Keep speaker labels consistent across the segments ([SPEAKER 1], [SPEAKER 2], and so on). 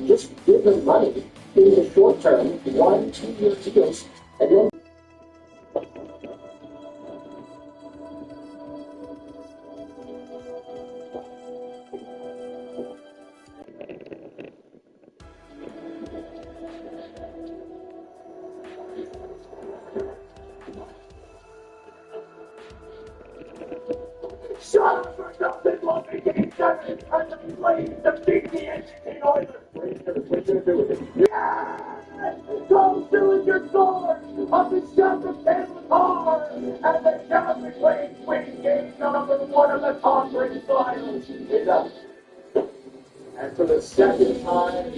[SPEAKER 1] Just give them money in the short term, 1-2 year deals, and then shut up for nothing, love the game, seven, and the play, the big the Oilers. What are you gonna do with it? Yes! Go through your sword of the shot of Taylor Carr, and the Calgary Flames win game number 1 of the conference finals. It's up. And for the second time,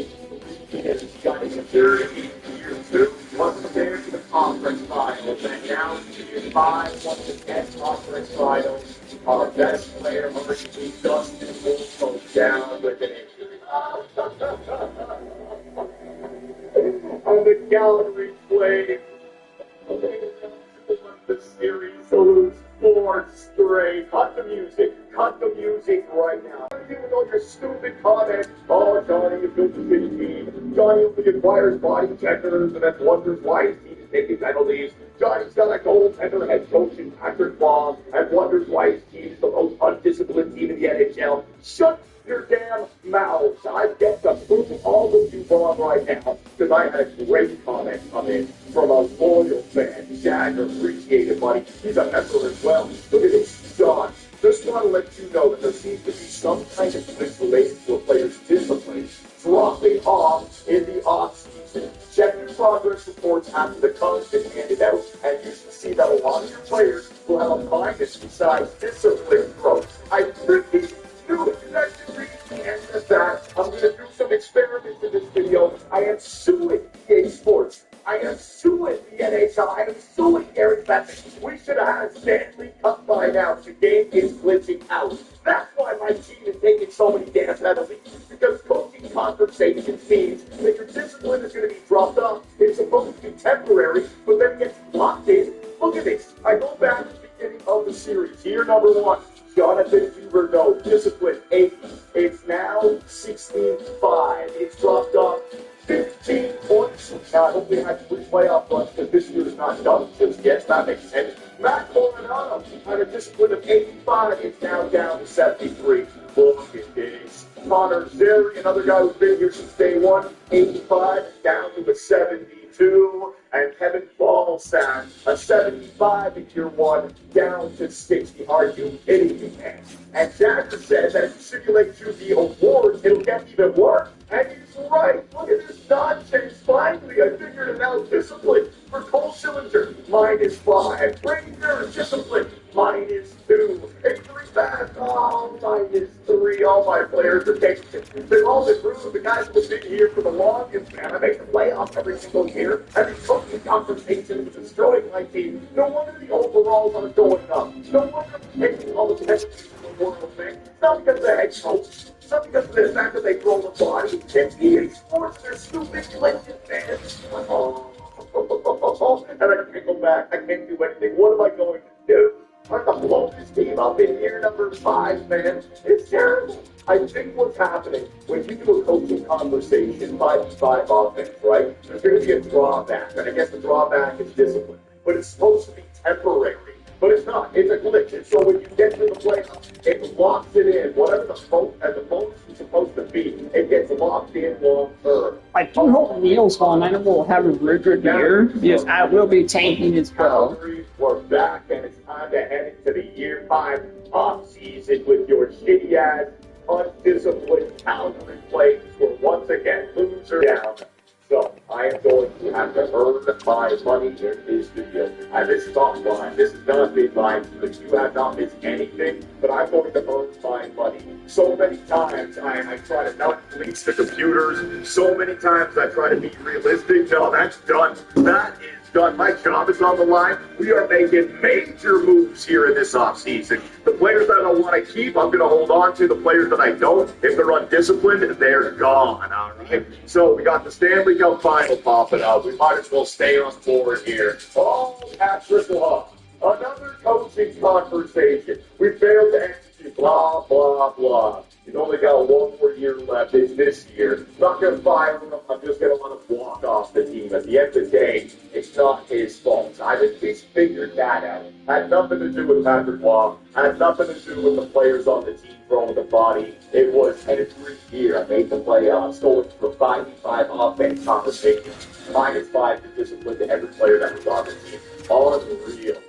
[SPEAKER 1] it's Johnny Security, year 2, once again to the conference finals, and now to year 5, once again conference finals. Our best player, Marie Dustin, will go down with an injury. And the Calgary Flames won the series to lose 4 straight. Cut the music right now. With all your stupid comments, oh, Johnny, you built a good team. Johnny only acquires body checkers and then wonders why his team is taking penalties. Johnny's got a goaltender head coach in Patrick Baum and wonders why his team is the most undisciplined team in the NHL. Shut your damn mouths. I get to prove all of you wrong right now because I had a great comment come in from a loyal fan. Jagger, appreciate it, buddy. He's a member as well. Look at this, John. Just want to let you know that there seems to be some kind of twist related to a player's discipline dropping off in the off-season. Check your progress reports after the coach is handed out, and you should see that a lot of your players will have a minus besides discipline growth. I freaking knew it. You guys can read the end of that. I'm going to do some experiments in this video. I am suing EA Sports. I am suing the NHL. I am suing Eric Bettman. We should have had Stanley Cup by now. The game is glitching out. That's why my team is taking so many damn penalties. Because coaching conversation means that your discipline is going to be dropped off. It's supposed to be temporary, but then it gets locked in. Look at this. I go back to the beginning of the series. Year number 1. Jonathan Huberdeau, discipline 8. It's now 16-5. It's dropped off 15 points. Now, I hope they had 3 playoff runs because this year is not done just yet. That makes sense. Matt Coronado had a discipline of 85. It's now down to 73. Look at this. Connor Zeri, another guy who's been here since day 1, 85 down to a 72. And Kevin Ballsack, a 75 in year 1, down to 60. Are you kidding me, man? And Jagger says that if you simulate to the awards, it'll get even worse. And he's right. Look at this nonsense. Finally, I figured it out. Discipline for Cole Schillinger, -5. Brazier, discipline, -2. Avery Bass, -3. All my players are taking it. They've all been proven. The guys who have been here for the longest, man. I make the playoffs every single year. Every coaching conversation is destroying my team. No wonder the overalls are going up. No wonder they're taking all the attention in the world thing. It's not because of the head coach. It's not because of the fact that they throw the body. It's EA Sports. They're stupid, legend fans. And I can't go back. I can't do anything. What am I going to do? I'm going to blow this team up in year number 5, man. It's terrible. I think what's happening, when you do a coaching conversation, 5v5 offense, right, there's going to be a drawback. And I guess the drawback is discipline. But it's supposed to be temporary. But it's not. It's a glitch. And so when you get to the playoffs, it locks it in. Whatever the bonus is supposed to be, it gets locked in long term.
[SPEAKER 2] I do hope Neil's gone. I know we'll have a really good year because I will be tanking as well.
[SPEAKER 1] We're back, and it's time to head into the year 5 off season with your shitty ass, undisciplined Calgary Flames. We're once again loser down. So I am going to have to earn my money in this video. And this is offline. This is not big line because you have not missed anything, but I'm going to earn my money. So many times I try to not police the computers. So many times I try to be realistic. No, that's done. That is done. My job is on the line. We are making major moves here in this offseason. The players that I want to keep, I'm going to hold on to. The players that I don't, if they're undisciplined, they're gone. All right. So we got the Stanley Cup final popping up. We might as well stay on board here. Oh, Patrick Law. Another coaching conversation. We failed to execute. Blah, blah, blah. He's only got one more year left. It's this year. Not going to fire him. I'm just going to let him walk off the team. At the end of the day, it's not his fault. I think he's figured that out. Had nothing to do with Patrick Waugh. Had nothing to do with the players on the team throwing the body. It was every year I made the playoffs, going for 5v5 offense conversation. -5 for discipline to every player that was on the team. Unreal, man.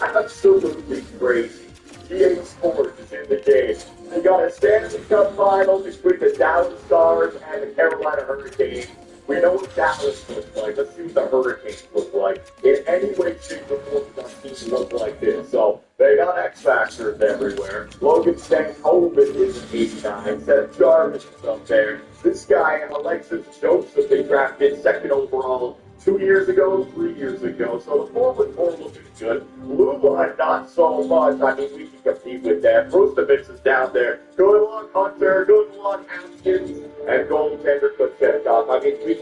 [SPEAKER 1] I'm absolutely crazy. GA Sports is in the game. We got a Stanley Cup final between the Dallas Stars and the Carolina Hurricanes. We know what Dallas looks like. Let's see what the Hurricanes look like. In any way, shape, or form, our teams look like this. So they got X Factors everywhere. Logan Stankoven is an 89. Seth Jarvis is up there. This guy, Alexis Joseph, they drafted second overall 2 years ago, 3 years ago. So the forward core looking good. Lula, not so much. I mean, we can compete with that. Rustovich is down there. Good luck, Hunter. Good luck, Haskins. And goaltender Kochetkov. I mean, we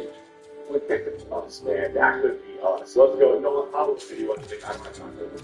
[SPEAKER 1] think it's us, man. That could be us. Let's go. No, I will see what I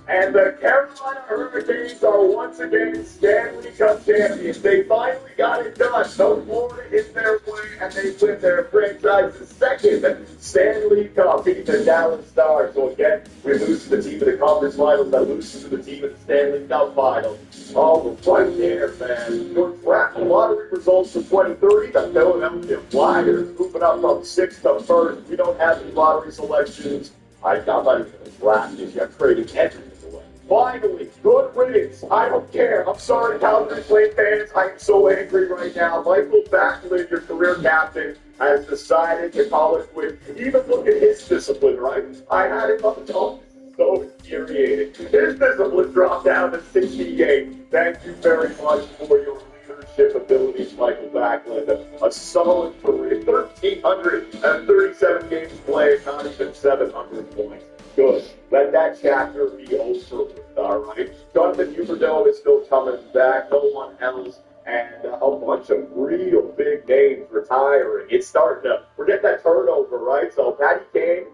[SPEAKER 1] And the Carolina Hurricanes are once again Stanley Cup champions. They finally got it done. No Florida is their way, and they win their franchise's second Stanley Cup, beating the Dallas Stars. So again, we lose to the team in the conference finals, that loses to the team in the Stanley Cup finals. Oh, right there, man. Your draft lottery results for 2030, the Philadelphia Flyers moving up from 6th to 1st. We don't have any lottery selections. I'm not even going to draft this yet. Trading everything away. Finally, good riddance. I don't care. I'm sorry, Calgary Flame fans. I am so angry right now. Michael Backlund, your career captain, has decided to call it quits. Even look at his discipline, right? I had him up top. So infuriating. His discipline dropped down to 68. Thank you very much for your leadership abilities, Michael Backlund. A solid career. 1,337 games played, not even 700 points. Good. Let that chapter be over with, all right? Jonathan Huberdeau is still coming back. No one else. And a bunch of real big names retiring. It's starting to, we're getting that turnover, right? So Patty Kane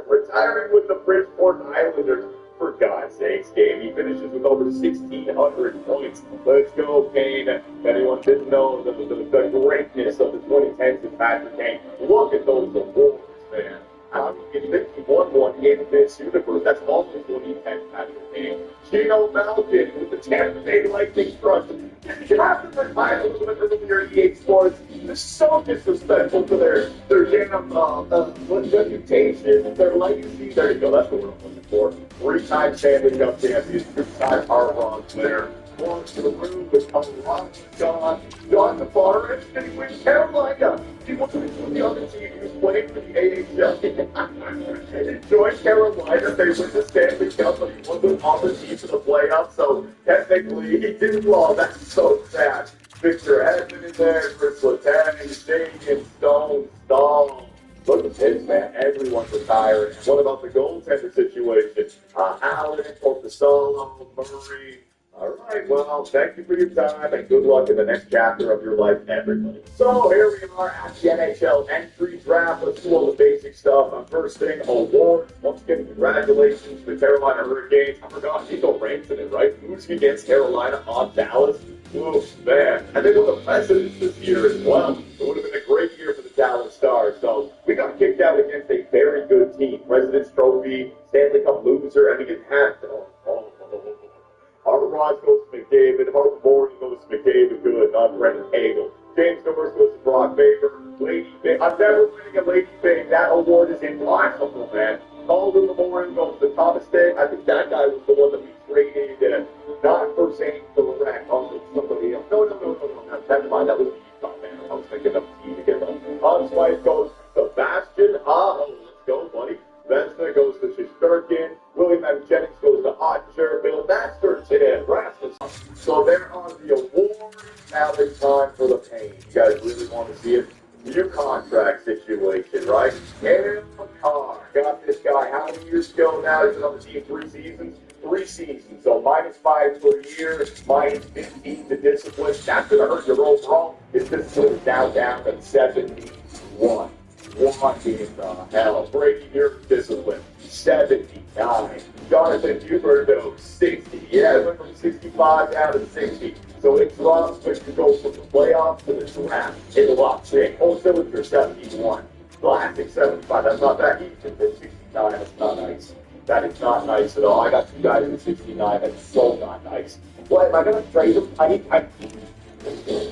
[SPEAKER 1] retiring with the Bridgeport Islanders. For God's sakes, Kane. He finishes with over 1,600 points. Let's go, Kane. If anyone didn't know the greatness of the 2010s of Patrick Kane, look at those awards, man. You think he won one in this universe. That's also 2010 Patrick Kane. Gino Malkin with the Tampa Bay Lightning trust. You have to remind a little bit earlier EA Sports. This is so disrespectful to their damn reputation, their legacy. There you go. That's what we're looking for. 3-time Stanley Cup champions, 2-time Hart Rock player. One to the room with Colorado, John Tavares, and he went Carolina. He wasn't with the other team. He was playing for the AHL. He joined Carolina. They win the Stanley Cup, but he wasn't on the team for the playoffs. So technically, he did well. That's so sad. Victor Hedman is there, Chris Letang, Sagan, Stone, Stahl. Look at this, man. Everyone's retiring. What about the goaltender situation? Allen, Corpusalo, Murray. All right, well, thank you for your time, and good luck in the next chapter of your life, everybody. So here we are at the NHL entry draft. Let's do all the basic stuff. First thing, awards. Once again, congratulations to the Carolina Hurricanes. I forgot Nico Ranks in it, right? Losing against Carolina on Dallas. Oh, man. And they were the Presidents this year as well. It would have been a great year for the Dallas Stars. So we got kicked out against a very good team. President's Trophy, Stanley Cup loser, and we didn't have Hart Ross goes to McDavid. Hart Morgan goes to McDavid. Good, not Brendan Hagel. James Norris goes to Brock Faber. Lady Bing. I'm never winning a Lady Bing. That award is impossible, man. Calder Memorial goes to Thomas Day. I think that guy was the one that we traded. Not for saying correct. Also, somebody else. No. Never mind. That was Utah, man. I was thinking of the team to get them. Hans White goes to Sebastian Aho. Let's go, buddy. Vesna goes to Shesterkin. William M. Jennings goes to Ottinger. Bill Masterton. Rasmussen. So there are the awards. Now it's time for the pain. You guys really want to see it? New contract situation, right? Aaron McCarr. Got this guy how many years ago now? He's been on the team 3 seasons? 3 seasons. So -5 per year, -15 to discipline. That's going to hurt your overall. His discipline is now down to 71. What in the hell? Breaking your discipline. 79. Jonathan Huberto, 60. Yeah, it went from 65 down to 60. So it drops when you go from the playoffs to the draft. It locks in. Also, if you're 71. Classic 75. That's not that easy. 69. That's not nice. That is not nice at all. I got two guys in 69. That's so not nice. What, am I going to trade them?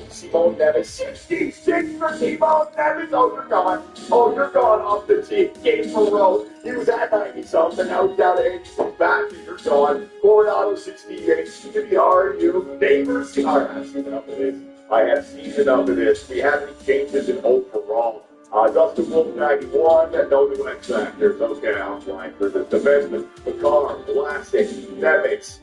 [SPEAKER 1] Simone Neves, 66 for Simone Neves. Oh, you're gone. Oh, you're gone off the team. Game for row. He was at 90-something. Now he's down to 80. Back to you're gone. Coronado, 68. CWR, you. Neighbors. All right, I've seen enough of this. I have seen enough of this. We have any changes in overall. Dustin Wolf, 91. No new X factors. Okay, I'm flying for the defenseman. McCarr, Vlasic, Neves.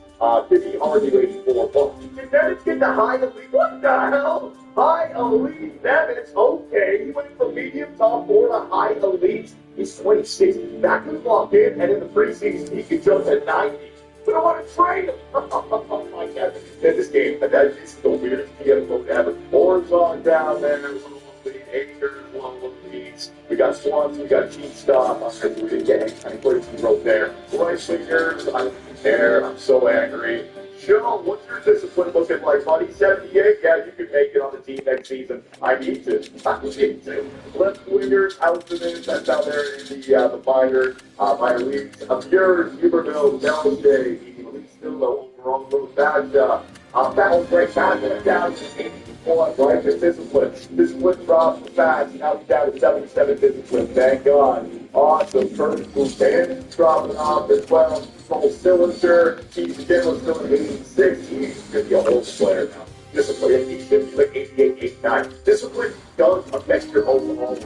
[SPEAKER 1] Did he argue 84? Well, did Neves get the high elite? What the hell? High elite Neves? Okay, he went from medium top 4 to high elite. He's 26. That could walk in, and in the preseason, he could jump to 90. But I want to trade him. Oh my God. This game, that is the weirdest game ever. Orzon down there, little lead, Akers, little leads. We got Swans, we got Cheap Stop. We didn't get any plays he wrote there. Rice Fingers, I don't care. I'm so angry. Joe, what's your discipline looking like, buddy? 78? Yeah, you can make it on the team next season. I need to. I need to. Left wingers, out for this. That's out there in the minor leagues. Of yours, Huberville, Delday, still the overall most bad. Battle break passing down to 81, right? Just discipline. Discipline drops fast. Now he's down to 77 discipline. Thank God. Awesome. Curtis Boutin dropping off as well. Full cylinder. He's still at 86. He's going to be a whole player now. Discipline. He should be like 88, 89. Discipline does affect your overall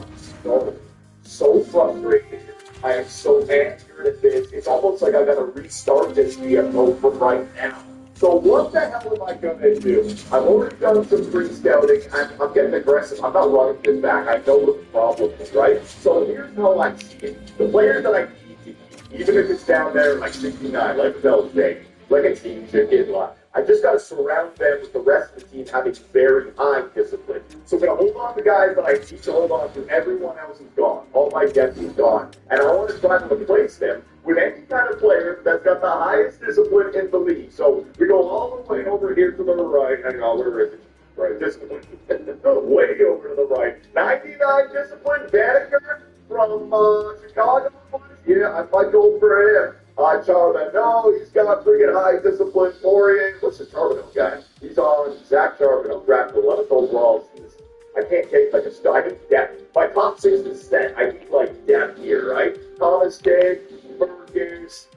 [SPEAKER 1] so frustrated. I am so angry at this. It's almost like I got to restart this GMO from right now. So what the hell am I going to do? I've already done some pre-scouting. I'm getting aggressive. I'm not running this back. I know what the problem is, right? So here's how I see it. The players that I need to keep, even if it's down there like 69, like Bell's Day, like a team should get lot. I just got to surround them with the rest of the team having very high discipline. So I'm going to hold on to guys that I need to hold on to. Everyone else is gone. All my depth is gone. And I want to try to replace them with any kind of player that's got the highest discipline in the league. So we go all the way over here to the right. Hang on, where is it? Right, discipline. Way over to the right. 99 discipline. Vancouer from Chicago. Yeah, I might go for him. Charbonneau, he's got freaking high discipline for you. What's the Charbonneau guy? He's on Zach Charbonneau, draft 11th overall. I can't take like a star. I need depth. My top 6 is set. I need like depth here, right? Thomas Day, Burgess,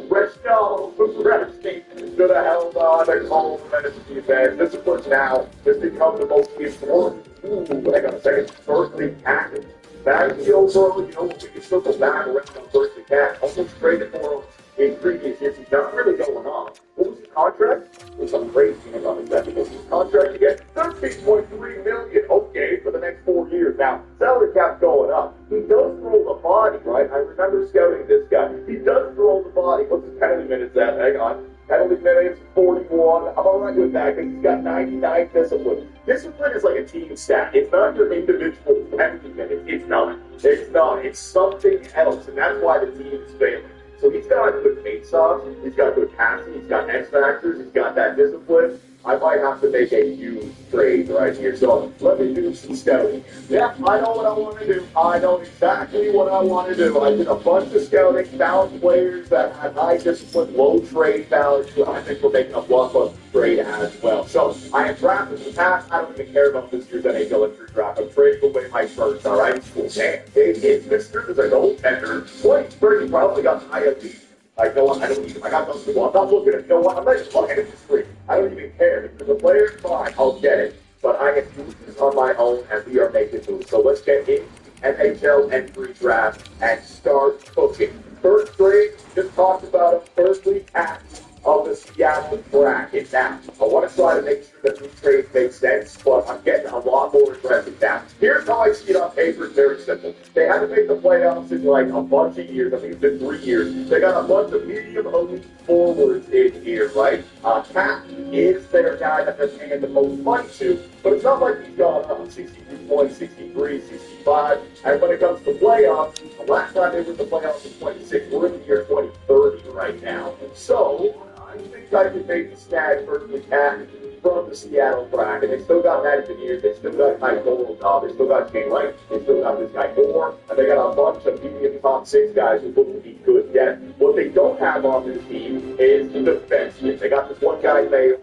[SPEAKER 1] Reginald, should have held on to Coleman as a defense. Discipline now has become the most important. Ooh, hang on a second. Berkeley active. Back to the overall, we can circle back around on Berkeley Cat. Almost traded for him in previous years. He's not really going on. What was his contract? It was some crazy thing on exactly what his contract again. $13.3 million. Okay, for the next 4 years. Now, salary cap's going up. He does throw the body, right? I remember scouting this guy. He does throw the body. What's his penalty minutes at? Hang on. Penalty minutes, 41. I'm all right with that because he's got 99 discipline. Discipline is like a team stat. It's not your individual penalty minutes. It's not. It's not. It's something else, and that's why the team is failing. So he's got good face-offs. He's got good passing. He's got X-factors. He's got that discipline. I might have to make a huge trade right here. So let me do some scouting. Yeah, I know what I want to do. I know exactly what I want to do. I did a bunch of scouting, found players that had high discipline, low trade value. I think we're making a blockbuster trade as well. So I have drafted the past. I don't even care about this year's NHL entry draft. I'm trading away my first, all right? Man, it's Mr. There's a goaltender. 2030 probably got high at least. I don't even, I got those people. I'm not looking at, you know what, I'm not even looking at the screen. I don't even care. If the player's fine, I'll get it. But I am doing this on my own, and we are making moves. So let's get into NHL entry draft and start cooking. First trade, just talked about him. Berkeley Cats of the Seattle bracket. Now, I want to try to make sure that these trades make sense, but I'm getting a lot more aggressive now. Here's how I see it on paper. It's very simple. They haven't made the playoffs in like a bunch of years. I think it's been 3 years. They got a bunch of medium elite forwards in here, right? Cat, is their guy that they're paying the most money to, but it's not like he's gone up 62 points, 63, 65. And when it comes to playoffs, the last time they were in the playoffs in 26, we're in the year 2030 right now. So I think I can make the snag firstly cat from the Seattle Kraken. They still got Matty Beniers, they still got Ty Gold, they still got Shane Wright, they still got this guy Moore, and they got a bunch of medium top six guys who look to be good yet. What they don't have on this team is the defenseman. They got this one guy, Mayo.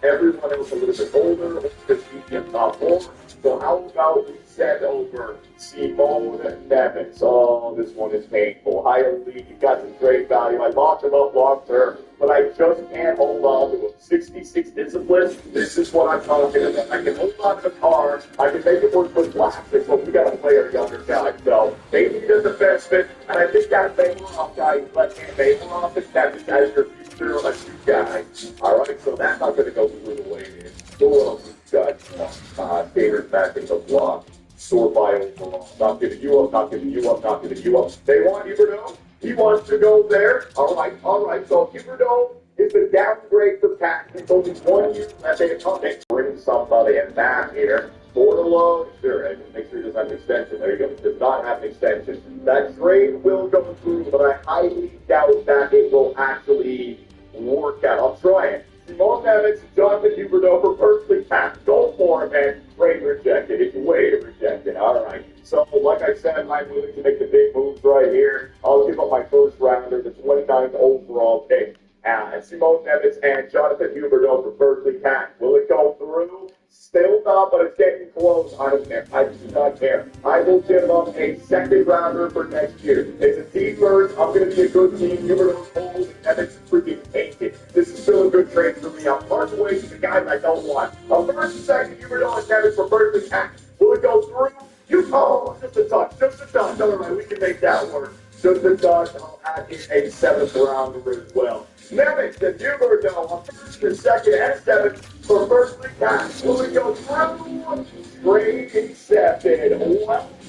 [SPEAKER 1] Everyone else a little bit older, because medium top four. So how about we send over Simone Nevins? Oh, this one is painful. Higher league, you got some great value. I locked him up long term, but I just can't hold on to him. 66 discipline. This is what I'm talking about. I can hold on to the car. I can make it work with plastics, but we got to play our younger guy. So they need a defenseman, and I think that Mayroff guy, left-hand Mayroff, is Nevins as your future two guys. All right, so that's not going to go through the way it is. Who else? Got Gators back in the block. Sort by overall. Not giving you up, not giving you up, not giving you up. They want Huberdeau. He wants to go there. All right. So Huberdeau is the downgrade for Pat. It's only 1 year left. They can bring somebody in back here. Bordello, sure, make sure he doesn't have an extension. There you go. He does not have an extension. That trade will go through, but I highly doubt that it will actually work out. I'll try it. Simone Nevins, Jonathan Huberdeau for Berkeley Cat. Go for it, man. Way rejected. It's way rejected. All right. So, like I said, I'm willing to make the big moves right here. I'll give up my first rounder, the 29th overall pick. And Simone Nevins and Jonathan Huberdeau for Berkeley Cat. Will it go through? Still not, but it's getting close. I don't care. I do not care. I will give up a second rounder for next year. It's a team first. I'm going to be a good team. Huberdeau's old. Nevins is freaking tainted. This is still a good trade for me. I'll part ways with the guys I don't want. A first and second Huberdeau and Nevins for Berkeley Cat. Will it go through? Just a touch. Just a touch. All right, we can make that work. Just a touch. I'll add in a seventh rounder as well. Nevins and Huberdeau, a first and second and seventh for Berkeley Cat. Will it go through? Trade accepted.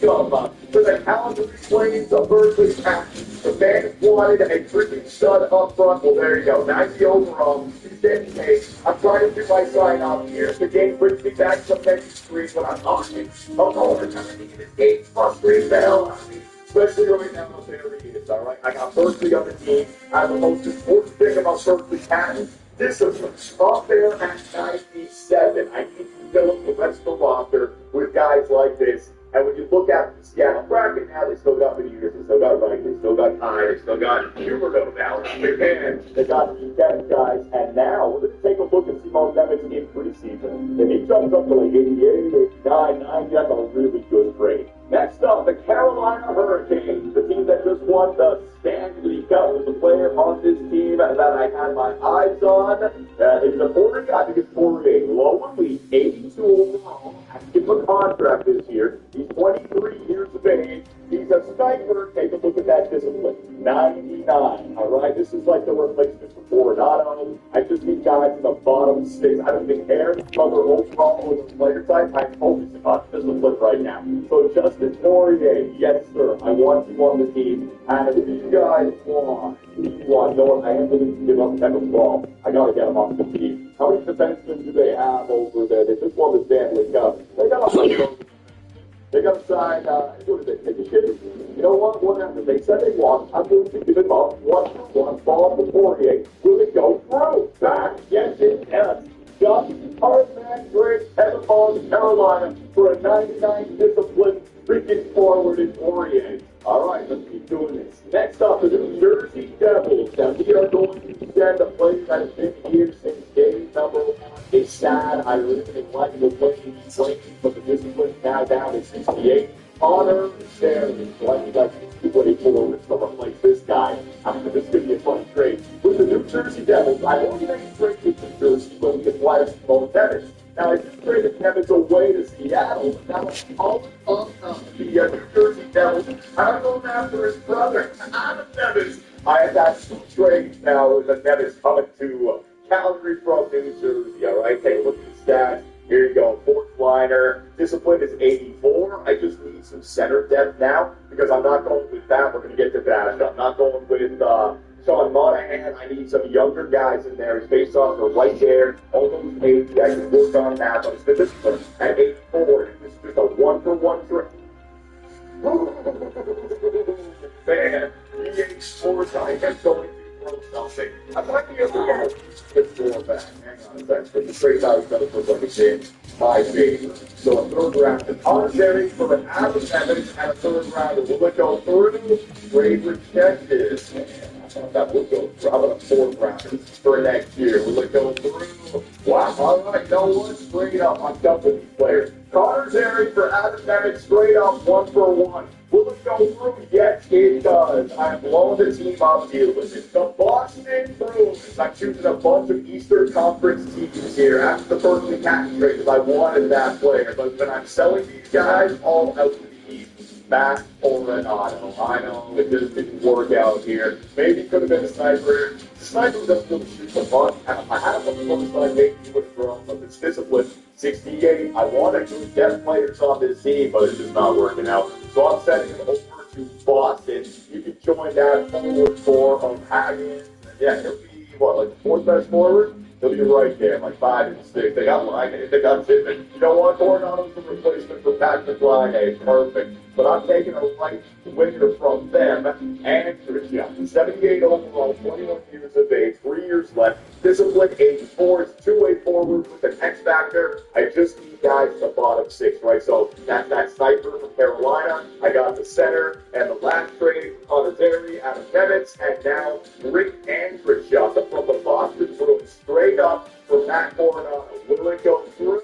[SPEAKER 1] Welcome to the Calgary Flames of Berkeley Cat. The man wanted a freaking stud up front. Well, there you go. 90 overall. He's getting paid. I'm trying to do my sign off here. The game brings me back some many screens when I'm talking. Overtime in this game frustrates the hell out of me. Especially right now, no there he is, all right? I got Berkeley on the team. The most important thing about Berkeley Cat, discipline. Up there at 97. I need to fill up the rest of the roster with guys like this. And when you look at the Seattle Kraken now, they still got Beniers, they still got Wright, they still got Ty, they still got Huberdeau now. Again, they got these guys. And now, we're going to take a look at Simone Nevins in preseason. And he jumps up to like 88, 89, 90. That's a really good grade. Next up, the Carolina Hurricanes, the team that just won the Stanley Cup. There's a player on this team that I had my eyes on. It's a Porter, I think it's Porter, low elite, 82 overall. I have to give him a contract this year. He's 23 years of age. He's a sniper. Take a look at that discipline. 99. All right, this is like the replacement for Coronado. I just need guys in the bottom six. I don't even care whether overall or the player type. I'm focused on discipline right now. So Justin Poirier, yes sir, I want you on the team. And if you guys want, no, I am willing to give up Kevin Ball. I gotta get him off the team. How many defensemen do they have over there? They just won the Stanley Cup. They got to sign, what is it? Take a shit. You know what? Whatever they said they want, I'm going to give it up. 1-for-1 ball for Poirier. Will it go through? Back? Yes, it does. Just Hardman, Drake, Kevin Ball, Carolina for a 99 discipline freaking forward in Poirier. All right, let's keep doing this. Next up, the New Jersey Devils. Now, we are going to send a player that has been here since game number 1. It's sad. I really like the way he's playing, but the discipline now down to 68. Honor Sherry. Like 24 is going to replace this guy. This is going to be a fun trade. With the New Jersey Devils, I only made a trade with New Jersey when we acquired Simone Nevins. Now, I just traded Nevins away to Seattle, but now I'm calling up the New Jersey Devils. I'm going after his brother, Adam Nevins. I have had 2 trades now with the Nevins coming to Calgary from New Jersey, all right? Take a look at the stats. Here you go, fourth liner. Discipline is 84. I just need some center depth now because I'm not going with that. We're going to get to that. I'm not going with on Monahan. I need some younger guys in there. His face-offs are right there. Almost 80. I can work on that. But this one at 84. This is just a one-for-one trip. Man, EA Sports, I am going to throw something. I might be able to get this back. Hang on a second. But the straight out is going to look like it's in my favor. So a third round of Ontario for an average Evans and a third round will it go through? Grade rejected. I thought that would go through. How about a fourth rounder for next year? Will it go through? Wow. All right. You know what? Straight up. I'm done with these players. Connor Zary for Adam Evans, straight up 1-for-1. Will it go through? Yes, it does. I am blowing the team up deal with it. The Boston Bruins. I'm choosing a bunch of Eastern Conference teams here after the first McCann trade because I wanted that player. But when I'm selling these guys, all out to the East. Matt Coronado. I know it just didn't work out here. Maybe it could have been a sniper. Sniper doesn't really shoot the buck. I had a couple of like maybe he would have thrown, but it's discipline. 68. I wanted to get players on this team, but it's just not working out. So I'm sending it over to Boston. You can join that forward core of Haggins. Yeah, he'll be, what, like the fourth best forward? He'll be right there, like 5 and 6. They got Laine. They got Tippett. You know what? Coronado's a replacement for Patrick Laine. Perfect. But I'm taking a right winger from them. Andrew Young, 78 overall, 21 years of age, 3 years left. Discipline 84. It's two-way forward with an X factor. I just need guys in the bottom 6, right? So that's that sniper from Carolina. I got the center and the last trade on Zary out of Nemitz. And now Rick Andrichuk from the Boston Bruins straight up for Matt Coronado. Will it go through?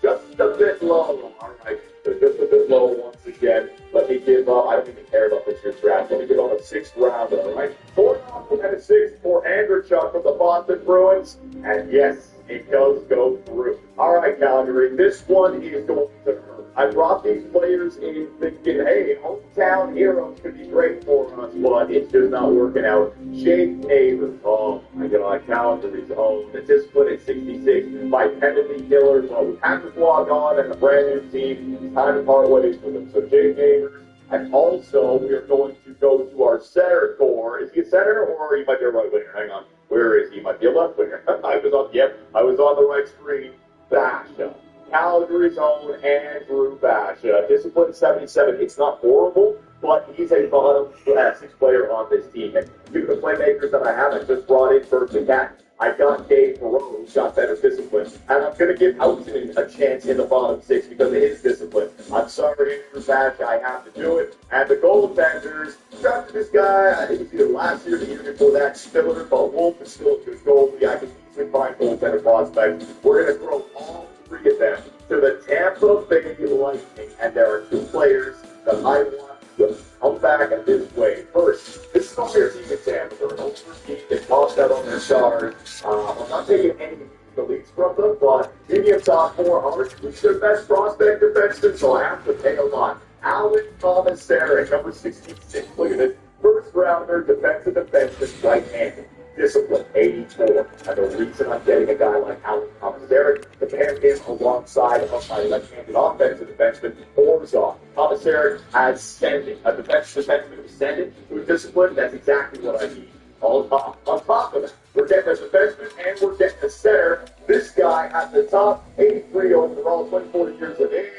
[SPEAKER 1] Just a bit low. All right. So just a bit low once again. Let me give up. I don't even care about this year's draft. Let me give on a 6th rounder, all right? Coronado at a 6 for Andrichuk from the Boston Bruins. And yes, it does go through. All right, Calgary. This one is going to hurt. I brought these players in thinking, hey, hometown heroes could be great for us, but it's just not working out. Jake Neighbors, oh my God, Calgary's own. The discipline at 66 by Kennedy Miller. Well, we have to log on and a brand new team. It's time to part ways with them. So Jake Neighbors. And also, we are going to go to our center core. Is he a center or he might be a right winger? Hang on. Where is he? He might be a left winger. I was on the right screen. Basha. Calgary's own Andrew Basha. Discipline 77. It's not horrible, but he's a bottom 6 player on this team. And due to the playmakers that I have, I just brought in for the cat. I got Dave Perot, who's got better discipline. And I'm going to give Houghton a chance in the bottom 6 because of his discipline. I'm sorry, Andrew Basha, I have to do it. And the goal defenders, drafted this guy, I think it was either last year or the year before that, Spiller, but Wolf is still a good goalie. I can easily find goaltender prospects. We're going to throw all 3 of them to the Tampa Bay Lightning, and there are 2 players that I want to come back in this way. First, this is not their team in Tampa. They're an older team. They tossed out on their stars. I'm not taking any of the leads from them, but maybe a top 4 are their best prospect defenseman, so I have to pay a lot. Alan Commissary, number 66. Look at this. First rounder, defensive defenseman, right-handed. Discipline, 84. And the reason I'm getting a guy like Alan Commissary to pair him alongside of my left-handed offensive defenseman, Orzov. Commissary ascending. A defensive defenseman ascending to a discipline, that's exactly what I need. On top of that, we're getting a defenseman and we're getting a center. This guy at the top, 83 overall, 24 years of age.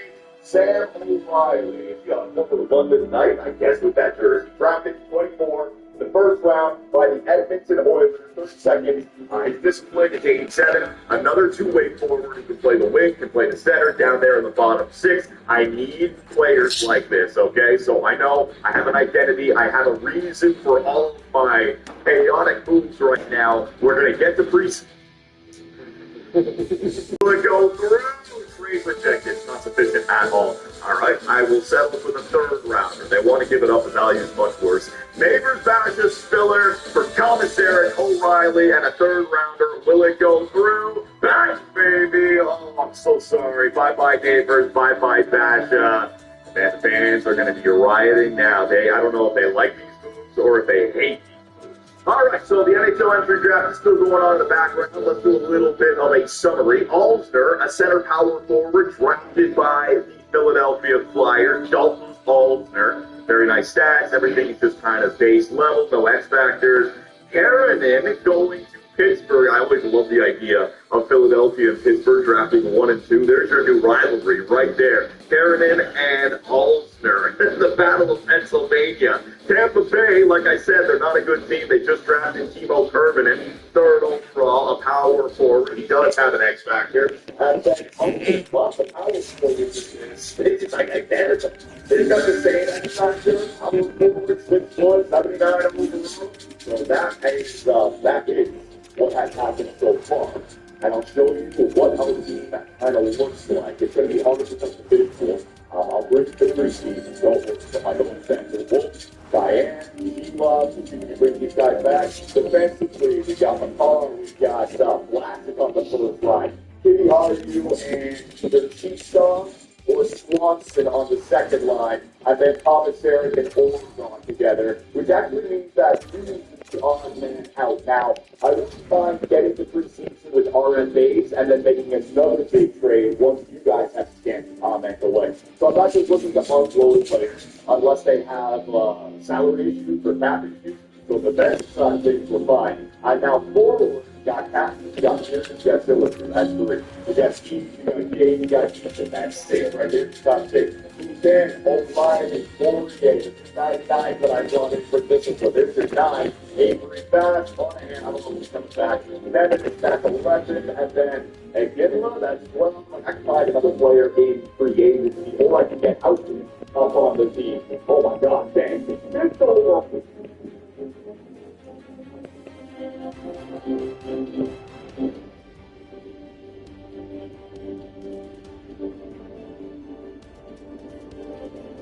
[SPEAKER 1] Sam O'Reilly. He's got number 1 tonight, I guess, with that jersey. Drafted 24. The first round by the Edmonton Oilers, 32nd. His discipline is 87. Another 2-way forward who can play the wing, can play the center, down there in the bottom 6. I need players like this, okay? So I know I have an identity. I have a reason for all of my chaotic moves right now. We're going to get the preseason. Will it go through? Trade rejected. It's not sufficient at all. All right, I will settle for the 3rd rounder. They want to give it up. The value is much worse. Neighbors, Basha, Spiller for Commissary, O'Reilly, and a 3rd rounder. Will it go through? Bash, baby. Oh, I'm so sorry. Bye-bye, Neighbors. Bye-bye, Basha. Man, the fans are going to be rioting now. I don't know if they like these moves or if they hate these. All right, so the NHL entry draft is still going on in the background. Let's do a little bit of a summary. Alsner, a center power forward, drafted by the Philadelphia Flyers. Dalton Alsner, very nice stats. Everything is just kind of base level, no X factors. Karenin going to Pittsburgh. I always love the idea of Philadelphia and Pittsburgh drafting 1 and 2. There's your new rivalry right there. Karenin and Alsner. The Battle of Pennsylvania. Tampa Bay, like I said, they're not a good team. They just drafted Timo Kervinen, 3rd overall, a power forward. He does have an X factor. And then, the power forward it's like that. They've got the same X factor. Power forward, 6'1", 79 overall. So that is what has happened so far. And I'll show you what our team kind of looks like. It's going to be hard to touch the big for. I'll bring the 3 seasons over to my own center. Wolf, Diane, Eva, continue to bring these guys back. Defensively, we got McCall, we got Vlasic on the first line. Kitty Hardew and the Cheetah or Swanson on the second line. And then Thomas Eric and Oregon together, which actually means that we need to be on man out. Now, I wouldn't mind getting the preseason with RFAs and then making another big trade once you guys have scanned comment away. So I'm not just looking to unload players unless they have salary issues or cap issues. So the bench side things were fine. And now forward, you got Captain, you got Pearson, you got Sillinger, that's great. You got Steve, you got Jay, you got Ethan, that's 6 right there, top 6. Then, O'Brien and Fourier, 99 that I brought in for this one. So there's your 9. Avery Bass, Monahan, I don't know who's coming back. Nevin is back 11, and then Gidler, that's 12. I can find another player in free agency, or I can get out up on the team. Oh my God, dang. It's over.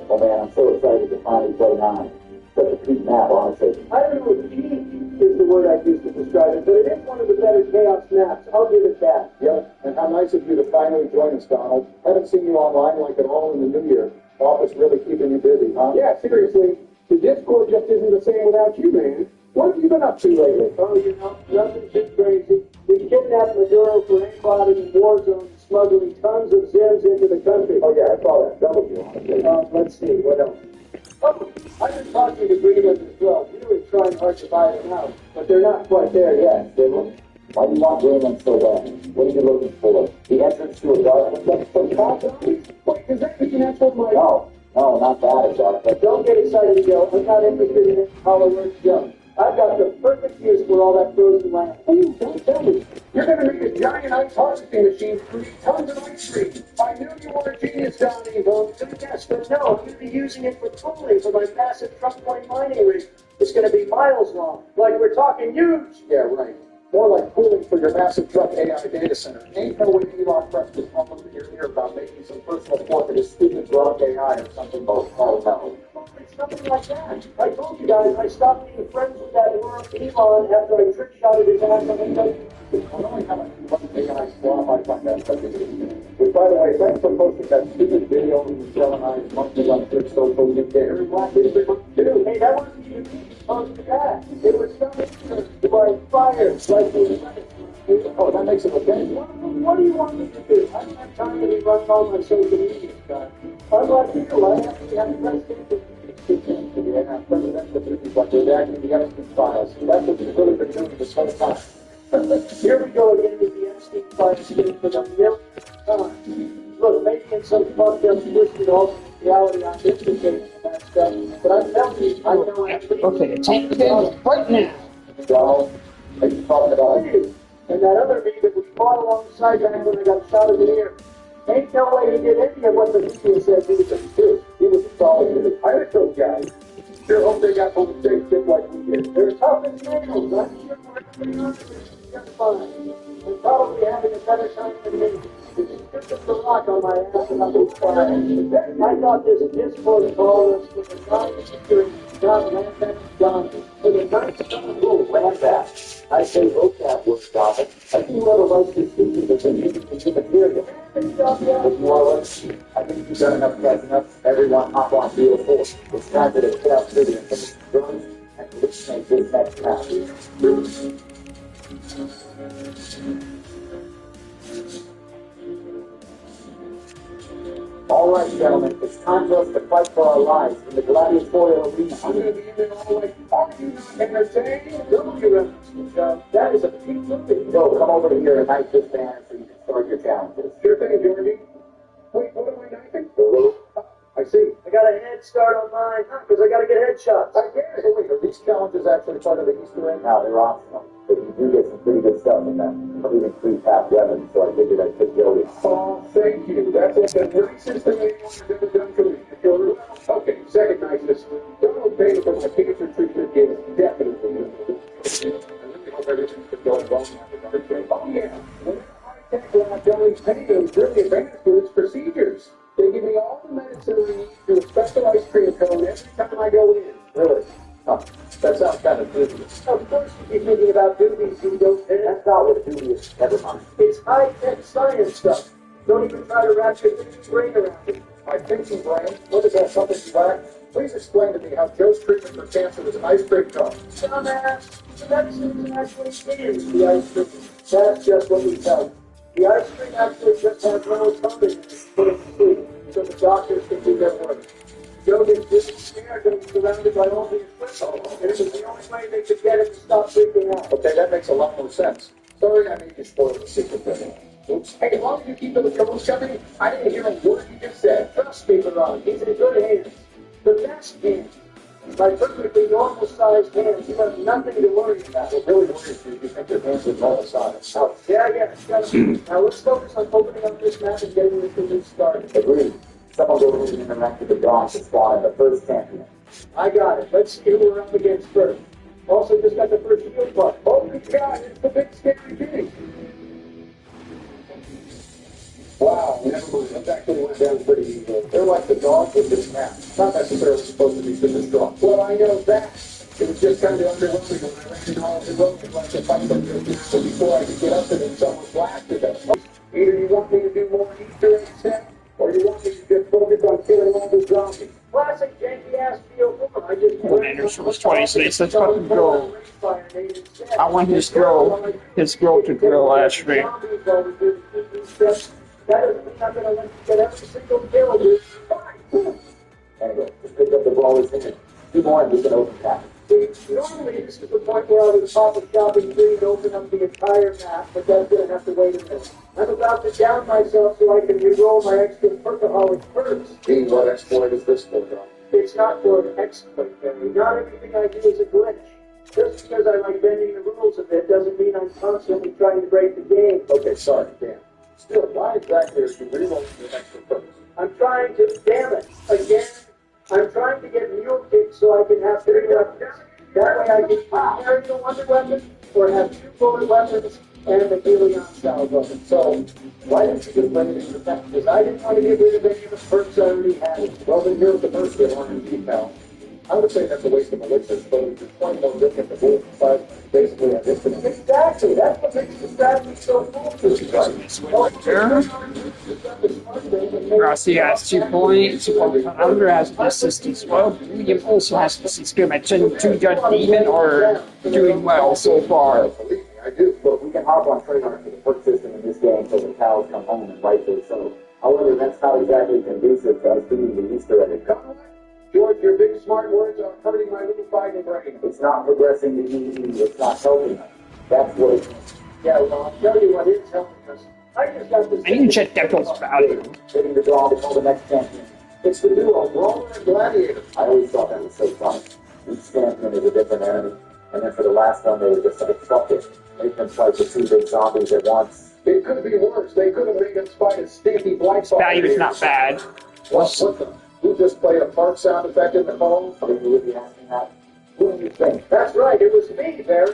[SPEAKER 3] Oh man, I'm so excited to finally play 9. Such a sweet map, honestly.
[SPEAKER 4] I don't know if peak is the word I'd use to describe it, but it is one of the better chaos maps. I'll give it that.
[SPEAKER 3] Yep, and how nice of you to finally join us, Donald. Haven't seen you online like at all in the new year. Office really keeping you busy, huh?
[SPEAKER 4] Yeah, seriously. The Discord just isn't the same without you, man. What have you been up to lately? Oh, you know, nothing too crazy. We kidnapped Maduro for aimbotting in war zones, smuggling tons of Zims into the country.
[SPEAKER 3] Oh yeah, I saw that. That was you, honestly.
[SPEAKER 4] Let's see, what else? Oh, I've been talking to Greenland as well, really trying hard to buy them out, but they're not quite there yet.
[SPEAKER 3] Why do you want Greenland so bad? What are you looking for? The entrance to a garden?
[SPEAKER 4] Some possibilities? Wait, is that what you answered my...
[SPEAKER 3] No, not that, Doc.
[SPEAKER 4] But don't get excited, Joe. I'm not interested in it. Hollow words, Joe. I've got the perfect use for all that frozen land. Oh, don't tell me. You're going to need a giant ice harvesting machine to create tons of ice cream. I knew you were a genius, Don Evo. Good guess, but no, I'm going to be using it for cooling for my massive truck point mining rig. It's going to be miles long. Like we're talking huge.
[SPEAKER 3] Yeah, right. More like cooling for your massive truck AI data center. Ain't no way Elon Musk is pumping in your ear about making some personal pork of his stupid Gronk AI or something about no.
[SPEAKER 4] It's something like that. I told you guys I stopped being friends with that worm Elon after I trick shotted his ass on the
[SPEAKER 3] I only have one AI swap I find that such a Which, by the way, thanks for posting that stupid video of Michelle and I's monkeys on Twitch social media. Every Black History Month too.
[SPEAKER 4] Hey, that wasn't even me posting that. It was something like fire, like the
[SPEAKER 3] Oh, that makes it okay.
[SPEAKER 4] What do you want me to do? I don't have time to be running all my social media stuff. Unlike you, I actually have presidential
[SPEAKER 3] presidential duties like redacting the Epstein files. That's what you've really been doing this whole time.
[SPEAKER 4] Here we go again with the Epstein files for the millionth time. Look, maybe in some fucked up twisted alternate reality I'm implicating in that stuff, but I'm telling you, I know actually.
[SPEAKER 2] Okay, take them right now.
[SPEAKER 3] Donald, are you talking about
[SPEAKER 4] you? And that other me that was fought alongside back when I got shot in the ear. Ain't no way he did any of what the media said he was going to do. He was a solid dude. I heard those guys. Sure hope they got home safe just like we did. They're tough as nails. I'm sure we're pretty honest. Just fine. And probably having a better time than me. It's just a rock on my ass and I'm fine. I thought this Discord call was for the non-security John Lampett John. For the non-security rule.
[SPEAKER 3] What's that? I say vocab works, Dominic. I think whoever writes this speech is a music material. If you are right, I think you've done enough fast enough. Everyone hop on deal 4. It's time to put out video from the drums and let's make this next happen. All right, gentlemen, it's time for us to fight for our lives in the gladiatorial arena.
[SPEAKER 4] I'm going to be in there all like, are you not entertained? Don't you reference, John? That is a peak movie.
[SPEAKER 3] Joe, come over here and knife this man so you can start your challenges.
[SPEAKER 4] Sure thing, Georgie. Wait, what am I knifing? I see.
[SPEAKER 5] I got a head start on mine because I got to get headshots.
[SPEAKER 4] I get it.
[SPEAKER 3] Wait, are these challenges actually part of the Easter egg? No, they're optional. But you do get some pretty good stuff in them, including free tap weapons, so I figured I'd pick Joey.
[SPEAKER 4] Oh, thank you. That's like the nicest thing anyone has ever done to me. Okay, second nicest. Donald paying for my cancer treatment is definitely I really hope everything's been going well in that regard. Oh, yeah. Whenever I take lab, Donald's paying is really advanced with its procedures. They give me all the medicine I need through a specialized cream code every time I go in.
[SPEAKER 3] Really? Huh. That sounds kind of dubious.
[SPEAKER 5] Of course you be thinking about duties you don't pay.
[SPEAKER 3] That's not what a duty is. Never mind.
[SPEAKER 5] It's high-tech science stuff. Don't even try to wrap your thinking brain around it.
[SPEAKER 4] My thinking brain, what is that, something you lack? Please explain to me how Joe's treatment for cancer was an ice cream cone.
[SPEAKER 5] Dumbass, the medicine actually is the ice cream. That's just what we tell you. The ice cream actually just has melatonin in it, put it to sleep, so the doctors can do their work. Joe gets really scared when he's surrounded by all these crystals, and it was the only way they could get him to stop freaking out.
[SPEAKER 4] Okay, that makes a lot more sense. Sorry I made you spoil the secret for me. Oops. Hey, as long as you keep those cones coming, I didn't hear a word you just said.
[SPEAKER 5] Trust me, Ron, he's in good hands. The best hands. By perfectly normal-sized hands, you have nothing to worry about.
[SPEAKER 3] It really worries me if you think your hands are normal size.
[SPEAKER 5] Oh, yeah. Now let's focus on opening up this map and getting this thing started.
[SPEAKER 3] Agreed. Someone go over and interact with the Dawn to spawn in the first champion.
[SPEAKER 5] I got it. Let's see who we're up against first. Also, just got the first shield part.
[SPEAKER 4] Oh my God, it's the big scary thing. Wow, never mind. That actually went down pretty easy. They're like the dogs with this map. Not necessarily supposed to be super strong. Well, I know that. It was just kind of underwhelming when I ran into all the roads and like to fight them so before I could get up to them, someone blasted them. Either you want me to do more Easter egg set, or you want me to just focus on killing all the zombies.
[SPEAKER 5] Classic janky-ass BO4. I just...
[SPEAKER 2] Well, Anderson was 26. Let's fucking go. I want his girl to grill last stream.
[SPEAKER 5] That doesn't mean I'm going to let you get every single kill, dude. Fine.
[SPEAKER 3] Anyway, just pick up the ball in it. 2 more and we can open that.
[SPEAKER 5] See, normally this is the point where I would pop a shopping tree and open up the entire map, but that's going to have to wait a minute. I'm about to down myself so I can re-roll my extra perkaholic perks.
[SPEAKER 4] Gee, what exploit is this for, John?
[SPEAKER 5] It's not for an exploit, Barry. Not everything I do is a glitch. Just because I like bending the rules a bit doesn't mean I'm constantly trying to break the game.
[SPEAKER 4] Okay, sorry, Dan. Still, why exactly are you reloading your extra perks?
[SPEAKER 5] I'm trying to, damn it, again, I'm trying to get mule kicks so I can have 3 weapons. That way I can carry the wonder weapon or have 2 bullet weapons and the helion style weapon.
[SPEAKER 4] So, why didn't you just let it in the back? Because I didn't want to get rid of any of the perks I already had. Well, then here's the first that aren't in detail. I would say that's a waste of elixirs, but it's just point more different than bullet, but basically a disconnect.
[SPEAKER 5] Exactly, that's what makes the strategy so cool.
[SPEAKER 2] Rossi has 2 points. Under has an assist as well. William also has an assist. Good match. 2 Judge Demon are doing well so far.
[SPEAKER 4] Believe me, I do.
[SPEAKER 3] Look, we can hop on trade for the perk system in this game until the cows come home and rightfully so. However, that's not exactly conducive to us being the Easter egg.
[SPEAKER 4] George, your big smart words are hurting my little fighting brain.
[SPEAKER 3] It's not progressing the EE, it's not helping us. That's what it is.
[SPEAKER 5] Yeah, well, I'll tell you what is helping us. I just got this.
[SPEAKER 2] I need to check Devil's value.
[SPEAKER 3] Getting the draw to call the next champion.
[SPEAKER 4] It's the duo, Roller and Gladiator.
[SPEAKER 3] I always thought that was so fun. Each champion is a different enemy. And then for the last one, they were just like, fuck it. Make them fight the 2 big zombies at once.
[SPEAKER 4] It could be worse. They could have made us fight a stinky black spot.
[SPEAKER 2] Value is not bad.
[SPEAKER 4] What the? You just played a fart sound effect in the phone?
[SPEAKER 3] I mean, you would be asking that. Who do you think?
[SPEAKER 5] That's right, it was me, Barry.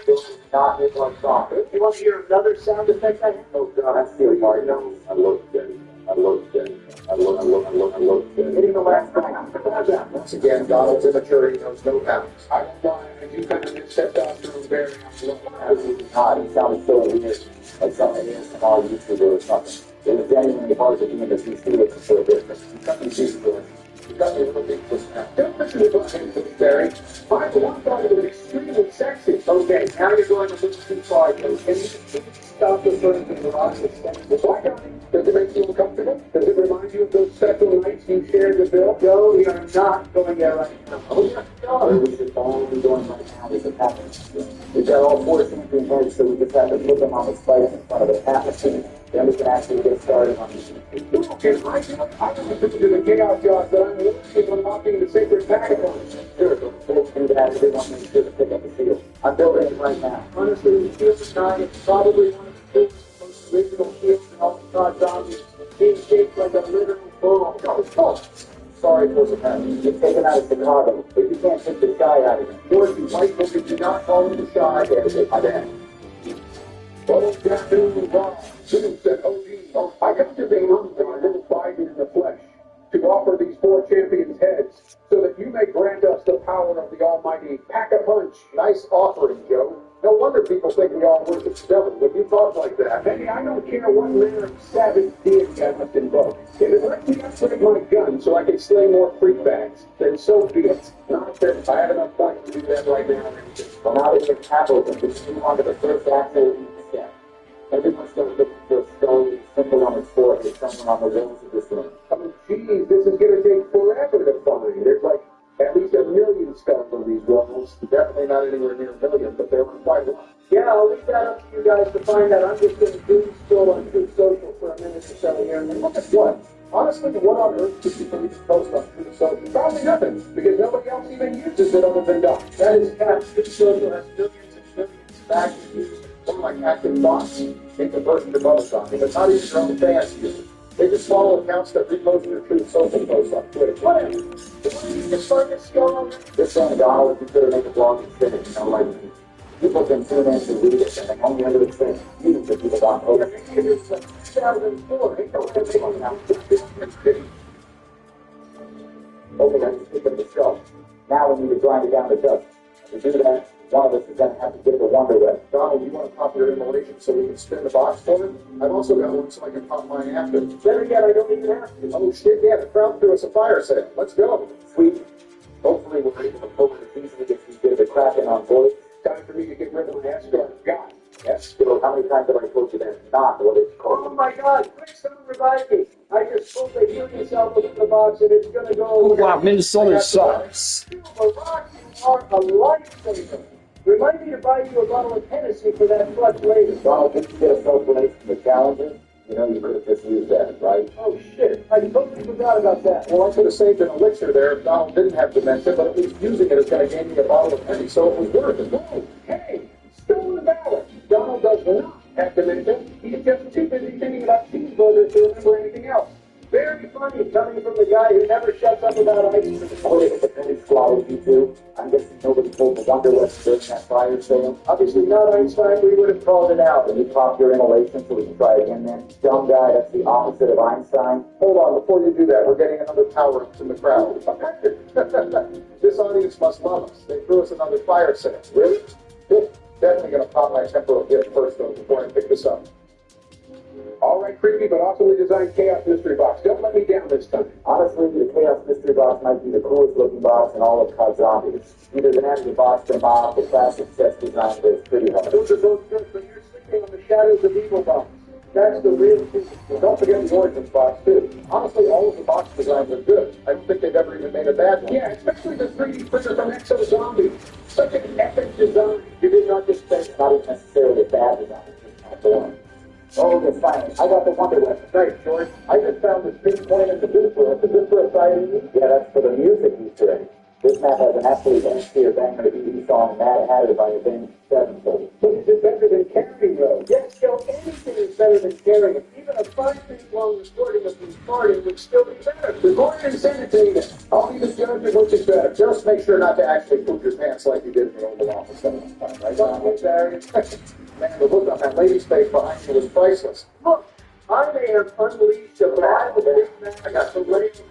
[SPEAKER 3] Not his one song.
[SPEAKER 5] You want to hear another sound effect I have?
[SPEAKER 3] Oh, God, that's the part. No, I love it. I love it. I love it.
[SPEAKER 5] Hitting the last time.
[SPEAKER 4] Once again, Donald's immaturity knows no bounds. I don't mind. You kind of been stepped out through Barry.
[SPEAKER 3] Absolutely not. He sounded so weird. Like something ASMR YouTuber or something. It was genuinely hard to be in the PC for a bit. You cut me used to it. You got me a little bit close now. Don't listen to what Barry. I, for one, thought it was extremely sexy.
[SPEAKER 5] Okay, now you're going a little too far. Can you stop referring to the rocks?
[SPEAKER 4] Well, why don't you? Does it make you uncomfortable? Does it remind you of those special nights
[SPEAKER 5] You shared the bill. Joe, we are not going there right now.
[SPEAKER 3] Oh, yeah, no. We should all be going right now as it happens. We've got all 4 champion heads, so we just have to put them on the spikes in front of the tapestry. Then we can actually get started on this.
[SPEAKER 5] Okay, I don't think to the chaos job that I'm working on unlocking the sacred packages.
[SPEAKER 3] Sure, but before we do that, everyone makes sure to pick up the field. I'm building it right now.
[SPEAKER 5] Honestly, the field tonight is probably one of the coolest, most original fields in all the Todd zombies. Being shaped like a literal ball.
[SPEAKER 3] Sorry, Joseph. You're taken out of Chicago, but you can't take the shy out of it.
[SPEAKER 1] Or if you like, but we do not call him the shy.
[SPEAKER 3] My bad.
[SPEAKER 1] Well, Captain Ron, Susan said, I got to be a little binding in the flesh to offer these 4 champions' heads so that you may grant us the power of the almighty Pack-a-Punch. Nice offering, Joe. No wonder people think we all worship the devil when you talk like that.
[SPEAKER 5] Baby, I don't care what manner of savage deity I must invoke. If it lets me upgrade my gun so I can slay more freak bags, then so be it.
[SPEAKER 1] Nonsense. I have enough money to do that right now.
[SPEAKER 3] Well, now that you're capitalism, just move on to the first actual step. Everyone's going to look for a skull symbol on his forehead, somewhere on the walls of this room.
[SPEAKER 1] Oh, geez, this is going to take forever to find. There's like at least 1 million skulls on these walls. Definitely not anywhere near 1 million, but there were quite a lot.
[SPEAKER 5] Yeah, I'll leave that up to you guys to find out. I'm just going to do scroll on Truth Social for a minute or so here. And then
[SPEAKER 1] Look at what? Honestly, what on earth could you believe to post on Truth Social? Probably nothing, because nobody else even uses it other than Doc.
[SPEAKER 5] that is cap. Truth Social has millions and millions of
[SPEAKER 1] Back to use some like active bots in conversion to bubble something, but not even your own fans use it. They just follow accounts that repost their Truth Social posts on Twitter.
[SPEAKER 5] Whatever. You can find this skull.
[SPEAKER 3] This thing, Donald, if you could make a blog and send it, like, people can tune in to read it, and only under the thing. You can people don't
[SPEAKER 5] Or
[SPEAKER 3] open.
[SPEAKER 5] maybe it's like 2004. Ain't no way of making it.
[SPEAKER 3] Okay, I just picked up the shelf. Now we need to grind it down to dust. To do that, one of us is going to have to get the Wonder Web.
[SPEAKER 1] Donald, you want to pop your immolation so we can spin the box for it? I've also got one so I can pop mine after.
[SPEAKER 5] Better yet, I don't even have to.
[SPEAKER 1] Oh shit, yeah, the crowd threw us a fire sale. Let's go.
[SPEAKER 3] Sweet. Hopefully we're able to pull it as easily as we did the Kraken on voice.
[SPEAKER 1] Time for me to get rid of my escort. God.
[SPEAKER 3] Yes. So how many times have I told you that's not what it's
[SPEAKER 5] Oh
[SPEAKER 3] called?
[SPEAKER 5] my God, quick, someone revive me. I just pulled the healing cell within the box and it's going to go
[SPEAKER 2] Oh,
[SPEAKER 5] over.
[SPEAKER 2] wow, Minnesota sucks.
[SPEAKER 5] You are a lifesaver. Remind me to buy you a bottle of Hennessy for that clutch later.
[SPEAKER 3] Donald, did you get a self-release from the challenges? You know you could have just used that, right?
[SPEAKER 5] Oh shit, I totally forgot about that.
[SPEAKER 1] Well, I could have saved an elixir there if Donald didn't have dementia, but at least using it is going to gain me a bottle of penny, so it was worth it. Whoa, hey, still in the ballot. Donald does not have dementia. He's just too busy thinking about cheeseburgers to remember anything else.
[SPEAKER 5] Very funny coming from the guy who never shuts up about ice cream.
[SPEAKER 3] Oh, if the penny swallowed you too? I'm guessing nobody pulled the Wonder Web during that fire sale.
[SPEAKER 5] Obviously not Einstein, we would have called it out.
[SPEAKER 3] When you pop your inhalation so we can try again then. Dumb guy, that's the opposite of Einstein.
[SPEAKER 1] Hold on, before you do that, we're getting another power up from the crowd. This audience must love us. They threw us another fire sale. Really? Definitely going to pop my temporal gift first, though, before I pick this up. All right, creepy but awesomely designed Chaos Mystery Box. Don't let me down this time.
[SPEAKER 3] Honestly, the Chaos Mystery Box might be the coolest looking box in all of COD Zombies. Either the Nazi box or mob, the classic set design goes pretty hard.
[SPEAKER 5] Those are both good, but you're sleeping on the shadows of evil box. That's the real truth.
[SPEAKER 1] Well, don't forget the Origins box, too. Honestly, all of the box designs are good. I don't think they've ever even made a bad one. Yeah, especially the 3D printer from Exo Zombie. Such an epic design. You did not just say
[SPEAKER 3] Not even necessarily a bad design, it's just kind of boring. Oh, yes, finally. I got the Wonder Web.
[SPEAKER 1] Nice, George. I just found this pinpoint at the Vancouver. Is this for a side of you?
[SPEAKER 3] Yeah, that's for the music Easter egg. This map has an absolute sincere banger of the song Mad Hatter by Avenged Sevenfold.
[SPEAKER 5] But is it better than carrying though? Yes, Joe, anything is better than carrying. Even a 5-minute long recording of me farting would still be better.
[SPEAKER 1] Record it and send it to me then. I'll be the judge of which is better. Just make sure not to actually poop your pants like you did in the Oval Office that one time, right?
[SPEAKER 5] Don't Barry.
[SPEAKER 1] Man, the look on that lady's face behind you was priceless.
[SPEAKER 5] Look, I may have unleashed a rival big man. I got the latest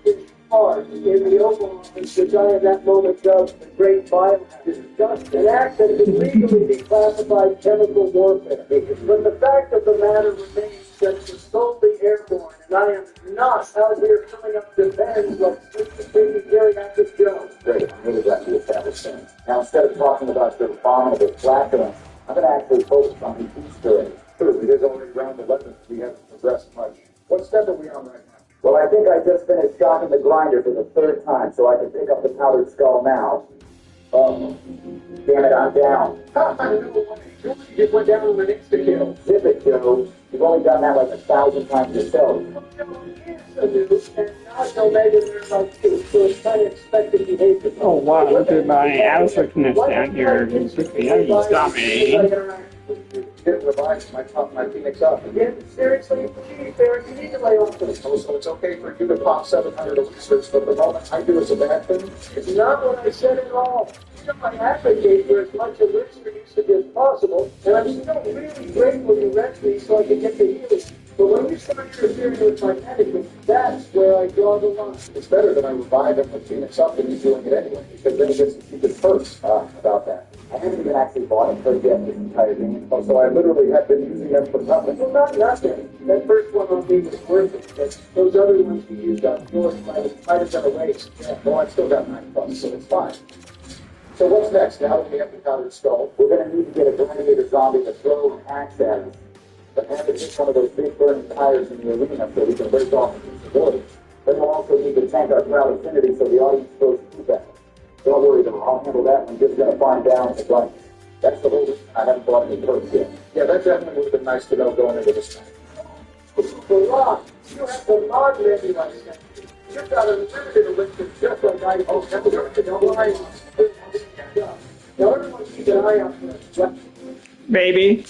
[SPEAKER 5] part in the Oval Office, which I at that moment dubbed the Great Biohazard. Just an act that could legally be classified chemical warfare. But the fact of the matter remains that it was solely airborne, and I am not out here coming up defense like Mr. Gary Active Jones.
[SPEAKER 3] Great, I'm really glad you established that. Now, instead of talking about your abominable flatulence, I'm going to actually focus on the Easter egg.
[SPEAKER 1] True, it is already round 11. We haven't progressed much. What step are we on right now?
[SPEAKER 3] Well, I think I just finished shocking the reminder for the third time so I can pick up the powdered skull now. Oh, damn it, I'm down.
[SPEAKER 4] You just went down with an insta-kill.
[SPEAKER 3] Zip it, Joe. You've only done that like 1,000 times yourself.
[SPEAKER 4] And not no Megan learned like you, so it's kind of expected behavior.
[SPEAKER 2] Oh wow, look at my alpha-ness down here. He's dominating.
[SPEAKER 1] Get revived my Phoenix up.
[SPEAKER 4] Yeah, seriously, Barry, you need to lay off this.
[SPEAKER 1] Oh, so it's okay for you to pop 700 elixirs, but the moment I do it's a bad thing?
[SPEAKER 4] It's not what I said at all. You know, I advocate for as much elixir usage as possible, and I'm still really grateful you rescued me so I can get the healing. But when you start interfering with my management, that's where I draw the line.
[SPEAKER 1] It's better that I revive him with Phoenix up than you doing it anyway, because then he gets to keep it first.
[SPEAKER 3] About that. I haven't even actually bought a third yet this entire game.
[SPEAKER 1] Oh, so I literally have been using them for nothing.
[SPEAKER 4] Well, not nothing. That first one on me was worth it. But those other ones you used on yours might have been a waste.
[SPEAKER 1] Yeah, well, I've still got 9 bucks, so it's fine. So what's next? Now that we have the powdered skull,
[SPEAKER 3] We're going to need to get a gladiator zombie to throw an axe at us. But have to hit one of those big burning tires in the arena so we can break off invisibility. Then we'll also need to tank our crowd affinity so the audience throws feedback. Don't worry though, I'll handle that. I'm just going to find balance and run. That's the whole reason I haven't bought any perks yet.
[SPEAKER 1] yeah, that definitely would have been nice to know going into this match.
[SPEAKER 4] For Rock, you have the mod ready like that. You've got a limited elixir just like I do. Oh, that was everything. Now everyone keep an eye out for it.
[SPEAKER 2] Baby.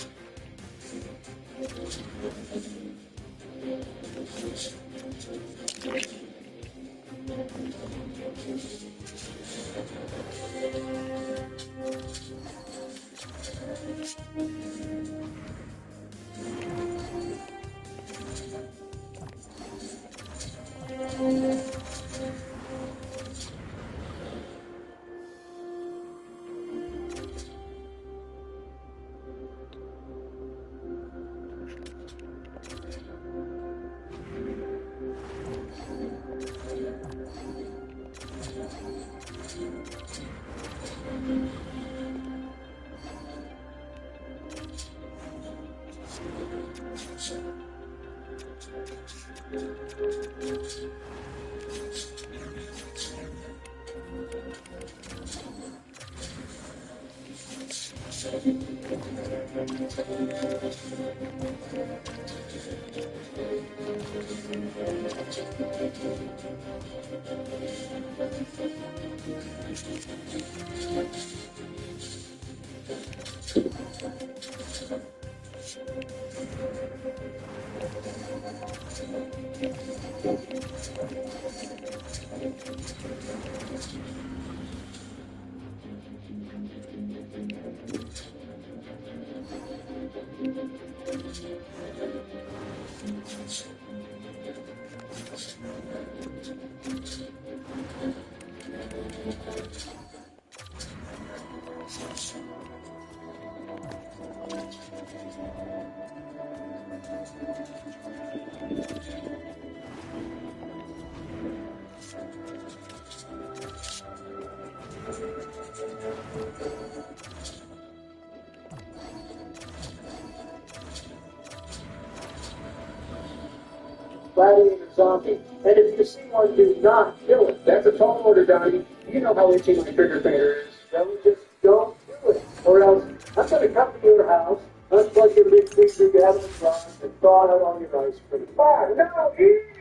[SPEAKER 4] Gladiator zombie. And if you see one, do not kill it.
[SPEAKER 1] That's a tall order, Donnie. You know how itchy my trigger finger is.
[SPEAKER 4] Then just don't do it. Or else I'm going to come to your house, unplug your big freezer, gather the frost, and thaw out all your ice cream.
[SPEAKER 1] Ah, no, easy.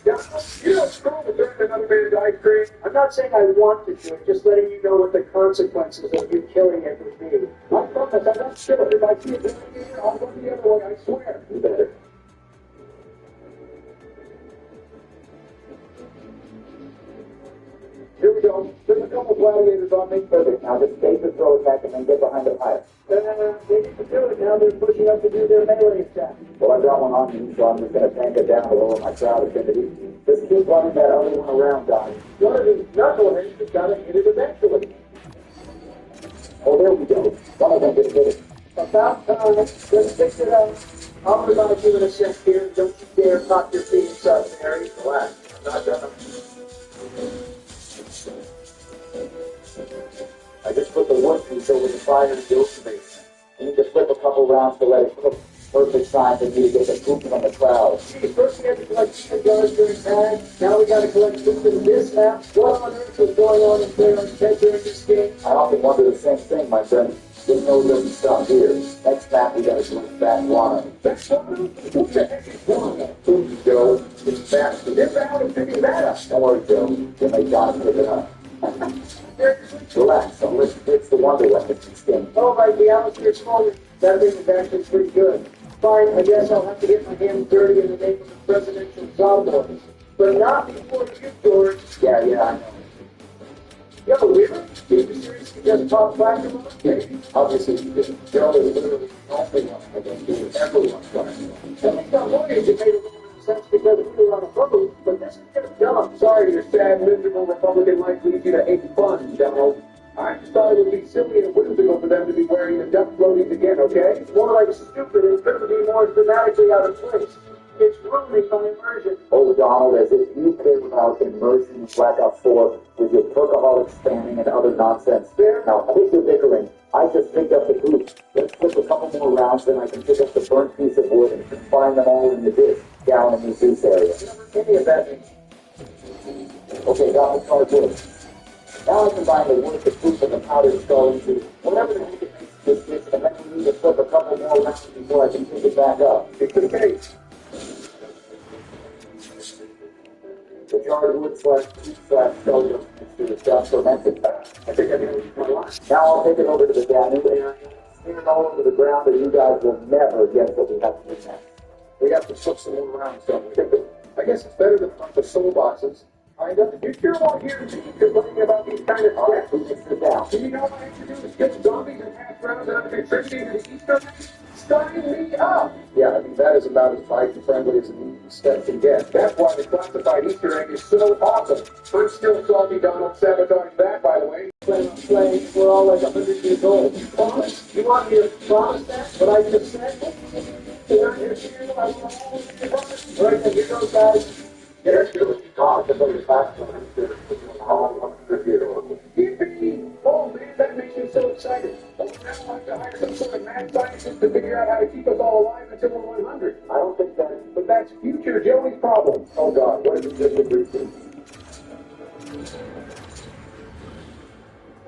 [SPEAKER 1] You don't screw with throwing another man's ice cream.
[SPEAKER 4] I'm not saying I want to do it, just letting you know what the consequences of you killing it would be.
[SPEAKER 1] I promise I'm not sure. If I see it down here, I'll go the other way, I swear.
[SPEAKER 3] You better.
[SPEAKER 1] Here we go. There's a couple gladiators on me.
[SPEAKER 3] Perfect. Now just stay the throw attack and then get behind the fire.
[SPEAKER 4] They need to do it now. They're pushing up to do their melee attack.
[SPEAKER 3] Well, I've got one on me, so I'm just going to tank it down to lower my crowd affinity. Just keep running that other one around, Donnie.
[SPEAKER 1] One of these knuckleheads has got to hit it eventually.
[SPEAKER 3] Oh, there we go. One of them didn't hit it.
[SPEAKER 4] About time. Let's fix it up. I'll provide you in a sec here. Don't you dare cock your feet up, Mary.
[SPEAKER 1] Relax. I'm not done.
[SPEAKER 3] I just put the wood piece over the fire in the ocean basement. You need to flip a couple rounds to let it cook. perfect sign for me to get the poop from the crowd.
[SPEAKER 4] Geez, first we had to collect chicken guards during tag. Now we got to collect poop in this app. What on earth was going on in player on Ted during this game?
[SPEAKER 3] I often wonder the same thing, my friend. This no doesn't stop here. Next map, we got to collect fat guano.
[SPEAKER 1] That's what who the heck is guano? Who's Joe? It's fast. Get down and figure that out.
[SPEAKER 3] Don't worry, Joe. You'll make John pick it up. Relax. It's the wonder weapon skin.
[SPEAKER 4] Oh, right, the Alistair Smalley. That thing is actually pretty good. Fine, I guess I'll have to get my hands dirty in the name of the presidential zombie. But not before you, George.
[SPEAKER 3] Yeah, I know.
[SPEAKER 4] Yo, really? Did you seriously just pop back a month?
[SPEAKER 3] Maybe. Obviously, Joe is literally the only one I can do everyone's going to.
[SPEAKER 4] At least on one age it made a little bit of sense because we were on a boat, but this is just dumb.
[SPEAKER 1] Sorry, your sad, miserable Republican life leads you to hate fun, General. I just thought it would be silly and whimsical for them to be wearing the duck floaties again, okay?
[SPEAKER 4] It's more like stupid and couldn't be more dramatically out of place. It's ruining my immersion.
[SPEAKER 3] Oh, Donald, as if you care about immersion in Black Ops 4 with your perkaholic spamming and other nonsense. Now, quit your bickering. I just picked up the poop. Let's flip a couple more rounds, then I can pick up the burnt piece of wood and combine them all in the dish down in the Zeus area.
[SPEAKER 4] Any of that means.
[SPEAKER 3] Okay, got the cardboard. Now I combine the wood, the poop, and the powdered skull into whatever the heck it makes this dish, and then we need to flip a couple more rounds before I can pick it back up.
[SPEAKER 1] It's the case.
[SPEAKER 3] The jarred wood /poop/skull goes into the stuff fermented.
[SPEAKER 1] I think I can my last.
[SPEAKER 3] Now I'll take it over to the Danube area, smear it all over the ground, and you guys will never guess what we have to do next.
[SPEAKER 1] We have to flip some more rounds, don't we? I guess it's better than a bunch of soul boxes. I got the future one here to teach you learning about these kind of
[SPEAKER 3] All right,
[SPEAKER 1] things.
[SPEAKER 3] who gets sit down?
[SPEAKER 1] Do you know what I have to do is get zombies and hash browns and I'm contributing to the Easter eggs? Sign me up! Yeah, I mean, that is about as bike-friendly as an step can get. That's why the classified Easter egg is so awesome. First still salty Donald sabotaging that, by the way.
[SPEAKER 4] Playing, we're all like 100 years old. You promise? You want me to promise that? What I just said? Can I hear you? I will always be honest. All right, then here goes, guys.
[SPEAKER 3] There's your talk about the fact that
[SPEAKER 1] Yippee! Oh man, that makes me so excited. Oh, now I have to hire some sort of mad scientist to figure out how to keep us all alive until we're 100.
[SPEAKER 3] I don't think that.
[SPEAKER 1] But that's future Joey's problem. Oh God, what is it just agreed to?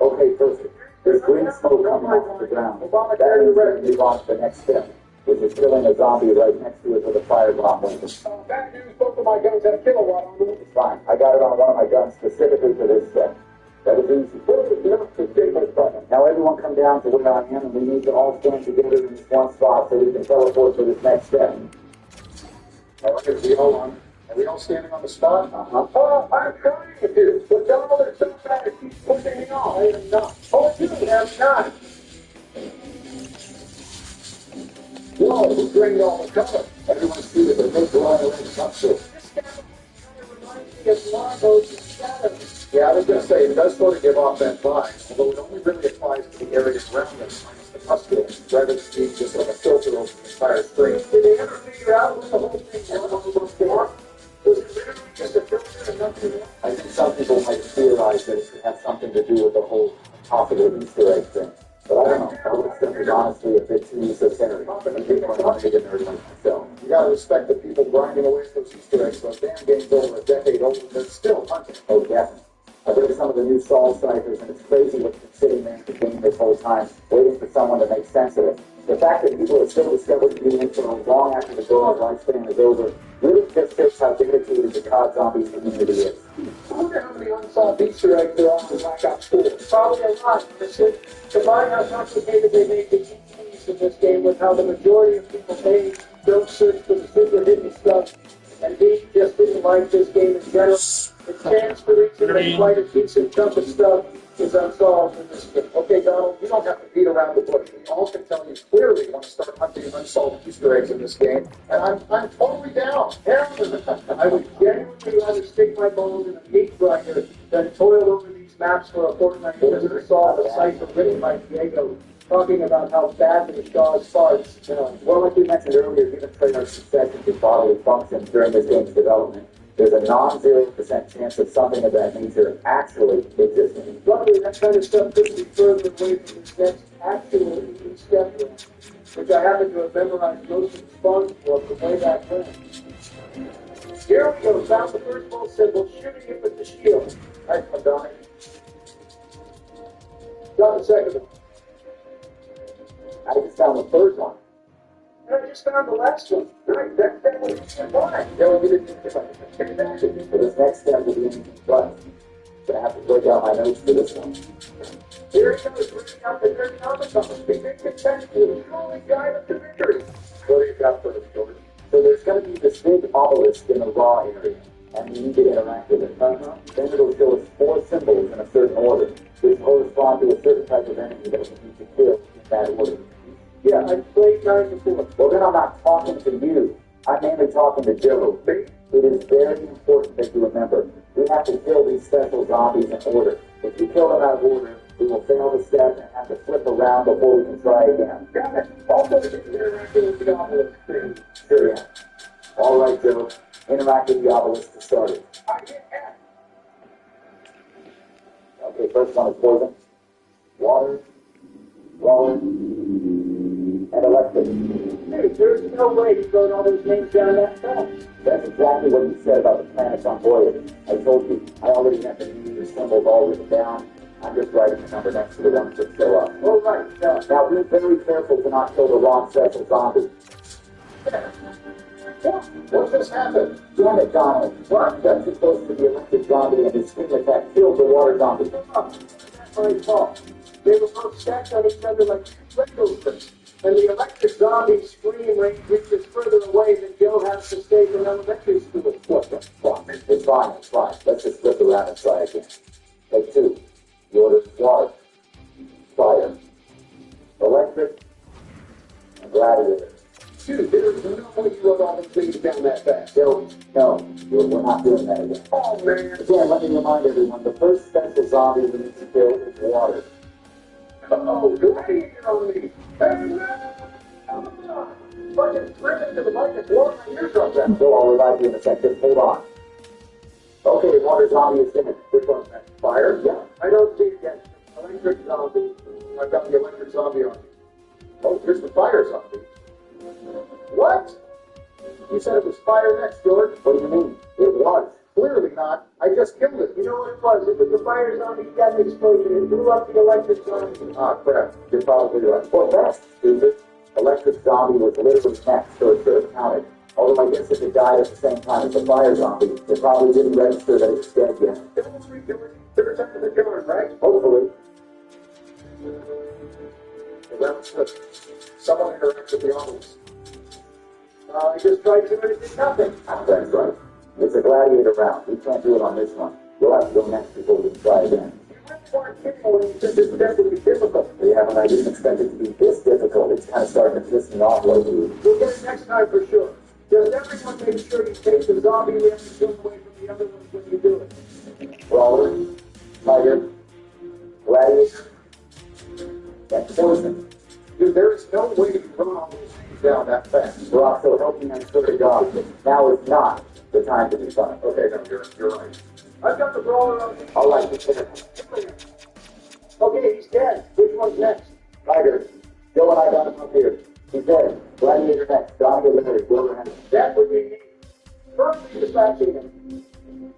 [SPEAKER 3] Okay, perfect. There's green smoke coming off the ground. That is ready to move on to the next step, which is killing a zombie right next to it with a firebomb weapon.
[SPEAKER 1] Bad news, both of my guns have a kilowatt on them.
[SPEAKER 3] It's fine. I got it on one of my guns specifically for this step. That was easy. Now everyone come down to where I am, and we need to all stand together in this one spot so we can teleport to this next step.
[SPEAKER 1] All right, are we all standing on the spot?
[SPEAKER 3] Uh-huh.
[SPEAKER 1] I'm trying to, but Donald is so fat it keeps pushing me off. I am not. Oh, you am not. Whoa, who drained all the cover?
[SPEAKER 3] Everyone see that the big line of the capsule.
[SPEAKER 4] This guy kind of reminds me of Largo's and Shadows.
[SPEAKER 1] Yeah, I was going to say, it does sort of give off that vibe, although it only really applies to the area around us, minus the muscle, rather than being just like a filter over the entire screen.
[SPEAKER 4] Did they ever figure out what the whole thing was before? Was it literally just a filter and nothing else?
[SPEAKER 3] I think some people might theorize that it could have something to do with the whole possible Easter egg thing. But I don't know. I would think it's honestly a bit too esoteric. I think people are not taking nerd like myself.
[SPEAKER 1] You gotta respect the people grinding away at those Easter eggs. Those damn games over a decade old, they're still hunting.
[SPEAKER 3] Oh, definitely. I've read some of the new Saul ciphers, and it's crazy what's been sitting there in the game this whole time, waiting for someone to make sense of it. The fact that people are still discovering new info long after the goal lifespan is over really just shows how dedicated the COD Zombies community is.
[SPEAKER 1] I wonder how many unsolved Easter eggs there are in Black Ops 4.
[SPEAKER 4] Probably a lot. Combine how complicated they make the keys in this game with how the majority of people don't search for the super hidden stuff, and B just didn't like this game in general. The chance for reaching the quite a decent chunk of stuff is unsolved in this game.
[SPEAKER 1] Okay, Donald, you don't have to beat around the bush. We all can tell you clearly you want to start hunting unsolved Easter eggs in this game, and I'm totally down. Hell,
[SPEAKER 4] I would genuinely rather stick my bones in a meat grinder than toil over these maps for a fortnight just to solve a cipher written by Diego talking about how badly Shaw's farts.
[SPEAKER 3] Well, like we mentioned earlier, given Treyarch's success in bodily functions during this game's development, there's a non-0% chance of something of that nature actually existing.
[SPEAKER 4] Luckily, that kind of stuff couldn't be further away from this next actual step.
[SPEAKER 5] which I happen to have memorized most of the spawns for from way back when. Here we go, found the first ball symbol, shooting it with the shield.
[SPEAKER 1] Nice one, Donnie.
[SPEAKER 5] Got the second one.
[SPEAKER 3] I just found the third one.
[SPEAKER 5] And I just found the last one.
[SPEAKER 1] Right, that was fine.
[SPEAKER 3] Yeah, we'll get it for this next step will be in front. Gonna have to break out my notes for this one.
[SPEAKER 1] Here he goes, bringing out the dirty automaton. Big contender will surely guide him to victory. What do you got for us, Jordan?
[SPEAKER 3] So there's going to be this big obelisk in the raw area, and we need to interact with it. Then it'll show us 4 symbols in a certain order, which correspond to a certain type of enemy that we need to kill in that order.
[SPEAKER 5] Yeah, I played 9 before.
[SPEAKER 3] Well, then I'm not talking to you. I'm mainly talking to Joe. It is very important that you remember, we have to kill these special zombies in order. If you kill them out of order, we will fail the step and have to flip around before we can try again.
[SPEAKER 1] Got it. Also, the interacting with the obelisk thing.
[SPEAKER 3] Sure, yeah. All right, Joe. Interact with the obelisk to start it.
[SPEAKER 1] I hit F.
[SPEAKER 3] Okay, first one is poison. Water. And electric.
[SPEAKER 5] Dude, there's no way you wrote all those names down that fast.
[SPEAKER 3] That's exactly what you said about the planets on Voyage. I told you, I already have the names or symbols all written down. I'm just writing the number next to the ones that show up.
[SPEAKER 5] All right,
[SPEAKER 3] Now be very careful to not kill the wrong special zombie.
[SPEAKER 1] What just happened?
[SPEAKER 3] Damn it, Donald. What? That's supposed to be electric zombie and his scream attack killed the water zombie.
[SPEAKER 5] that's my fault. They were both stacked on each other like Legos. And the electric zombie scream range reaches further away than Joe has to stay from elementary school.
[SPEAKER 3] What the fuck? It's fine. Let's just flip around and try again. Take 2. The order is water, fire, electric, and gladiator.
[SPEAKER 1] Dude, there's no way you wrote all those things down that fast.
[SPEAKER 3] No, we're not doing that again.
[SPEAKER 1] Oh, man.
[SPEAKER 3] Again, let me remind everyone, the first special zombie we need to kill is water.
[SPEAKER 1] Oh, gladiator on me. Hey, man. Fucking scream into the mic and blow my eardrums out.
[SPEAKER 3] So I'll revive you in a sec. Just hold on. Okay, water zombie is finished.
[SPEAKER 1] Which one's next? Fire?
[SPEAKER 3] Yeah.
[SPEAKER 1] I don't see it yet. Electric zombie. I've got the electric zombie on me. Oh, here's the fire zombie. What? You said it was fire next, George.
[SPEAKER 3] What do you mean? It was.
[SPEAKER 1] Clearly not. I just killed it.
[SPEAKER 5] You know what it was? It was the fire zombie got an explosion. It blew up the electric zombie.
[SPEAKER 1] Ah, crap.
[SPEAKER 3] You're probably right. Well, that's stupid. Electric zombie was literally next, so it should have counted. Although I guess if it died at the same time as the fire zombie, it probably didn't register that it's dead yet.
[SPEAKER 1] Don't we do it? Third time in the jar, right?
[SPEAKER 3] Hopefully.
[SPEAKER 1] Around slip. Someone interacts with the obelisk.
[SPEAKER 5] I just tried to and it did nothing.
[SPEAKER 3] That's right. It's a gladiator round. We can't do it on this one. You'll have to go next before we try again.
[SPEAKER 1] You weren't kidding when you said this step would be difficult.
[SPEAKER 3] Yeah, but I didn't expect it to be this difficult. It's kind of starting to piss me off lately.
[SPEAKER 5] We'll get it next time for sure. Just everyone make sure you take the zombie reaction away from the other ones when you do it.
[SPEAKER 3] Brawler, tiger, gladiator, and poison.
[SPEAKER 1] Dude, there is no way to run all those things down that fast.
[SPEAKER 3] Brock, so help me answer the God. Now is not the time to be funny.
[SPEAKER 1] Okay, no, you're right.
[SPEAKER 5] I've got the brawler on me.
[SPEAKER 3] All right, be careful.
[SPEAKER 5] Okay, he's dead. Which one's next?
[SPEAKER 3] Tiger, Joe and I got him up here. He's dead. Gladiator next. Johnny over there. Whoever has it.
[SPEAKER 5] That would be me. Firstly, dispatching him.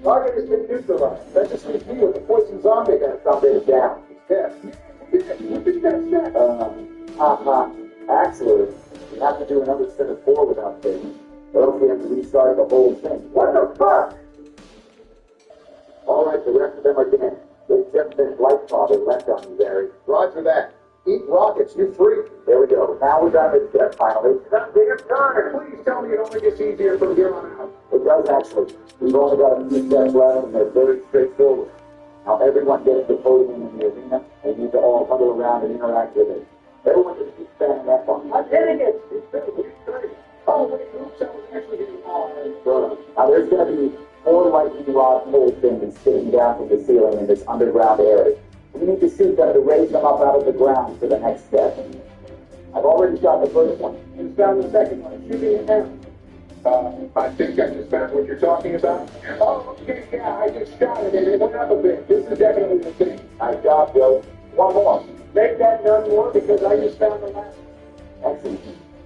[SPEAKER 5] Target has been neutralized.
[SPEAKER 1] That just leaves me with the poison zombie.
[SPEAKER 3] Got something down.
[SPEAKER 1] He's dead. What did that say?
[SPEAKER 3] Actually, we have to do another set of 4 without failing. Or else we have to restart the whole thing.
[SPEAKER 1] What the fuck?
[SPEAKER 3] All right, the rest of them are dead. There's just been light father left on you, Barry.
[SPEAKER 1] Roger that. Eat rockets, you freak.
[SPEAKER 3] There we go. Now we're done with step finally.
[SPEAKER 1] That damn time. Please tell me it only gets easier from here on out.
[SPEAKER 3] It does actually. We've only got a few steps left and they're very straightforward. Now everyone gets the podium in the arena and you need to all huddle around and interact with it. Everyone just keep standing up on
[SPEAKER 5] I'm hitting it.
[SPEAKER 1] It's great. Oh, wait, oops, I was actually getting on.
[SPEAKER 3] Now there's going to be 4 lightning rod pole things sticking down from the ceiling in this underground area. We need to shoot them to raise them up out of the ground for the next step. I've already shot the first one.
[SPEAKER 5] Just found the second one. Shooting it down.
[SPEAKER 1] I think I just found what you're talking about. Oh, okay, yeah, I just shot it and it went up a bit. This is definitely the thing.
[SPEAKER 3] Nice job, Joe. One more.
[SPEAKER 5] Make that none more because I just found the last one.
[SPEAKER 3] Excellent.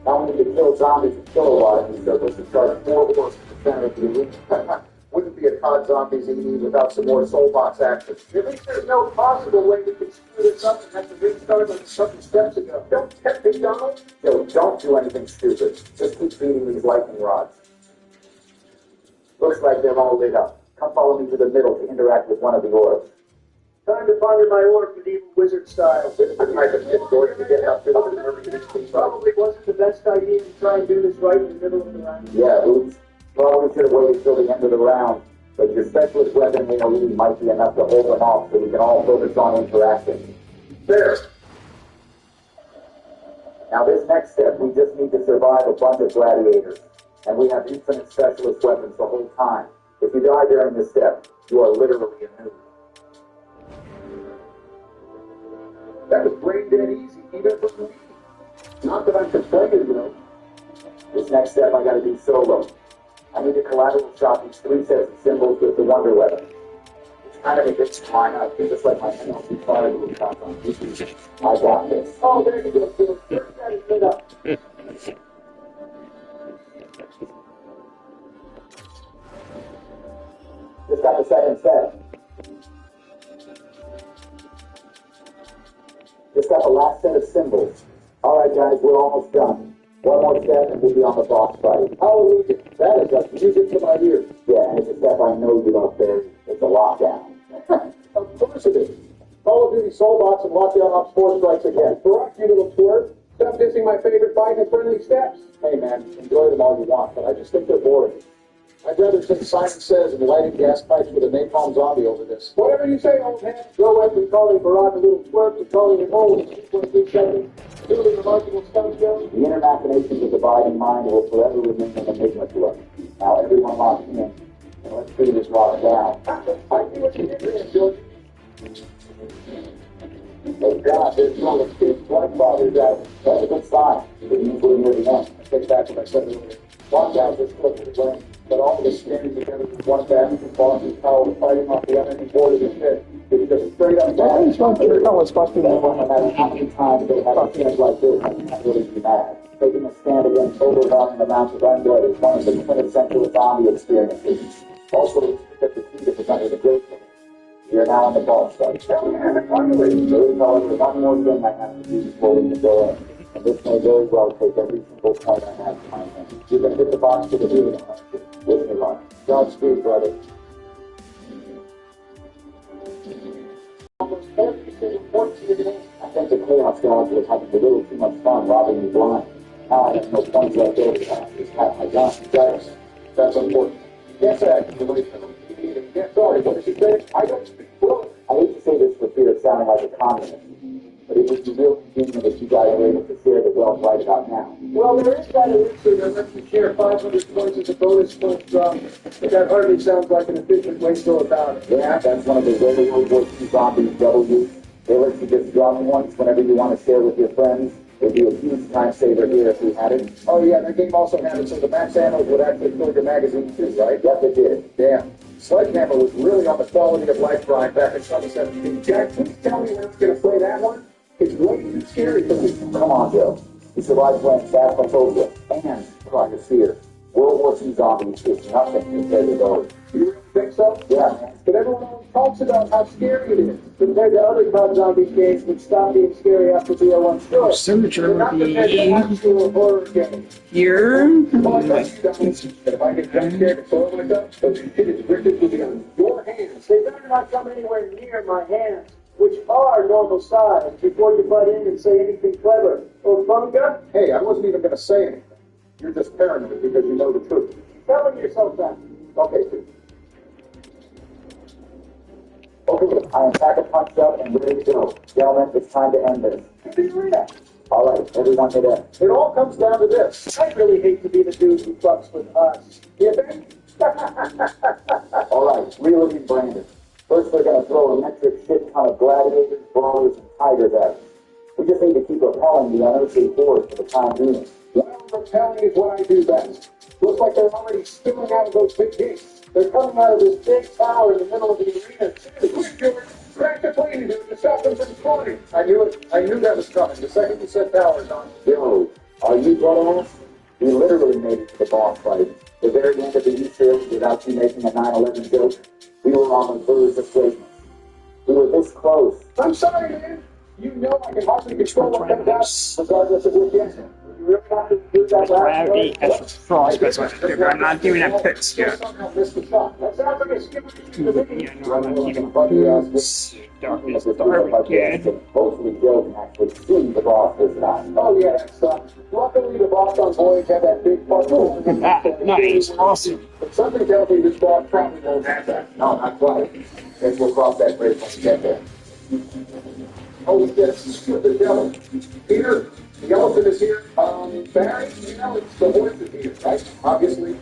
[SPEAKER 3] Now we need to kill zombies and kill a lot of these circles to charge 4 horses in the center of the arena.
[SPEAKER 1] Wouldn't be a COD Zombies ED without some more soul box action.
[SPEAKER 5] At least there's no possible way we can screw this up and have to restart like a couple steps ago.
[SPEAKER 1] Don't tempt me, Donald.
[SPEAKER 3] Yo, don't do anything stupid. Just keep feeding these lightning rods. Looks like they're all lit up. Come follow me to the middle to interact with one of the orbs.
[SPEAKER 5] Time to ponder my orb medieval wizard style.
[SPEAKER 1] This is the type of shit George to get up to the
[SPEAKER 5] Probably wasn't the best idea to try and do this right in the middle of the round.
[SPEAKER 3] Yeah, oops. Probably should have waited till the end of the round, but your specialist weapon AoE might be enough to hold them off so we can all focus on interacting.
[SPEAKER 1] There.
[SPEAKER 3] Now this next step, we just need to survive a bunch of gladiators, and we have infinite specialist weapons the whole time. If you die during this step, you are literally a noob.
[SPEAKER 1] That was brain dead easy, even for me. Not that I'm complaining, you know.
[SPEAKER 3] This next step I gotta do solo. I need to collateral shot these 3 sets of symbols with the wonder weapon. It's kind of a bit fine up, just like my NLC fire move shots on PC. I got this.
[SPEAKER 5] Oh, there you go, Phil. First that is lit up.
[SPEAKER 3] Just got the second set. Just got the last set of symbols. Alright guys, we're almost done. One more step and we'll be on the boss fight.
[SPEAKER 1] Hallelujah. That is like music to my ears.
[SPEAKER 3] Yeah, and it's a step I know you love there. It's a lockdown.
[SPEAKER 1] Of course it is. Call of Duty Soulbots and lockdown off Spore Strikes again. Barack, you little twerp. Stop dissing my favorite fight and friendly steps. Hey man, enjoy them all you want, but I just think they're boring. I'd rather sing Simon Says and lighting gas pipes with a napalm zombie over this. Whatever you say, old man.
[SPEAKER 5] Go went from calling Barack a little twerp to calling him old in 2.3 seconds. Truly remarkable stunt show.
[SPEAKER 3] The inner machinations of the dividing mind will forever remain an enigma to us. Now everyone lock in, and let's figure this rock down.
[SPEAKER 1] I see what you did there, George.
[SPEAKER 3] Oh God, there's no escape. Blood fathers out. That's a good sign. But usually near the end.
[SPEAKER 1] I take back what I said earlier. Lockdown just flipped the brain. But all of us standing together with one basket of Boston's power fighting off the enemy board of the shit. It's just straight up
[SPEAKER 2] That is not true. No, it's supposed to be
[SPEAKER 3] No matter how many times they have a chance like this, I can't really be mad. Taking a stand against overwhelming amounts of undead is one of the quintessential zombie experiences. Also, that the key is under the great thing. We are now on the boss fight.
[SPEAKER 1] Hell yeah, finally.
[SPEAKER 3] There is, however, one more thing I have to do before we can go in. And this may very well take every single point I have in my hand. You can hit the box to the beginning. With me, Ron. Godspeed, brother.
[SPEAKER 5] Almost every single point to your name.
[SPEAKER 3] I think the Chaos Gods were having a little too much fun robbing me blind. Now I have no points left over to just have my gun.
[SPEAKER 1] That's important. Yes, sir. Yeah, sorry, what did you say? I don't speak fluent.
[SPEAKER 3] I hate to say this for fear of sounding like a communist, but it would be real convenient if you guys were able to share the wealth right about now.
[SPEAKER 5] Well, there is that elixir that lets you share 500 points as a bonus point from, but that hardly sounds like an efficient way to go about it.
[SPEAKER 3] Yeah, that's one of the rare World War II zombies W's. They let you just drop points whenever you want to share with your friends. It'd be a huge time saver here if we had it.
[SPEAKER 1] Oh, yeah, that game also had it so the max ammo would actually fill your magazine too, right?
[SPEAKER 3] Yes, it did.
[SPEAKER 1] Damn. Sledgehammer was really on the quality of life grind back in 2017. Jack, please tell me when I'm going to play that one. It's way too scary for me.
[SPEAKER 3] Come on, Joe. You survived playing Phasmophobia and Prior Fear. World War II zombies is nothing compared to those.
[SPEAKER 1] You really think so?
[SPEAKER 3] Yeah, man.
[SPEAKER 1] But everyone always talks about how scary it is.
[SPEAKER 5] Compared to other COD Zombies games which stop being scary after BO1 story.
[SPEAKER 2] Signature
[SPEAKER 5] They're not
[SPEAKER 2] would
[SPEAKER 5] compared to
[SPEAKER 2] be
[SPEAKER 5] actual horror games.
[SPEAKER 2] here.
[SPEAKER 1] Well, I trust you, Donald. If I get jump scared and soil myself, those kids Richard will be on your hands.
[SPEAKER 5] They better not come anywhere near my hands, which are normal size, before you butt in and say anything clever. Oh, Bunga,
[SPEAKER 1] Hey, I wasn't even going to say anything. You're just paranoid because you know the truth.
[SPEAKER 5] telling yourself that.
[SPEAKER 1] Okay, Steve.
[SPEAKER 3] Okay, I am pack-a-punched up and ready to go. Gentlemen, it's time to end this. All right, everyone hit it.
[SPEAKER 1] It all comes down to this.
[SPEAKER 5] I really hate to be the dude who fucks with us.
[SPEAKER 1] You think?
[SPEAKER 3] All right, reel it in, Brandon. First, they're going to throw a metric shit ton of gladiators, brawlers, and tigers at us. We just need to keep repelling the unearthly force for the time being.
[SPEAKER 1] Well, repelling is what I do best. Looks like they're already spilling out of those big gates. They're coming out of this big tower in the middle of the arena, too. Quick, George! Crack the plane, dude, to stop them from spawning. I knew it. I knew that was coming. The second you said towers on.
[SPEAKER 3] Yo, Are you dead ass? We literally made it to the boss fight. The very end of the East Series without you making a 9/11 joke. We were on the verge of greatness. We were this close.
[SPEAKER 4] I'm sorry, man. You know I can hardly control what comes out, regardless of which end. You really have to do that last
[SPEAKER 2] Gravity
[SPEAKER 4] play?
[SPEAKER 2] as frostbite. I'm not doing a picks yet.
[SPEAKER 4] Somehow missed the shot. That sounds like a skipper to me.
[SPEAKER 2] Yeah, no, I'm not keeping picks. Darkness, dark again.
[SPEAKER 3] Mostly Joe can actually see the boss this time.
[SPEAKER 4] Oh, yeah, that sucks. Luckily, the Boston boys had that big part.
[SPEAKER 2] Look at that. Nice. Awesome.
[SPEAKER 4] But something tells me this boss probably won't have that.
[SPEAKER 3] No, not quite. Guess we'll cross that bridge when we get there.
[SPEAKER 4] Oh, yes, the devil. Peter, the elephant is here. Barry, you know it's the horse is here, right? Obviously.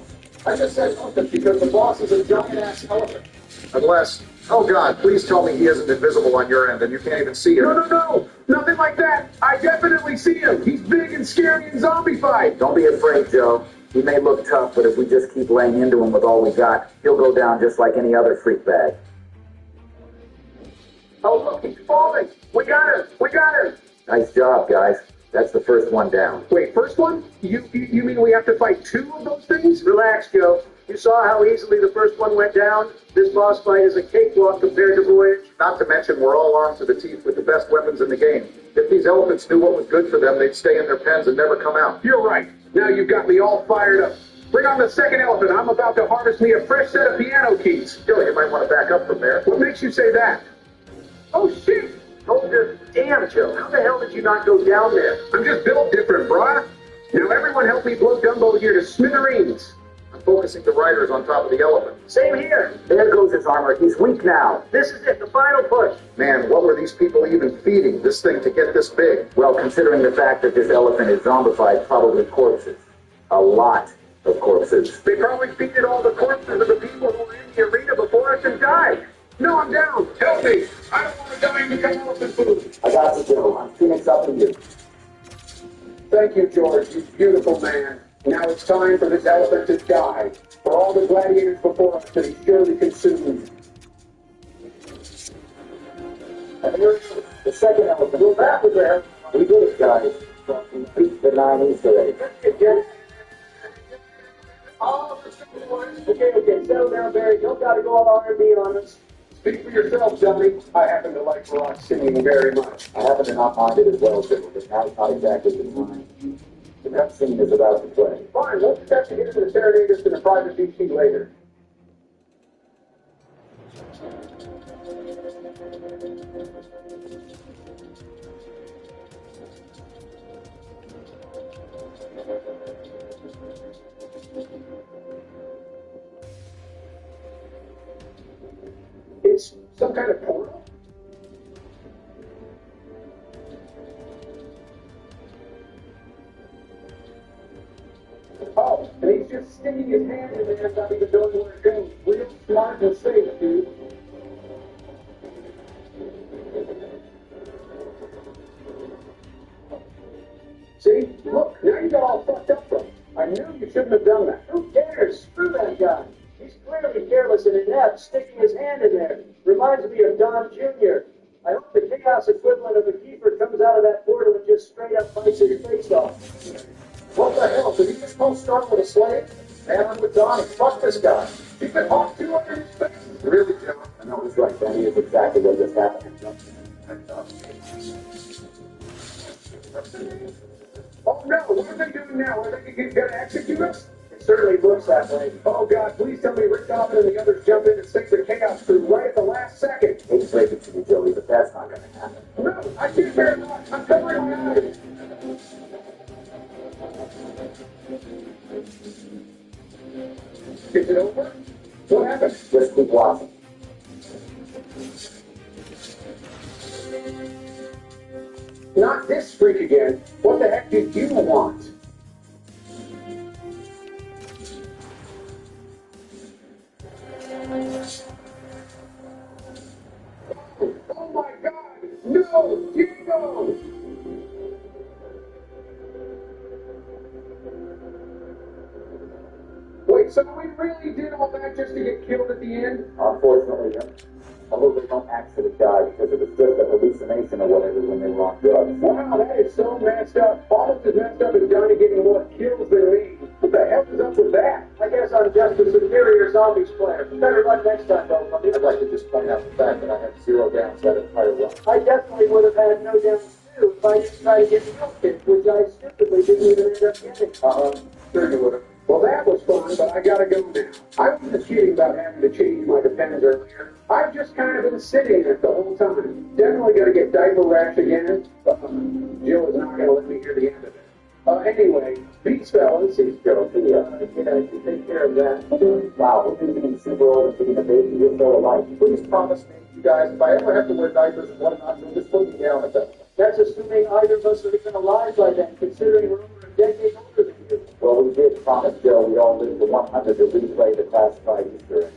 [SPEAKER 4] I just said elephant because the boss is a giant-ass elephant.
[SPEAKER 1] Unless, oh God, please tell me he isn't invisible on your end and you can't even see him.
[SPEAKER 4] No, nothing like that. I definitely see him. He's big and scary and zombified.
[SPEAKER 3] Don't be afraid, Joe. He may look tough, but if we just keep laying into him with all we got, he'll go down just like any other freak bag.
[SPEAKER 4] Oh, look, he's falling. We got her.
[SPEAKER 3] Nice job, guys. That's the first one down.
[SPEAKER 4] Wait, first one? You mean we have to fight two of those things? Relax, Joe. You saw how easily the first one went down? This boss fight is a cakewalk compared to Voyage.
[SPEAKER 1] Not to mention we're all armed to the teeth with the best weapons in the game. If these elephants knew what was good for them, they'd stay in their pens and never come out.
[SPEAKER 4] You're right. Now you've got me all fired up. Bring on the second elephant. I'm about to harvest me a fresh set of piano keys.
[SPEAKER 1] Joe, you might want to back up from there.
[SPEAKER 4] What makes you say that? Oh, shit.
[SPEAKER 1] Oh, damn, Joe. How the hell did you not go down there?
[SPEAKER 4] I'm just built different, brah. Now everyone help me blow Dumbo here to smithereens.
[SPEAKER 1] I'm focusing the riders on top of the elephant.
[SPEAKER 4] Same here.
[SPEAKER 3] There goes his armor. He's weak now.
[SPEAKER 4] This is it, the final push.
[SPEAKER 1] Man, what were these people even feeding this thing to get this big?
[SPEAKER 3] Well, considering the fact that this elephant is zombified, probably corpses. A lot of corpses.
[SPEAKER 4] They probably feeded all the corpses of the people who were in the arena before us and died. No, I'm down. Help me. I don't want to die and become elephant food.
[SPEAKER 3] I got you, Joe. I'm Phoenix up to you.
[SPEAKER 4] Thank you, George. You beautiful man. Now it's time for this elephant to die. For all the gladiators before us to be surely consumed.
[SPEAKER 3] And here's the second elephant. Well, that was there. We did it, guys. We beat the 9 Easter eggs.
[SPEAKER 4] Oh, okay. Settle down, Barry. Don't gotta go all R&B on us. Speak for yourself, Johnny. I happen to like rock singing very much.
[SPEAKER 3] I happen to not mind it as well, Joe, but now it's not exactly the time. The cutscene is about to play.
[SPEAKER 4] Fine, we'll just have to get into the serenaders in a private VC later. It's some kind of portal? Oh, and he's just sticking his hand in there, not even knowing where it goes. Real smart and safe, dude. See? Look, now you got all fucked up from it. I knew you shouldn't have done that. Who cares? Screw that guy. He's clearly careless and inept, sticking his hand in there. Reminds me of Don Jr. I hope the chaos equivalent of a keeper comes out of that portal and just straight up bites his face off. What the hell? Did he just go start with a slave? Man, I'm with Donnie. Fuck this guy. He's been hawked 200 his face. Really, Joe?
[SPEAKER 3] I know it's right, Benny. It's exactly what just happened.
[SPEAKER 4] Oh no, what are they doing now? Are they going to execute us? It certainly looks that way. Oh God, please tell me Rick Dobbin and the others jump in and save the chaos crew right at the last second.
[SPEAKER 3] Hate to break it to you, Joey, but that's not going to happen.
[SPEAKER 4] No, I can't very much. I'm covering my eyes. Is it over? What happened?
[SPEAKER 3] Just keep watching.
[SPEAKER 4] Not this freak again. What the heck did you want? Oh my God! No! Diego! Wait, so we really did all that just to get killed at the end?
[SPEAKER 3] Unfortunately, I hope they don't actually die because it was just a hallucination. hallucination or whatever when they were on drugs.
[SPEAKER 4] Wow, that is so messed up. Almost as messed up as Johnny getting more kills than me. What the hell is up with that? I guess I'm just a superior zombies player. Better luck next time, though.
[SPEAKER 3] I'd like to just point out the fact that I had 0 downs that entire run.
[SPEAKER 4] I definitely would have had no downs too if I didn't try to get milked, which I stupidly didn't even end up getting.
[SPEAKER 3] Sure you would have.
[SPEAKER 4] Well, that was fun, but I gotta go now. I wasn't cheating about having to change my depends earlier. I've just kind of been sitting in it the whole time. Definitely gonna get diaper rash again. Jill is not gonna let me hear the end of it. Anyway, peace, fellas.
[SPEAKER 3] Please, Joe, you take care of that. Wow, we're getting super old and getting a baby. You're still alive. Please promise me, you guys, if I ever have to wear diapers and whatnot, you'll just put me down at that.
[SPEAKER 4] That's assuming either of us are even alive by then, considering we're over a decade older than you.
[SPEAKER 3] Well, we did promise Joe we all live to 100 to replay the classified Easter egg.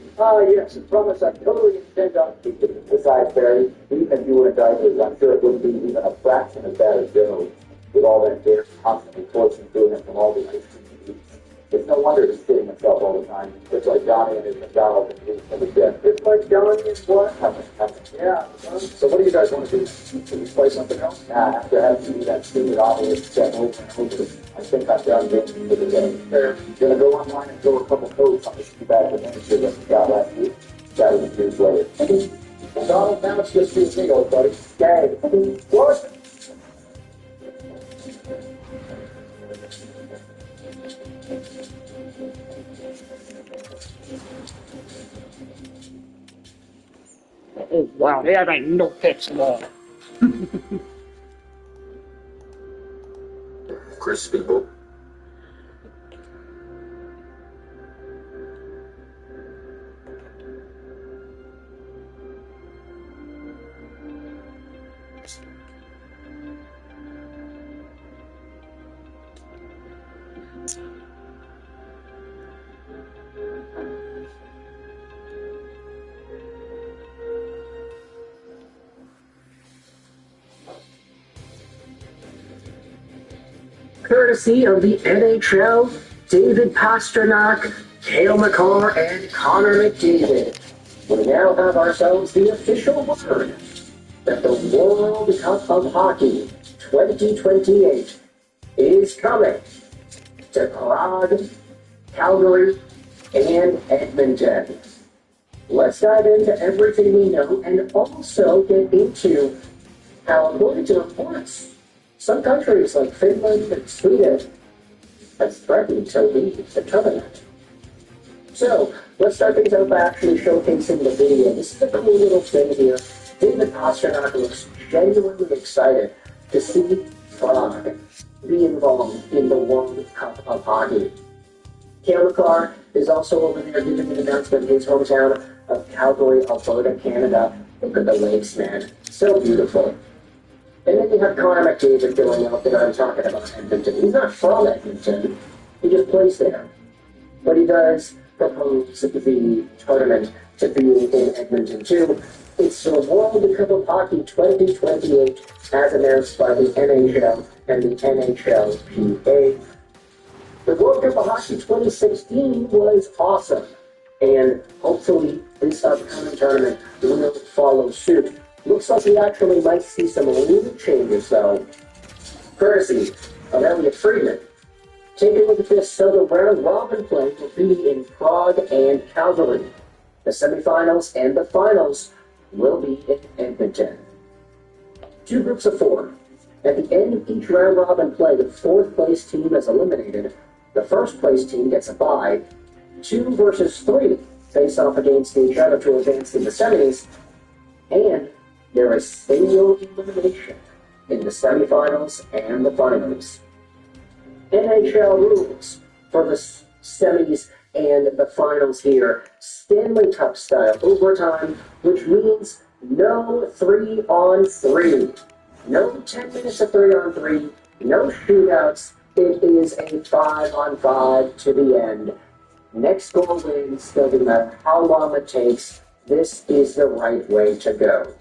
[SPEAKER 4] Yes, a promise I totally intend on keeping.
[SPEAKER 3] Besides, Barry, even if you were in diapers, I'm sure it wouldn't be even a fraction as bad as Joe, with all that dirt constantly coursing through him from all the ice cream he eats. It's no wonder he's kidding himself all the time. It's like Johnny and his McDonald's and his from his death.
[SPEAKER 4] It's like Johnny and what? Yeah.
[SPEAKER 3] So what do you guys want to do? Can we play something else? After having to do that stupid obvious set over and over, I think I've done this for the day. They're gonna go online and throw a couple codes on the stupid adventure that we got last week. That was years later. Donald, now it's just you and me, old buddy. Okay. What?
[SPEAKER 2] Oh, wow, they have no picks at all.
[SPEAKER 3] Crispy boy.
[SPEAKER 6] Courtesy of the NHL, David Pastrnak, Cale Makar, and Connor McDavid. We now have ourselves the official word that the World Cup of Hockey 2028 is coming to Prague, Calgary, and Edmonton. Let's dive into everything we know and also get into how, according to reports, some countries like Finland and Sweden have threatened to leave the tournament. So, let's start things out by actually showcasing the video. This is a cool little thing here. David Pastrnak looks genuinely excited to see Prague be involved in the World Cup of Hockey. Cale Makar is also over there giving an announcement in his hometown of Calgary, Alberta, Canada. Look at the lakes, man. So beautiful. And then you have Connor McDavid going out there and talking about Edmonton. He's not from Edmonton. He just plays there. But he does propose the tournament to be in Edmonton too. It's the World Cup of Hockey 2028 as announced by the NHL and the NHLPA. The World Cup of Hockey 2016 was awesome. And hopefully this upcoming tournament will follow suit. Looks like we actually might see some rule changes, though. Courtesy of Elliot Friedman. Take a look at this. So the round robin play will be in Prague and Calgary. The semifinals and the finals will be in Edmonton. 2 groups of 4. At the end of each round robin play, the 4th place team is eliminated. The 1st place team gets a bye. 2 versus 3 face off against each other to advance to the semis. And there is single elimination in the semifinals and the finals. NHL rules for the semis and the finals here. Stanley Cup style overtime, which means no 3-on-3. No 10 minutes of 3-on-3. No shootouts. It is a 5-on-5 to the end. Next goal wins, doesn't matter how long it takes. This is the right way to go.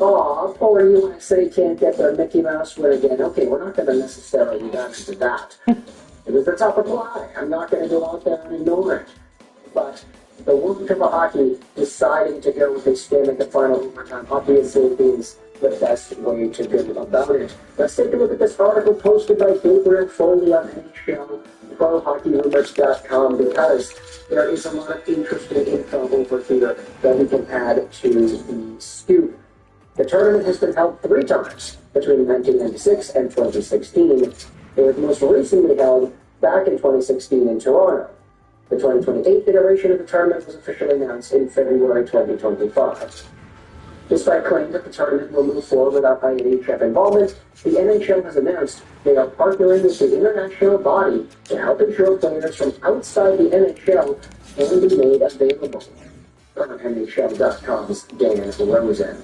[SPEAKER 6] Aw, poor USA can't get their Mickey Mouse win again. Okay, we're not going to necessarily dive into that. It was the tough reply. I'm not going to go out there and ignore it. But the World Cup of Hockey deciding to go with a stand at the final overtime obviously is the best way to go about it. Let's take a look at this article posted by Gabriel Foley on NHL ProHockeyRumors.com because there is a lot of interesting info over here that we can add to the scoop. The tournament has been held 3 times between 1996 and 2016. It was most recently held back in 2016 in Toronto. The 2028 iteration of the tournament was officially announced in February 2025. Despite claims that the tournament will move forward without IHF involvement, the NHL has announced they are partnering with the international body to help ensure players from outside the NHL can be made available. Per NHL.com's Dan Rosen.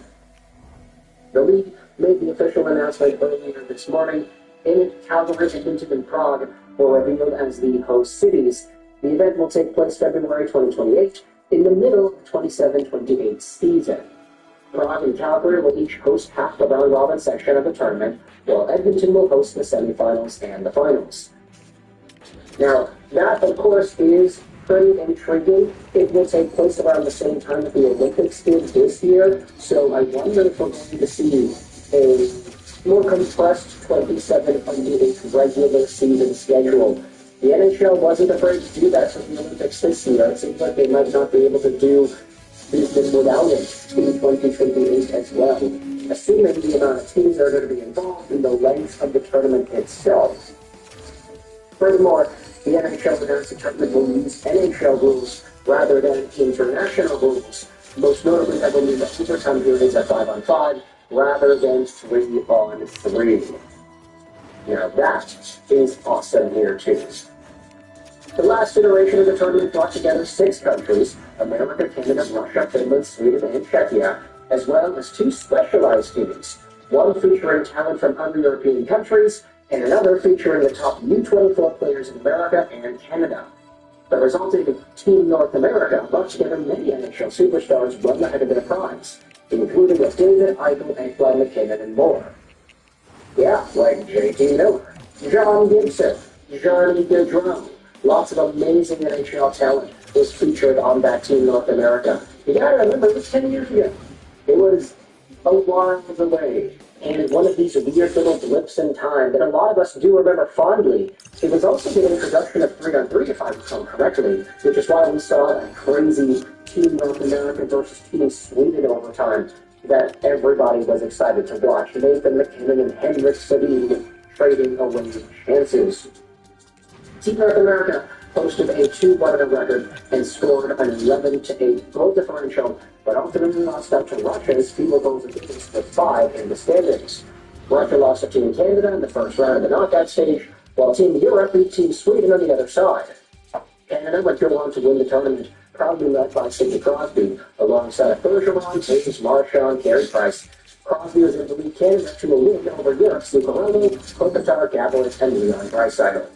[SPEAKER 6] The league made the official announcement earlier this morning. In Calgary, Edmonton, and Prague were revealed as the host cities. The event will take place February 2028 in the middle of the 27-28 season. Prague and Calgary will each host half the round-robin section of the tournament, while Edmonton will host the semifinals and the finals. Now, that, of course, is pretty intriguing. It will take place around the same time that the Olympics did this year, so I wonder if we're going to see a more compressed 27-28 regular season schedule. The NHL wasn't afraid to do that for the Olympics this year. It seems like they might not be able to do business without it in 2028 as well, assuming the amount of teams that are going to be involved in the length of the tournament itself. Furthermore, the NHL announced the tournament will use NHL rules rather than international rules. Most notably, that will mean that overtime periods are 5-on-5 rather than 3-on-3. Now that is awesome here too. The last iteration of the tournament brought together 6 countries, America, Canada, Russia, Finland, Sweden, and Czechia, as well as 2 specialized teams, one featuring talent from other European countries, and another featuring the top U24 players in America and Canada. The resulting Team North America brought together many NHL superstars well ahead of their primes, including David Eichel, Ekblad, McKinnon, and more. Yeah, like J.T. Miller, John Gibson, Johnny Gaudreau. Lots of amazing NHL talent was featured on that Team North America. You gotta remember, it was 10 years ago. It was a while away. And one of these weird little blips in time that a lot of us do remember fondly. It was also the introduction of 3-on-3, if I recall correctly, which is why we saw that crazy Team North America versus Team Sweden overtime that everybody was excited to watch. Nathan McKinnon and Henrik Sedin trading away chances. Team North America posted a 2-1 record and scored an 11-8 goal differential, but ultimately lost out to Russia's fewer goals against with 5 in the standings. Russia lost to Team Canada in the first round of the knockout stage, while Team Europe beat Team Sweden on the other side. Canada went on to win the tournament, proudly led by Sidney Crosby, alongside Bergeron, James Marchand, and Carey Price. Crosby was able to lead Canada to a win over Europe's Zuccarello, Kopitar, Gavin, and Leon Draisaitl.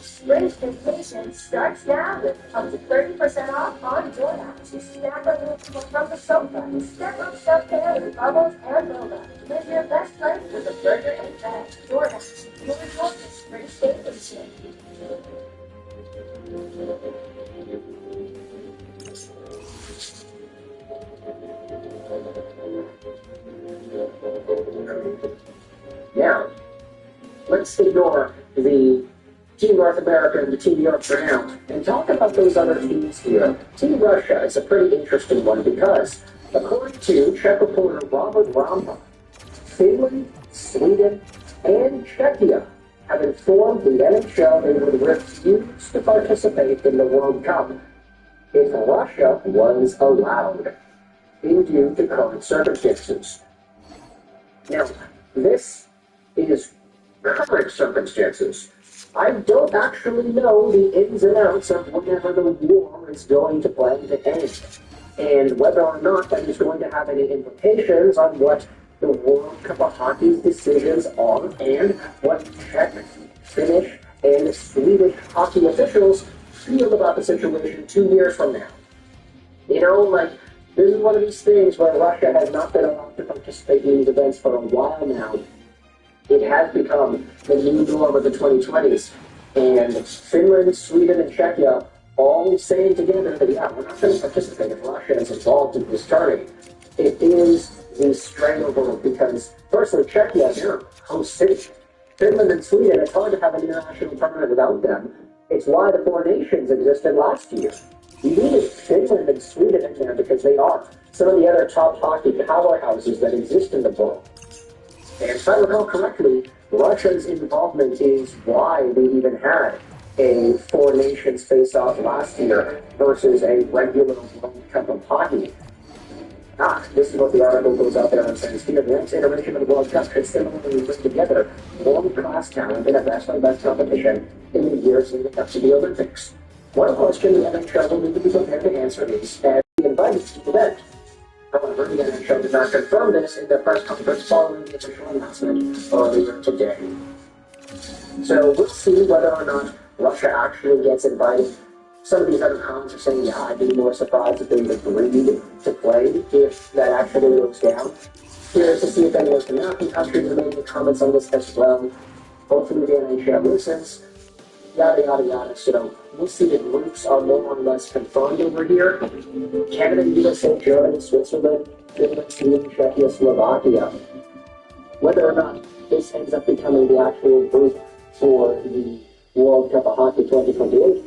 [SPEAKER 7] Spring vacation starts now with up to 30% off on DoorDash. You snack a little from the sofa, step up self-care with bubbles and boba. Live your best life with a burger and bag. DoorDash. You enjoy the spring vacation.
[SPEAKER 6] Now, let's ignore the Team North America and the Team Europe for now, and talk about those other teams here. Team Russia is a pretty interesting one because, according to Czech reporter Robert Rampa, Finland, Sweden, and Czechia have informed the NHL they would refuse to participate in the World Cup if Russia was allowed, in due to current circumstances. Now, this is current circumstances. I don't actually know the ins and outs of whenever the war is going to plan to end, and whether or not that is going to have any implications on what the World Cup of Hockey's decisions are, and what Czech, Finnish, and Swedish hockey officials feel about the situation 2 years from now. You know, like, this is one of these things where Russia has not been allowed to participate in these events for a while now. It has become the new norm of the 2020s. And Finland, Sweden, and Czechia all saying together that, yeah, we're not going to participate if Russia is involved in this tournament. It is the stranglehold because, firstly, Czechia, they're host city. Finland and Sweden, it's hard to have an international tournament without them. It's why the four nations existed last year. You needed Finland and Sweden in there because they are some of the other top hockey powerhouses that exist in the world. And if I recall correctly, Russia's involvement is why we even had a four nations face-off last year versus a regular World Cup of hockey. This is what the article goes out there and says here. The next iteration of the World Cup could similarly bring together world-class talent in a best-on-best competition in the years leading up to the Olympics. One question the NHL will need to be prepared to answer is, and be invited to the event. However, the NHL did not confirm this in their press conference following the official announcement earlier today. So we'll see whether or not Russia actually gets invited. Some of these other comments are saying, yeah, I'd be more surprised if they agreed to play if that actually goes down. Curious to see if any of the American countries are making comments on this as well. Hopefully the NHL listens. Yada, yada, yada. So we'll see the groups are more or less confirmed over here. Canada, USA, Germany, Switzerland, Finland, Sweden, Czechia, Slovakia. Whether or not this ends up becoming the actual group for the World Cup of Hockey 2028,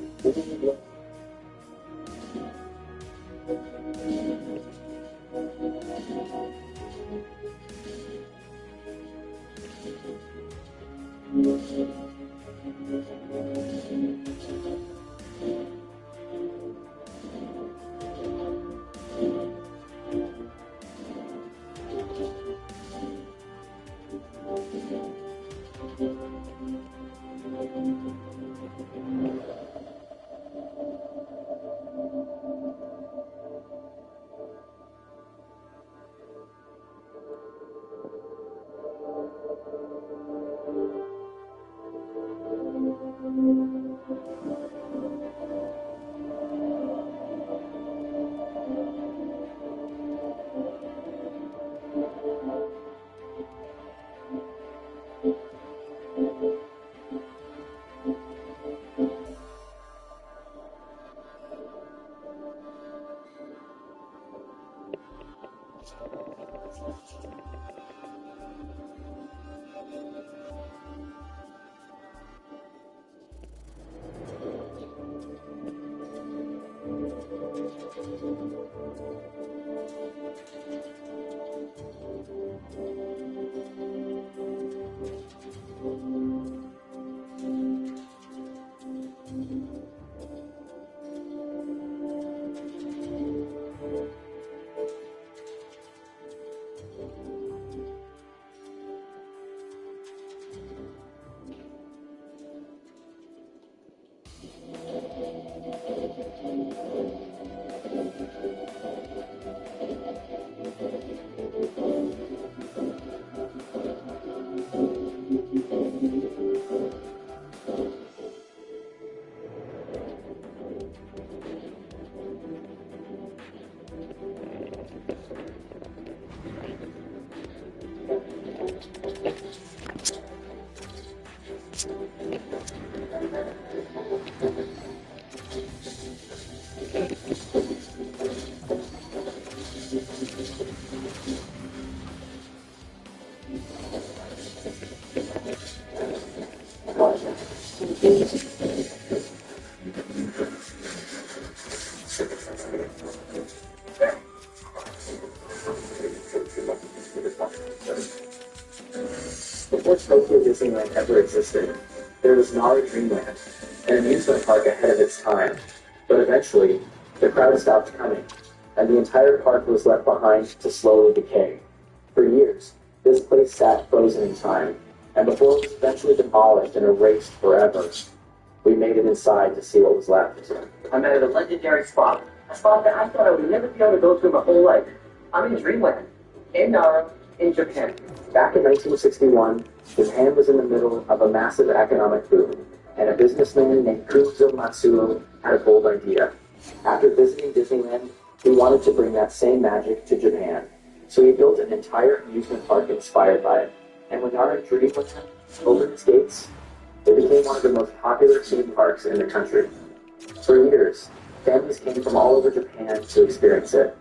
[SPEAKER 6] Before Tokyo Disneyland ever existed, there was Nara Dreamland, an amusement park ahead of its time. But eventually, the crowd stopped coming, and the entire park was left behind to slowly decay. For years, this place sat frozen in time, and before it was eventually demolished and erased forever, we made it inside to see what was left. I'm at a legendary spot, a spot that I thought I would never be able to go to my whole life. I'm in Dreamland, in Nara, in Japan. Back in 1961, Japan was in the middle of a massive economic boom, and a businessman named Kuzo Matsuo had a bold idea. After visiting Disneyland, he wanted to bring that same magic to Japan. So he built an entire amusement park inspired by it,
[SPEAKER 3] And when our Dreamland opened its gates, it became one of the most popular theme parks in the country. For years, families came from all over Japan to experience it,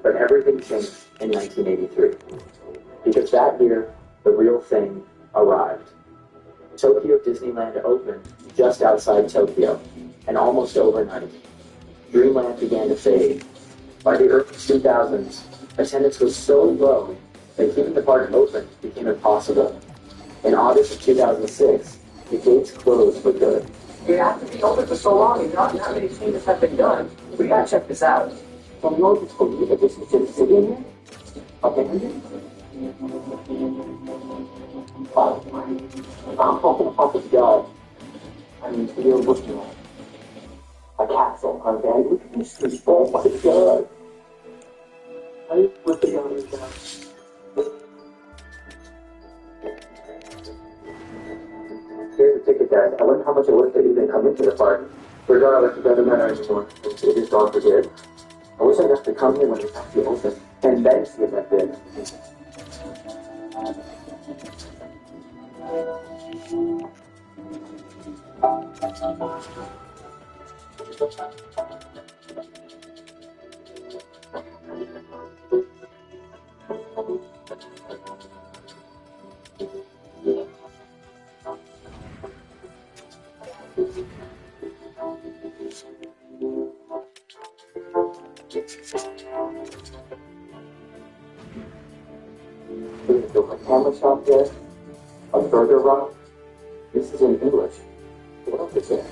[SPEAKER 3] but everything changed in 1983. Because that year, the real thing arrived. Tokyo Disneyland opened just outside Tokyo, and almost overnight, Dreamland began to fade. By the early 2000s, attendance was so low that keeping the park open became impossible. In August of 2006, the gates closed for good.
[SPEAKER 6] You have to be open for so long and not that many changes have been done. We gotta check this out.
[SPEAKER 3] Can you all just believe that this is just sitting here? Abandoned? Oh my god. I mean, you're looking at a castle, aren't they? Look at this street. Oh my god. I put the others down. Here's the ticket, guys. I wonder how much it was to even come into the park. Regardless, it doesn't matter anymore. It is gone for good. I wish I got to come here when it's actually open and then see if I did. There's a camera shop there, a burger rock. This is in English. What else is there?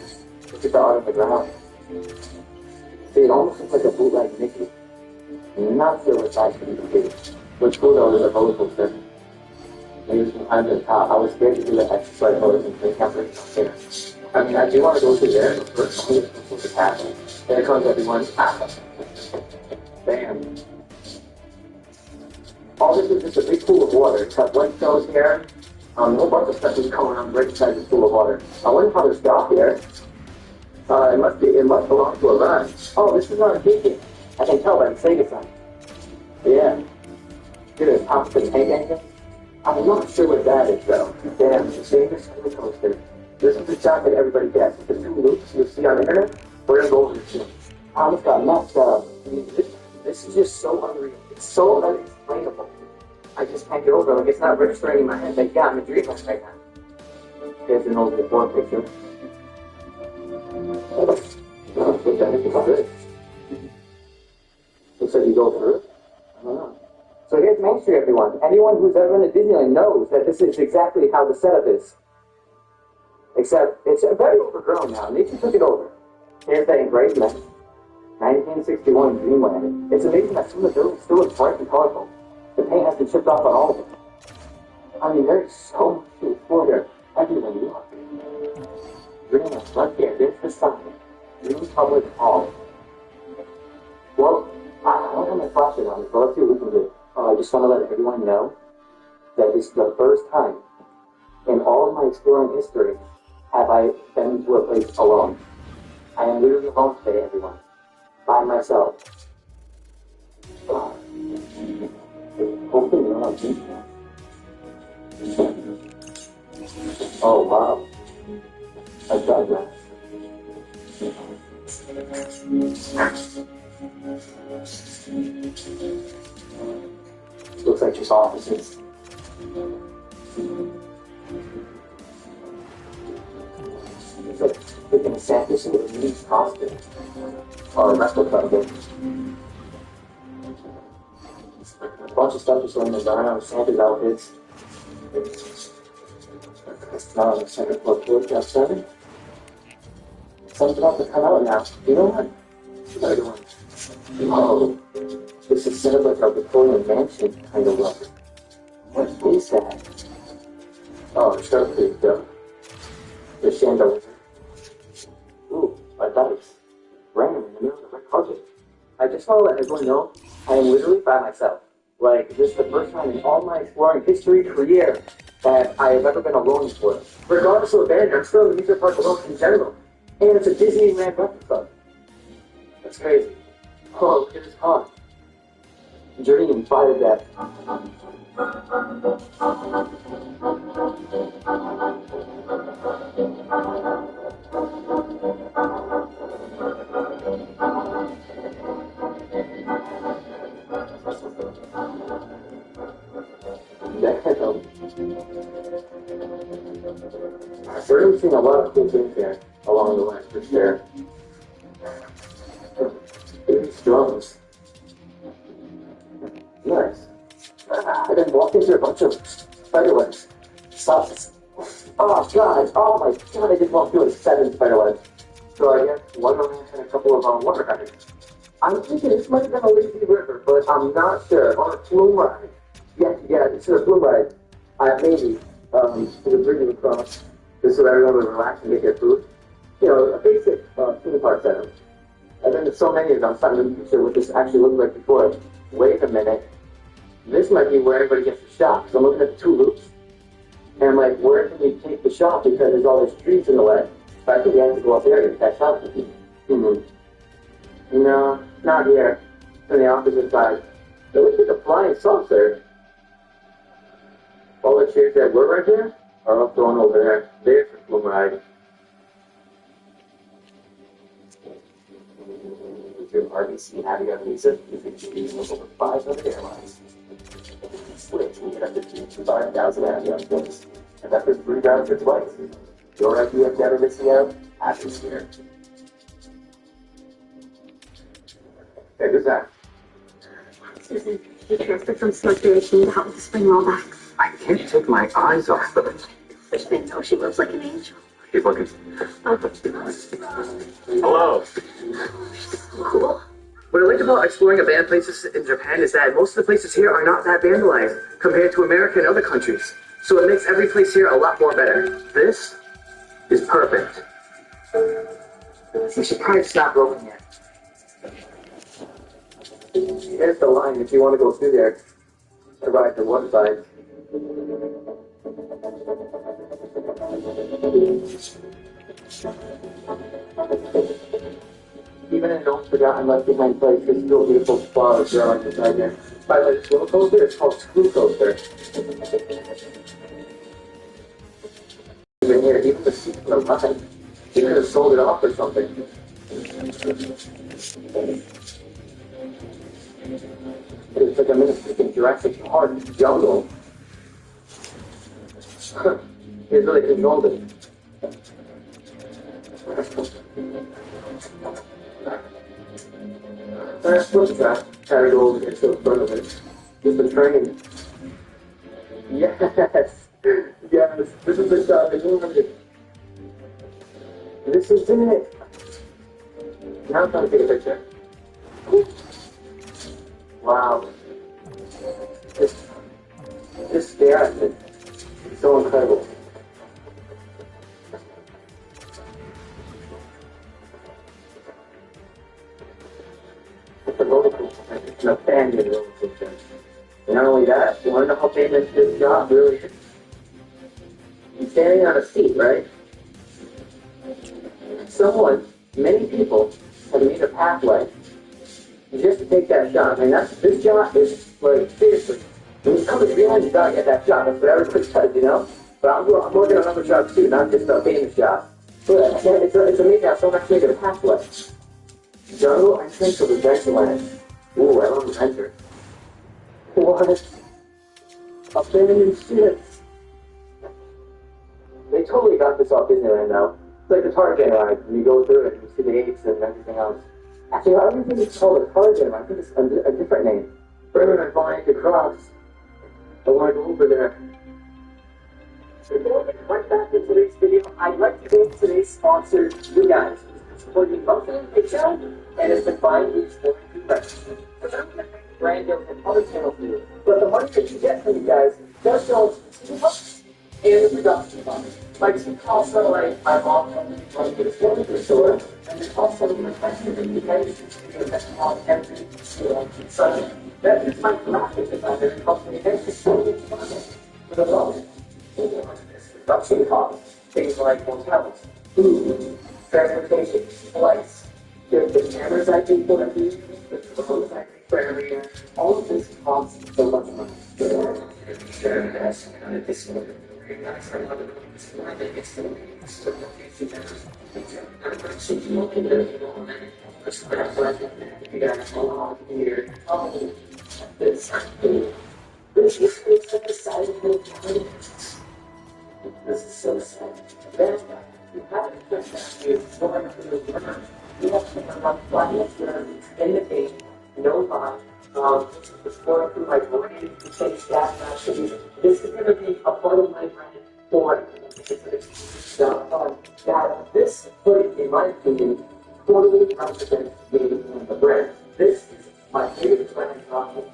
[SPEAKER 3] Look at the art on the ground. See, it almost looks like a bootleg Mickey. I'm not sure what's actually the case. What's cool though is a roller coaster. Maybe behind the top. I was scared to do the exercise roller coaster. I mean, I do want to go through there, but first, I'm going to go to the castle. There comes everyone. Bam. All this is just a big pool of water. It's got white stones here. A whole bunch of stuff is going on right inside this pool of water. I wonder how there's dock here. It must belong to a run. Oh, this is not a ticket. I can tell by the Sega sign. Yeah. Did it pop the tank engine? I'm not sure what that is though. Damn, the famous roller coaster. This is the shot that everybody gets. The two loops you'll see on the internet, we're gonna go over this soon. I almost got messed up. I mean, this is just so unreal. It's so unexplainable. I just can't get over it. Like, it's not registering in my head. Like, yeah, I'm in Dreamland right now. There's an old before picture. What the heck is this? Looks like you go through it. I don't know. So here's Main Street, everyone. Anyone who's ever been to Disneyland knows that this is exactly how the setup is. Except, it's very overgrown now. Nature took it over. Here's that engravement. 1961 Dreamland. It's amazing that some of the buildings still look bright and colorful. The paint has been chipped off on all of them. I mean, there's so much to explore here. Everywhere you look. Dreamland, right there. There's the sign. Dream Public Hall. Well, I don't have my flashlight on, so let's see what we can do. I just want to let everyone know that this is the first time in all of my exploring history have I been to a place alone. I am literally alone today, everyone. By myself. Oh wow. I tried that. Looks like just offices. It's like looking at Santos with a least costume. Or a replica of it. A bunch of stuff just laying around, Santa's outfits. Now on the second floor porch outside. Something's about to come out now. You know what? You better go in. Oh, this is set up like a Victorian mansion kind of look. What is that? Oh, it's got a big dough. The chandelier. Ooh, a dice. Random in the middle of the red carpet. I just want to let everyone know I am literally by myself. Like, this is the first time in all my exploring history career that I have ever been alone before. Regardless of abandoned, I'm still in the amusement park alone in general. And it's a Disneyland replica. That's crazy. Oh, look at this pond. dream fire death. We're really seeing a lot of cool things here along the way, for sure. These drums. Nice. And then walking through a bunch of spiderwebs. Sucks. Oh god, oh my god, I just walked through 7 spiderwebs. So I guess one orange and a couple of water hydrants. I'm thinking this might have been a lazy river, but I'm not sure. On a flume ride. Yeah, this is a flume ride. Maybe, to bring you across. Just so everyone would relax and get their food. You know, a basic theme park setup. And then there's so many of them, I'm starting to picture what this actually looked like before. Wait a minute. This might be where everybody gets the shot. So I'm looking at the 2 loops. And I'm like, where can we take the shot? Because there's all these trees in the way. But I think we have to go up there to get that shot. No, not here. It's on the opposite side. It looks like a flying saucer. All the chairs that were right here are all thrown over there. There's the flume ride. With your RBC Navigator visa, you can choose over 500 airlines. Switch, we get up to 5,000 Navigator points. And that was 3 rounds or twice. Your idea of never missing out happens here. Hey, who's that?
[SPEAKER 8] Susan, you transferred from circulation to help with the spring rollback.
[SPEAKER 3] I can't take my eyes off of it.
[SPEAKER 8] Which thing though, she looks like an angel.
[SPEAKER 3] Keep looking.
[SPEAKER 8] Oh,
[SPEAKER 3] Hello.
[SPEAKER 8] cool.
[SPEAKER 3] What I like about exploring abandoned places in Japan is that most of the places here are not that vandalized compared to America and other countries. So it makes every place here a lot more better. This is perfect. I'm surprised it's not broken yet. Here's the line if you want to go through there to ride the one side. Even in those forgotten left behind places, there's still beautiful flowers growing beside there. By the way, this roller coaster is called Screw Coaster. Even here, even the seat for the ride, you could have sold it off or something. It's like I'm in a freaking Jurassic Park jungle. He's really controlled it. That's foot track. Had to go over here to the front of it. Just the train. Yes! Yes! This is the shot. This is it! Now I'm trying to take a picture. Wow. Just stare at it. It's so incredible. It's a roller coaster. It's an abandoned roller coaster. And not only that, you want to know how famous this job really is? You're standing on a seat, right? Someone, many people, have made a pathway just to take that shot. I mean, this shot is, like, seriously. When you come to the end, you gotta get that shot. That's what everybody says, you know? But I'm working on other shots too, not just a famous shot. But it's amazing how someone actually made a pathway. Jungle entrance of Adventureland. Ooh, I love adventure. What? Abandoned ships. They totally got this off Disneyland now. It's like the Target ride. You go through it and you see the apes and everything else. Actually, I don't think it's called a Target ride. I think it's a different name. For everyone buying the cross, I want to go over there. Before we get back to today's video, I'd like to thank today's sponsor, you guys, who's supporting both of the channel and has been buying these for you guys. So I'm going to make brand deals and other channels for you. But the money that you get from you guys does go to the books and the production fund. Like also like my mom and the furniture store, and then also my friends and you guys that's on every store. So that is my graphic designer and helps me make this so much fun for the moment. Production costs, things like hotels, food, transportation, flights, the cameras I think will be the clothes I think for every year. All of this costs so much money. This is so sad. Then you have to put that you going to the river. You have to run flying in the game, no line. It's going through my brain to change that message. This is going to be a part of my brain for that this hoodie, in my opinion, totally represents me and the brand. This is my favorite brand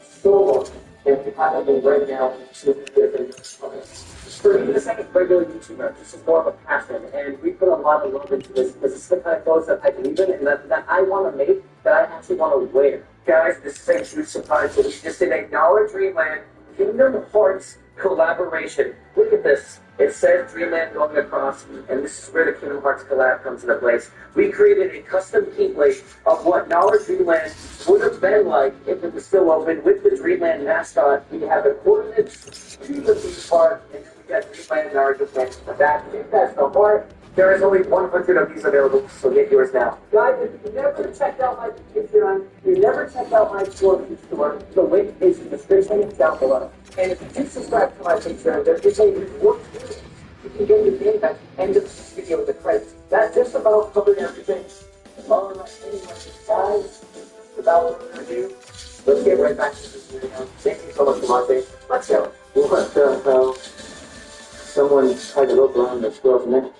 [SPEAKER 3] so long, and we have it right now to different products. For me, this ain't regular YouTuber. This is more of a passion, and we put a lot of love into this because this is the kind of clothes that I believe in and that I want to make, that I actually want to wear. Guys, this is a huge surprise. So we just did a Dollar Dreamland Kingdom Hearts collaboration. Look at this. It says Dreamland going across, and this is where the Kingdom Hearts collab comes into place. We created a custom template of what Dollar Dreamland would have been like if it was still open with the Dreamland mascot. We have the coordinates to the theme park, and we got Dreamland and our defense for that. If that's the heart, there is only 100 of these available, so get yours now. Guys, if you never checked out my Patreon, you never checked out my store, the link is in the description down below. And if you do subscribe to my Patreon, there is a reward. You can get your game at the end of this video with the credits. That just about covered everything. Alright, anyway, guys, without further ado, let's get right back to this video. Thank you so much for watching. Let's go. What the hell? Someone tried to rope around the squirrel's neck.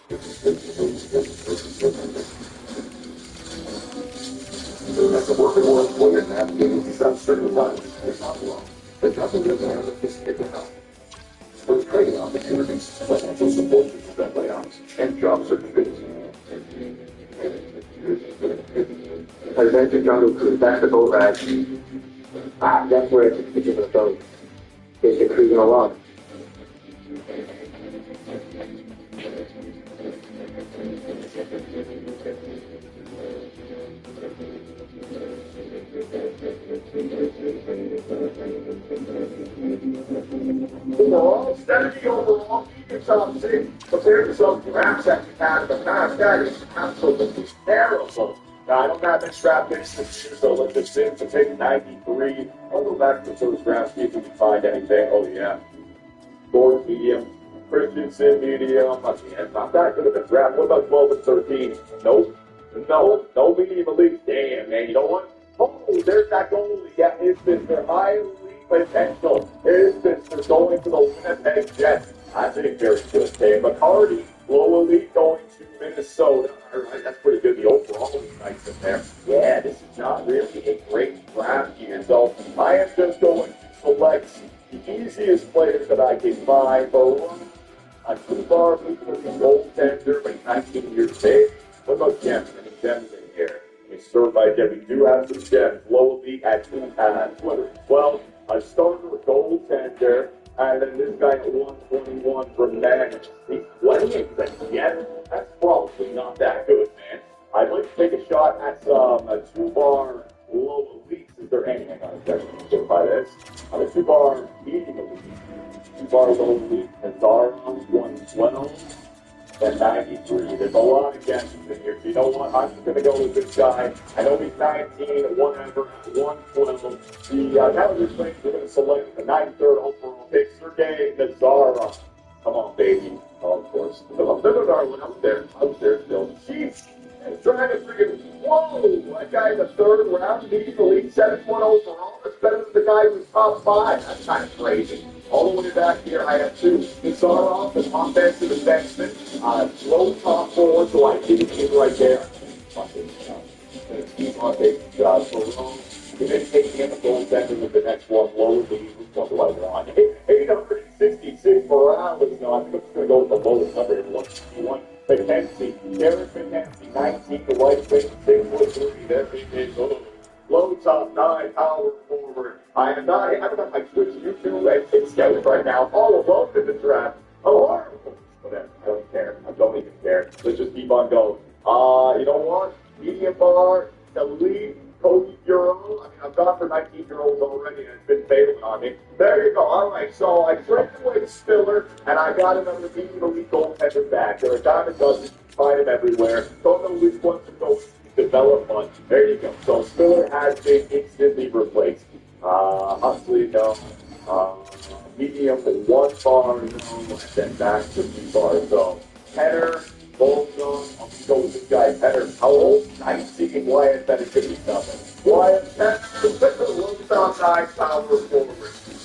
[SPEAKER 1] That's a working more employer than navigating these uncertain times. It's not wrong. But nothing does have a biscuit to help. With training opportunities, financial support to prevent layoffs, and job certificates.
[SPEAKER 3] Adventure Jungle Cruise, that's the boat ride. That's where it's a picture of the boat. Is you're cruising along.
[SPEAKER 1] Overall, 70 overall, medium top 6, compared to some grabs that we had in the past, that is absolutely terrible. Now, I don't have that strap in this year, so let's just say to take 93. I'll go back to those grabs, see if we can find anything. Oh, yeah. Gordon medium, Christensen medium. I mean, not that good of a draft. What about 12 and 13? Nope. No medium elite. Damn, man. You know what? Oh, there's that goalie. Yeah, it's Mr. Highly potential. Is Mr. going to the Winnipeg Jets? I think very good. Okay, McCarty, low elite going to Minnesota. All right, that's pretty good. The overall is nice in there. Yeah, this is not really a great draft here. So I am just going to select the easiest players that I can find for one. A two-bar goaltender, but 19 years of age. What about gems? Any gems in here? It's served by Jim. We do have some gems. Low elite at 12. A starter goaltender. And then this guy at 121 from Manage. He's 28, but again, that's probably not that good, man. I'd like to take a shot at some a two-bar low elite. Is there anything on a second to by this? On a two-bar medium elite. Two-bar low elite. Nazar on 112 and 93. There's a lot of guesses in here. So you know what? I'm just going to go with this guy. I know he's 19, whatever, 112. The Calgary Flames are going to select the 93rd overall pick, Sergei Nazarov. Come on, baby. Oh, of course. No, darling, out there still. Jeez. And trying to freaking, whoa, that guy in the third round, he's elite 7-1 overall. That's better than the guy who's top 5. That's kind of crazy. All the way back here, I have two. Nazarov, an offensive defenseman, low top forward, so I didn't get right there. Keep on taking shots for wrong. You then take him a goaltender with the next one, low lead. What do I want? 866 morale. No, I think I'm just going to go with the lowest number, 161. McKenzie, Derek McKenzie, 19, the white wing, 6'3", that big is low top 9, power forward. I don't have my Twitch, YouTube, and Kick Scout right now, all alone in the draft. Oh, whatever, I don't care. I don't even care. Let's just keep on going. You know what? Medium bar, elite, Cody Bureau. I mean, I've got shot for 19-year-olds already, and it's been failing on me. There you go. All right, so I traded away Spiller, and I got another medium elite goaltender back. There are a dime a dozen. Find him everywhere. Don't know which one to go develop on. There you go. So Spiller has been instantly replaced. Huxley, no. Medium with 1 bar, no. And then back to 3 bars. So Penner, Bolton, I'll go with this guy, Penner. How old? 19. Wyatt Penner could be something. Wyatt Penner, looks outside, power forward.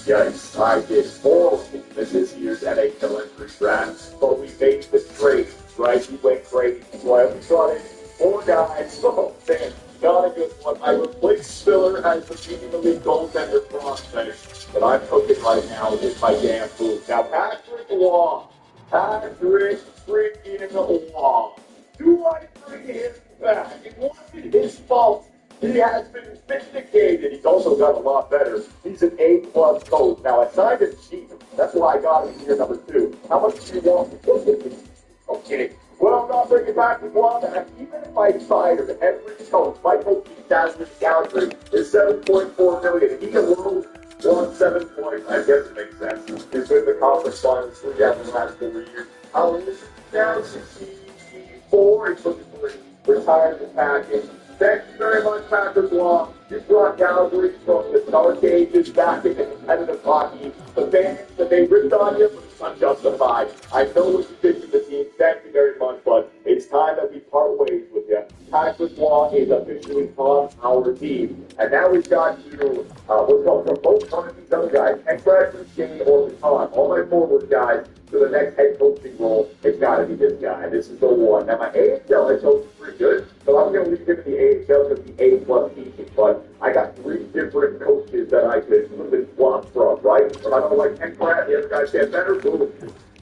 [SPEAKER 1] Yikes, I did horrible in this year's NHL entry draft, but we made the trade, right? We went crazy. So I only got in 4 guys. Oh, man, not a good one. I replaced Spiller as the medium elite goaltender prospect, but I'm cooking right now with my damn food. Now, Patrick Law. Patrick freaking Law. Do I bring him back? It wasn't his fault. He has been vindicated. He's also got a lot better. He's an A-plus coach. Now, I signed him cheap. That's why I got him in year number 2. How much do you want? Okay. Well, I'm not bringing back the one. Even if I fired every coach, my coaching staff in Calgary is $7.4 million. He alone won 7 points. I guess it makes sense. He's been in the conference finals 3 out of the last 4 years. I'll listen down 64. He took it 3. Retired the package. Thank you very much, Patrick Law. You brought Calgary from the dark ages back into competitive hockey. The fans that they ripped on you, but it's unjustified. I know what you did to the team. Thank you very much, but it's time that we part ways with you. Patrick Law is officially on our team. And now we've got you, what's called from both one of these other guys, Ekbrad, Shane, or Baton. All my forward guys to the next head coaching role, it's got to be this guy. This is the one. Now, my AHL head coach is pretty good, so I'm going to leave him in the AHL to the A-plus teaching. But I got 3 different coaches that I could swap from, right? But I don't like Ekbrad. The other guys get better. Boom.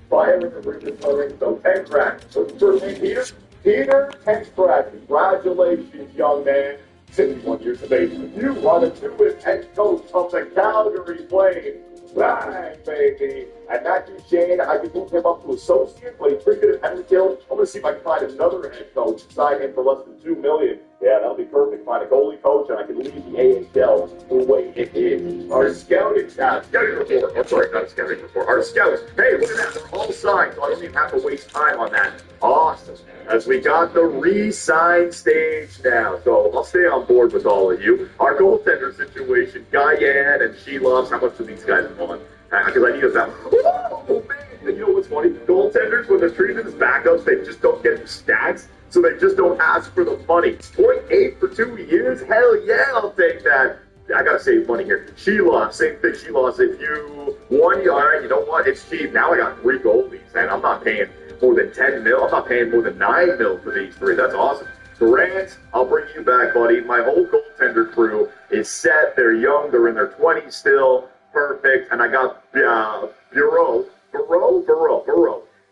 [SPEAKER 1] Fire in the region coming. So, Ekbrad. What's your first name, Peter? Peter Ekbrad. Congratulations, young man. 61 years of age. You are the newest head coach of the Calgary Flames. Bang, baby. And Matthew Shane, I could move him up to associate, but he's pretty good at penalty kill. I'm going to see if I can find another head coach, sign him for less than $2 million. Yeah, that'll be perfect. Find a goalie coach, and I can leave the AHL the way it is. Our scouting report. I'm sorry, not a scouting report. Our scouts. Hey, look at that. They're all signed, so I don't even have to waste time on that. Awesome. As we got the re-sign stage now. So I'll stay on board with all of you. Our goaltender situation, Guyan and Shelovs, how much do these guys want? Because I need a balance. Oh, man. And you know what's funny? Goaltenders, when they're treated as backups, they just don't get the stats, so they just don't ask for the money. 0.8 for 2 years? Hell yeah, I'll take that. I gotta save money here. Shelovs, same thing. Shelovs, if you won, all right, you know what? It's cheap. Now I got 3 goalies, and I'm not paying more than 10 mil. I'm not paying more than 9 mil for these 3. That's awesome. Grant, I'll bring you back, buddy. My whole goaltender crew is set. They're young. They're in their 20s still. Perfect. And I got Bureau.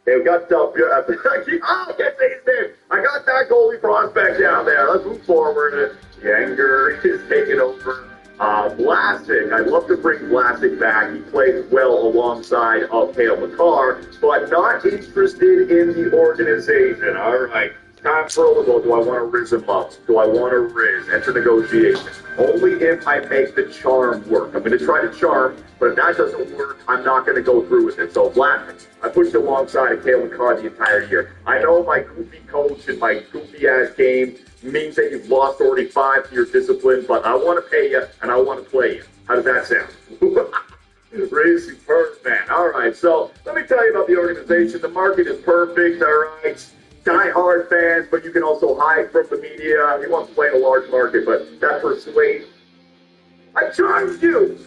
[SPEAKER 1] They've got I can't say his name. I got that goalie prospect down there. Let's move forward. Yanger is taking over. Vlasic, I'd love to bring Vlasic back. He played well alongside of Cale Makar, but not interested in the organization. All right, time for a little. Do I want to riz him up? Do I want to riz? Enter negotiations. Only if I make the charm work. I'm going to try to charm, but if that doesn't work, I'm not going to go through with it. So Vlasic, I pushed alongside of Cale Makar the entire year. I know my goofy coach and my goofy-ass game means that you've lost already 5 to your discipline, but I want to pay you and I want to play you. How does that sound? Really superb, man. All right, so let me tell you about the organization. The market is perfect, all right. Die-hard fans, but you can also hide from the media. He wants to play in a large market, but that persuades. I charmed you!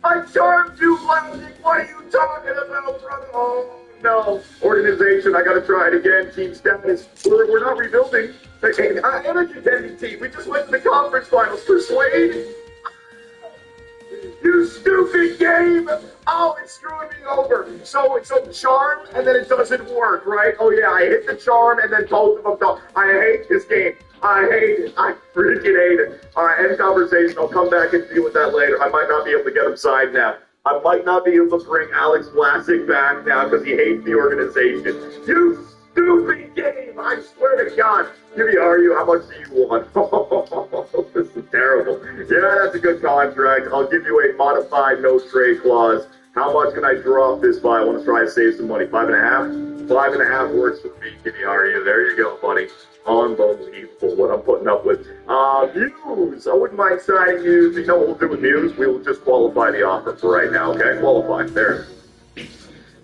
[SPEAKER 1] I charmed you, Vlasic! What are you talking about, brother? Oh, no. Organization, I got to try it again. Team status. We're not rebuilding. Energy tending team. We just went to the conference finals. Persuade. You stupid game. Oh, it's screwing me over. So charm, and then it doesn't work, right? Oh, yeah, I hit the charm, and then both of them don't. I hate this game. I hate it. I freaking hate it. All right, end conversation. I'll come back and deal with that later. I might not be able to get him signed now. I might not be able to bring Alex Vlasic back now because he hates the organization. You stupid game. I swear to God. Give me, are you? How much do you want? This is terrible. Yeah, that's a good contract. I'll give you a modified no trade clause. How much can I drop this by? I want to try to save some money. 5.5? 5.5 works for me. Give me, are you? There you go, buddy. Unbelievable what I'm putting up with. Muse. I wouldn't mind signing Muse. You know what we'll do with Muse? We will just qualify the offer for right now, okay? Qualify. There.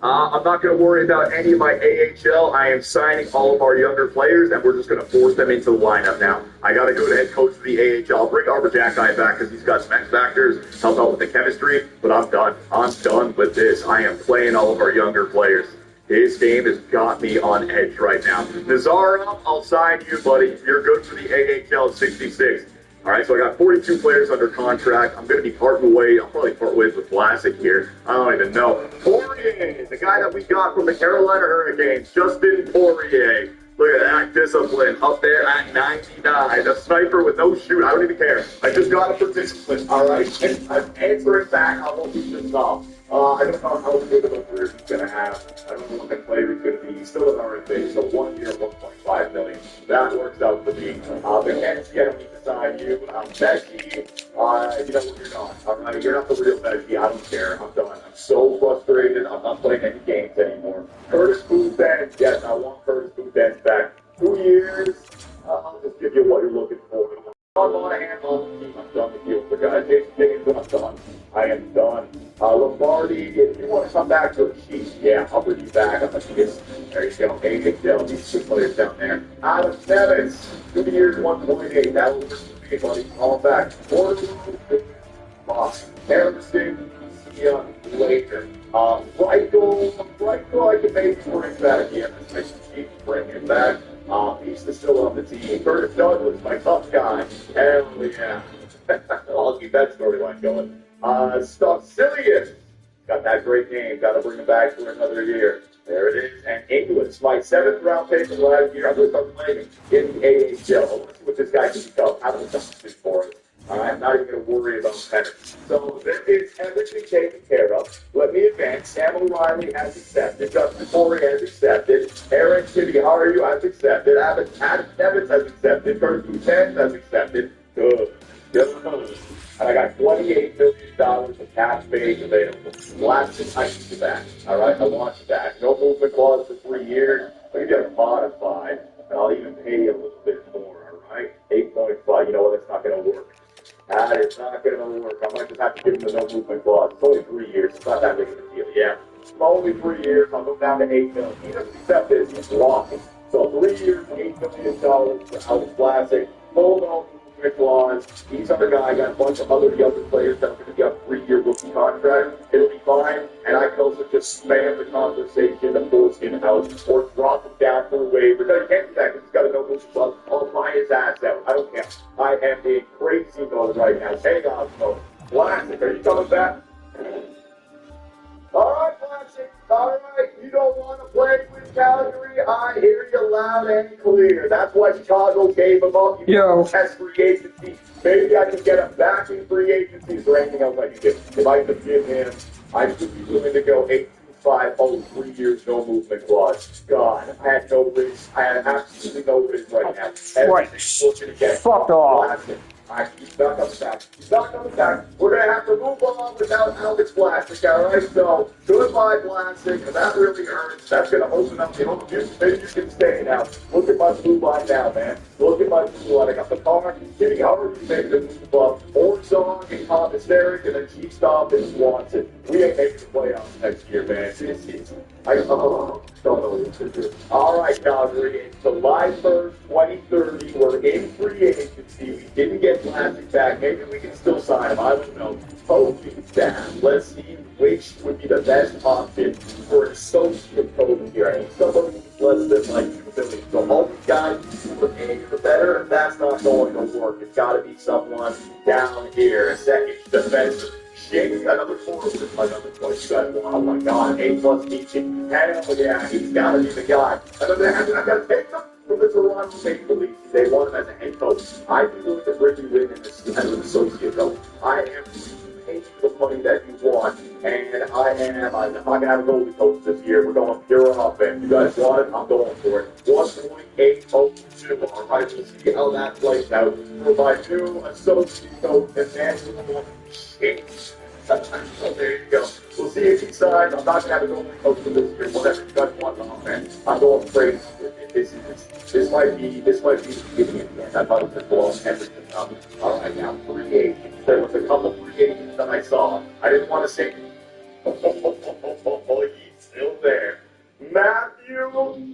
[SPEAKER 1] I'm not going to worry about any of my AHL. I am signing all of our younger players, and we're just going to force them into the lineup now. I got to go to head coach of the AHL. I'll bring Arbor Jack guy back because he's got some X factors, help out with the chemistry, but I'm done. I'm done with this. I am playing all of our younger players. His game has got me on edge right now. Nazarov, I'll sign you, buddy. You're good for the AHL 66. All right, so I got 42 players under contract. I'm going to be parting away. I'll probably part ways with Vlasic here. I don't even know. Poirier, the guy that we got from the Carolina Hurricanes, Justin Poirier. Look at that discipline up there at 99. A sniper with no shoot. I don't even care. I just got it for discipline. All right, and I'm answering back. I won't do this off. I don't know how good of a career he's going to have. I don't know what kind of player he's going to be. He's still an RFA, so 1 year, $1.5 million. That works out for me. Mackenzie, I don't need to sign you. Becky, you know what, you're not. All right, you're not the real Becky. I don't care. I'm done. I'm so frustrated. I'm not playing any games anymore. Curtis Booth-Benz. Yes, I want Curtis Booth-Benz back. 2 years. I'll just give you what you're looking for. I'm on a hand on the team. I'm done with you. For guys, Jason Dickens, I'm done. I am done. Lombardi, if you want to come back to the Chiefs, yeah, I'll bring you back. I'm going to get, there you go. AHL, these two players down there. Adam Nevitz, 2 years, 1.8. That'll work for me, buddy. Call him back. Boss. Harrison, see ya later. Reichel, I can maybe bring back. Yeah, let's bring him back. He's still on the team. Curtis Douglas, my tough guy. Hell yeah. I'll keep that storyline going. Stuffzillion. Got that great name. Got to bring him back for another year. There it is. And Inglis, my 7th round pick from last year. I'm going to start playing in the AHL. Let's see what this guy can become. How does this for us? I'm not even going to worry about penalties. So this is everything taken care of. Let me advance. Sam O'Reilly has accepted. Justin Corey has accepted. Aaron Chidiharu has accepted. Adam Nevitz has accepted. Curtis Boutin has accepted. Good. And I got $28 million of cash space available. Last thing I need you back. All right, I want you back. No movement clause for 3 years. I'll give you a modified, and I'll even pay you a little bit more. All right, 8.5. You know what? That's not going to work. That is not going to work. I might just have to give him the no movement clause. It's only 3 years. It's not that big of a deal. Yeah, it's only 3 years. I'll go down to $8 million. He doesn't accept this. He's walking. So 3 years, $8 million for Alex Vlasic. Hold on. Clause. He's our guy. I got a bunch of other younger players that are going to get a 3-year rookie contract. It'll be fine. And I can also just spam the conversation to force him out or drop him down for a waiver. No, you can't do that because he's got a no rookie clause. I'll buy his ass out. I don't care. I am in crazy mode right now. Hang on, folks. Vlasic, are you coming back? All right, Vlasic. All right. You don't want to play with Calgary? I hear you loud and clear. That's why Chicago gave him up. You test free agency. Maybe I can get him back in free agency. Is there anything else I can do? If I could give him, I should be willing to go 8.25, 3 years, no movement clause. God, I had no risk. I had absolutely no risk right now.
[SPEAKER 2] Fuck off.
[SPEAKER 1] He's not coming back. He's not coming back. We're going to have to move on without Alex Vlasic, all right? So, goodbye, Vlasic. And that really hurts. That's going to open up the whole juice. Maybe you can stay now. Look at my blue line now, man. Look at my blue line. I got the car. Jimmy Howard, you made the move up. Orzong and Commissary, and then Chief Stop and Swanson. We ain't making the playoffs next year, man. I don't know what to do. All right, Calgary. It's July 1st, 2030. We're in free agency. We didn't get Vlasic back. Maybe we can still sign him. I don't know. Coaching staff. Let's see which would be the best option for an associate coach here. I need somebody who's less than like $2 billion. So all these guys, the bigger the better. That's not going to work. It's got to be someone down here. A second defensive. Shane's got another 4 with another 27. Oh my God, A+ teaching. Hell yeah, he's got to be the guy. And then I got to take him from the Toronto Maple Leafs. They want him as a head coach. I do look at Ricky Wynn as an associate coach. I am pay you the money that you want. And I'm not going to have a goalie coach this year. We're going pure offense. You guys want it? I'm going for it. 1.802. All right, we'll see how that plays out for my new associate coach, Emmanuel Shakes. So there you go. We'll see if he signs. I'm not going to have a goalie coach for this year. Whatever you guys want on offense, I'm going crazy. This might be the beginning of the end. I thought it was blowing everything up. All right, now free agents. There was a couple free agents that I saw. I didn't want to say, oh, he's still there. Matthew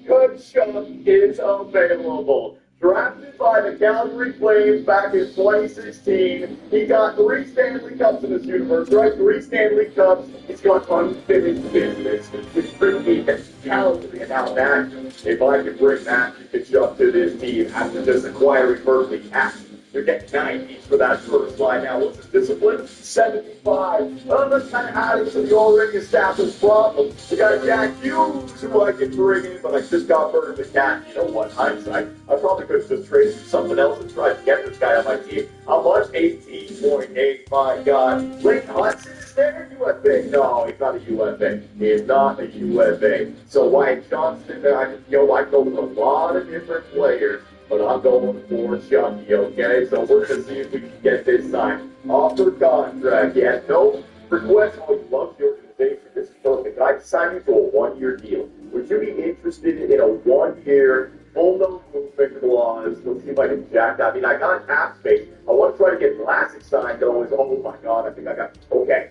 [SPEAKER 1] Tkachuk is available. Drafted by the Calgary Flames back in 2016, he got 3 Stanley Cups in this universe, right? 3 Stanley Cups. He's got unfinished business with Brittany and Calgary. And now, Matt, if I could bring Matthew Tkachuk to this team after just acquiring Berkeley Cash, you're getting 90s for that first line. Now, what's his discipline? 75. Well, that's kind of adding to the already established problem. We got Jack Hughes, who I can bring in, but I just got Berkeley Cash. You know what? Hindsight. I probably could have just traded for something else and tried to get this guy on my team. How much? 18.8. My God. Lane Hudson is there? UFA? No, he's not a UFA. He is not a UFA. So Wyatt Johnston, I go with a lot of different players, but I'm going for Chucky, okay? So we're going to see if we can get this signed. Offer contract. He has no request. Oh, he loves the organization. This is perfect. I'd sign you to a 1-year deal. Would you be interested in a 1-year full no movement clause? Let's see if I can jack that. I mean, I got cap space. I want to try to get Vlasic signed, though. Oh, my God. I think I got... Okay.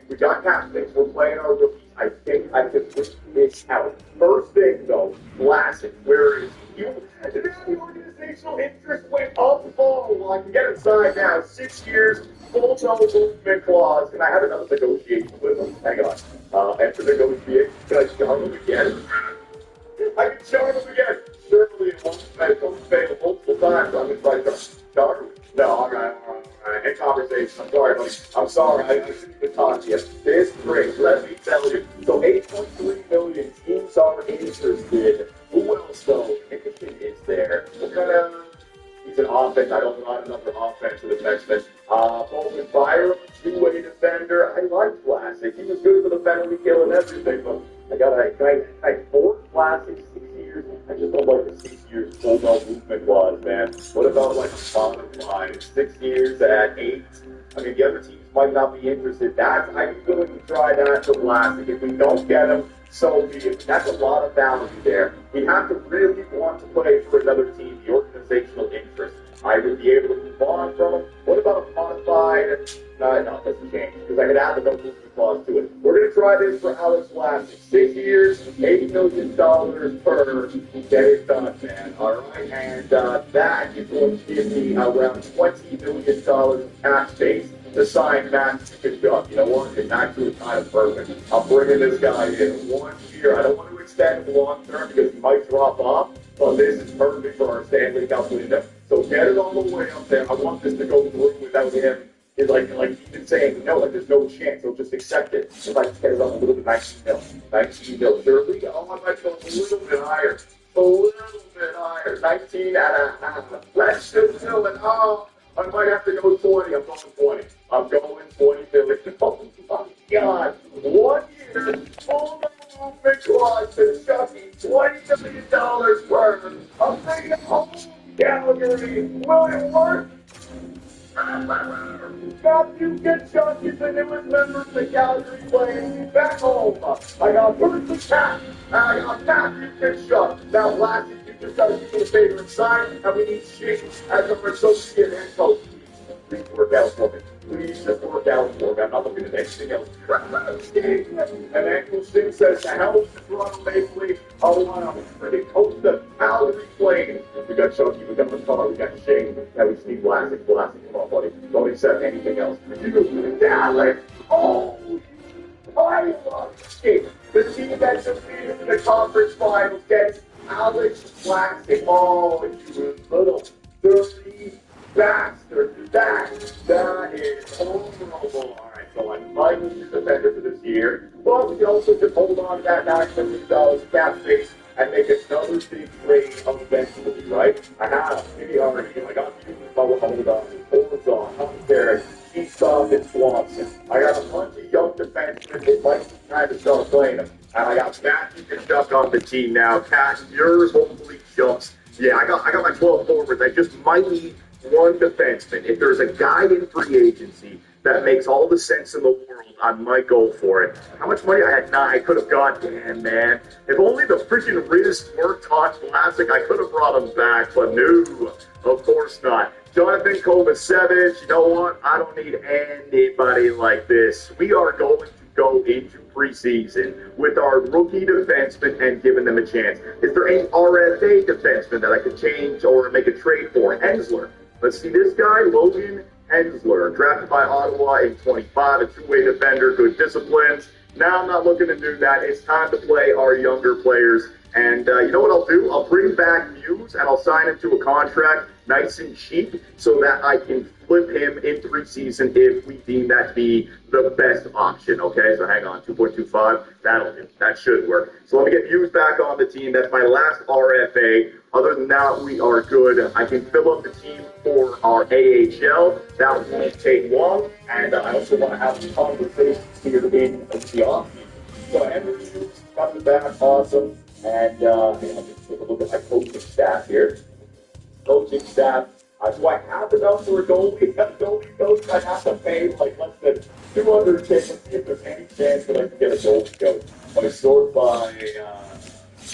[SPEAKER 1] We got cap space. We're playing our rookies. I think I can put this out. First thing, though, Vlasic. Where is he? The organizational interest went up. Oh, well, I can get it signed now. 6 years, full no movement clause. And I have another negotiation with him. Hang on. Enter negotiation. Can I charge him again? I can charge him again. Certainly, it won't fail multiple times. I'm going to try to charge him. No, all right. In conversation. I'm sorry, buddy. I'm sorry. I shouldn't even talk to you. This break, let me tell you. So 8.3 million teams are interested. Who else, though? Nickerson is there. What kind of... He's an offense. I don't want another offensive defenseman. Bowman Byram, two-way defender. I like Vlasic. He was good for the penalty kill and everything, but I got I forced Vlasic 6 years. I just don't like the 6 years full no movement clause, man. What about like a bottom line? 6 years at 8? I mean, the other teams might not be interested. I'd be willing to try that for Vlasic. If we don't get him, so be it. That's a lot of value there. We have to really want to play for another team, the organizational interest. I would be able to move on from him. What about a modified? No, it doesn't change, because I could add the no movement clause to it. We're going to try this for Alex Vlasic. 6 years, $80 million per. Get it done, man. All right, and that is going to give me around $20 million cap space to sign Matthew Tkachuk. You know what? It's actually kind of perfect. I'm bringing this guy in 1 year. I don't want to extend him long term because he might drop off, but this is perfect for our Stanley Cup window. So get it all the way up there. I want this to go through without him. It's like he's been saying, no, like there's no chance. He'll just accept it. If I get it up a little bit, 19 mil. 19 mil. Surely, oh, I might go a little bit higher. A little bit higher. 19 and a half. Let's just do it. Oh, I might have to go 20. I'm going 20. I'm going 20 million. Oh, my God. 1 year. Full movement clause to Chucky. $20 million worth. I'm taking it home. Calgary. Will it work? Matthew Tkachuk is the newest member of the Calgary Flames. Back home. I got Berkeley Cash. I got Matthew Tkachuk. Now, Vlasic, you just got to do me a favor and sign, and we need Shakes as our associate head coach. Please work out for me. Please just work out for me. I'm not looking at anything else. And Uncle Singh says, the hell is the Toronto Maple Leafs? Oh, wow. They coach the Calgary Flames. We got Chucky, we got McCullough, we got Shane, and we see Vlasic. Come on, buddy. Don't accept anything else. You, Dallas. Oh, I love it. The team that defeated in the conference finals gets Alex Vlasic. Oh, you little dirty bastard. That is horrible. All right, so I'm fighting the defender for this year. But we can also just hold on to that $9 million cap space and make another big trade eventually, right? I have maybe already. I got you. Hold on. There. Cheesecloth, and Swanson. I got a bunch of young defensemen. It might be time to start playing them. And I got Matthew Kachuk on the team now. Cash, yours hopefully jumps. Yeah, I got my 12 forwards. I just might need one defenseman. If there's a guy in free agency that makes all the sense in the world, I might go for it. How much money I had? I could have got, damn, man. If only the freaking Riz worked on Classic, I could have brought him back, but no, of course not. Jonathan Kovacevic, you know what? I don't need anybody like this. We are going to go into preseason with our rookie defenseman and giving them a chance. Is there any RFA defenseman that I could change or make a trade for? Hensler. Let's see this guy, Logan Hensler, drafted by Ottawa in 25, a two-way defender, good disciplines. Now I'm not looking to do that. It's time to play our younger players. And you know what I'll do? I'll bring back Muse and I'll sign him to a contract nice and cheap so that I can flip him in preseason if we deem that to be the best option. Okay, so hang on, 2.25, that'll do. That should work. So let me get Muse back on the team. That's my last RFA. Other than that, we are good. I can fill up the team for our AHL. That won't take long. And I also want to have some conversations here in the offseason. So Henry Muse coming back, awesome. And I'll just take a look at my coaching staff here. Coaching staff. Do I have enough for a goalie? Goalie coach, I have to pay like less than $200K. Let's see if there's any chance that I can get a goalie coach. I sort by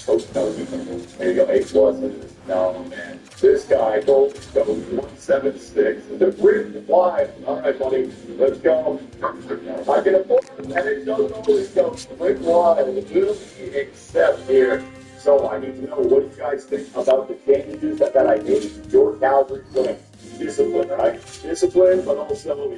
[SPEAKER 1] coach. No, there you go. A pluses. No, man. This guy, goalie coach, 176. The grid wide. All right, buddy. Let's go. I can afford it. And it doesn't always go. Grid wide. Will he accept here? So I need to know what you guys think about the changes that I made. Your Calgary playing discipline, right? Discipline, but also,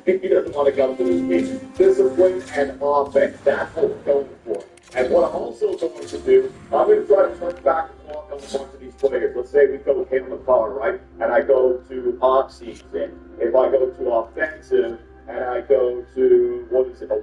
[SPEAKER 1] he doesn't want to come to this game. Discipline and offense. That's what we're going for. And what I'm also going to do, I'm going to try to turn back the clock on a bunch of these players. Let's say we go Cale McCarr, right? And I go to off-season. If I go to offensive, and I go to,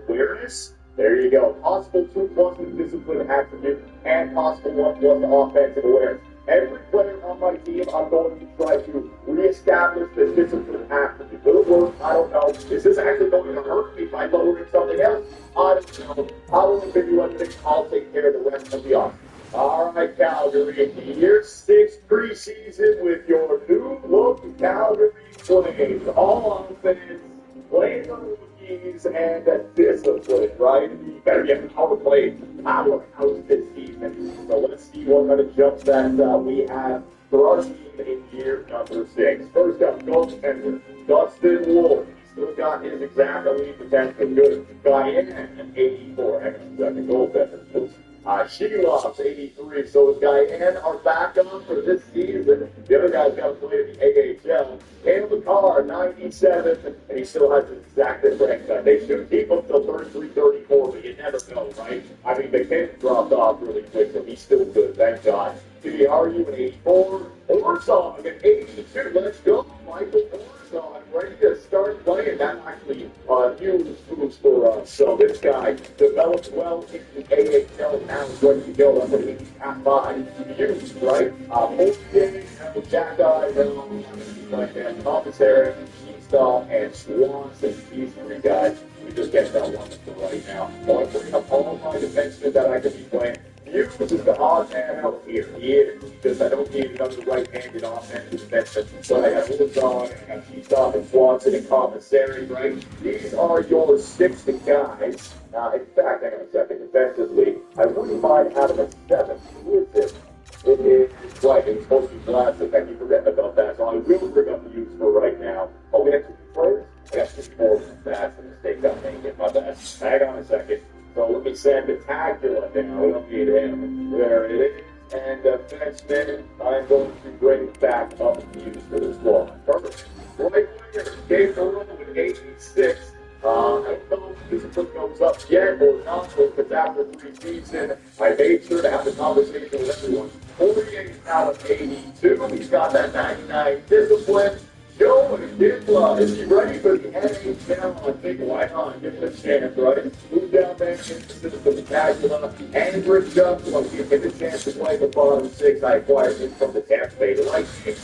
[SPEAKER 1] awareness? There you go. Possible 2+ with discipline attribute and possible 1+ offensive awareness. Every player on my team, I'm going to try to reestablish the discipline attribute. Will it work? I don't know. Is this actually going to hurt me by lowering something else? I don't know. I'll only give you anything. I'll take care of the rest of the offseason. All right, Calgary. Year 6 preseason with your new look Calgary Flames. All offense, playing on rookies, and discipline, right? You better get power play, powerhouse this season. So let's see what kind of jumps that we have for our team in year number 6. First up, goaltender, Dustin Wolf. Still got his exact elite potential. Good. Guyan, an 84. Excellent second goaltender. Shelov's 83. So is Guyan our backup for this season. The other guy's got to play in the AHL. Cale McCarr, 97, and he still has his exact strength. They should keep him till 33, 34, but you never know, right? I mean, the kid dropped off really quick, so he's still good, thank God. TDRU at 84. Orzov at 82. Let's go, Michael Orzov, ready to start playing. That actually huge moves for us. So this guy developed well in the AHL, now is ready to go. That's what he's at 5. Huge, right? Jack like that. Thomas Harris, Sheestall, and Swanson. These 3 guys. We just get that one right now. I want to bring up all my defensemen that I could be playing. Hughes is the odd man out here. He is, because I don't need another right-handed offensive defenseman. So I got Luzon, I got Sheestall, and Swanson, and Commissary, right? These are your 6 guys. In fact, hang on a second. Defensively, I wouldn't mind having a 7th. Who is this? It is right. It's supposed to be Classic. I keep forgetting about that. So I will bring up the use for right now. Oh, we have 2 players? I got 2 more. That's a mistake I'm making. My bad. Hang on a second. So let me send the Tacula down. We don't need him. There it is. And defenseman, I'm going to bring back up the use for this one. Perfect. Right winger, Dave Thoreau with 86. I don't know if this one goes up yet or not, because after preseason, I made sure to have the conversation with everyone. 48 out of 82. He's got that 99 discipline. Joe Dibla, is he ready for the NHL? I think, why not? Give him a chance, right? Move down there into the spectacular. Andrew Jumpler, give him a chance to play the bottom 6. I acquired him from the Tampa Bay Lightning.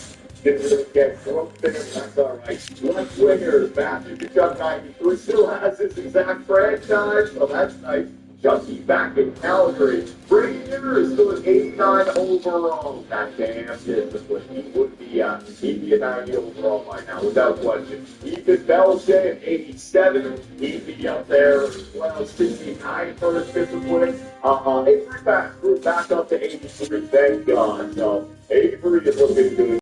[SPEAKER 1] Didn't really get broke there, that's all right. Left winger, Matthew Kachuk, 93, still has his exact franchise, so that's nice. Chucky back in Calgary. Brady is still at 89 overall. That damn discipline. He'd be a 90 overall by now, without question. Ethan Belche at 87. He'd be up there as well. 69 for his discipline. Avery back up to 83. Thank God. So Avery is looking good.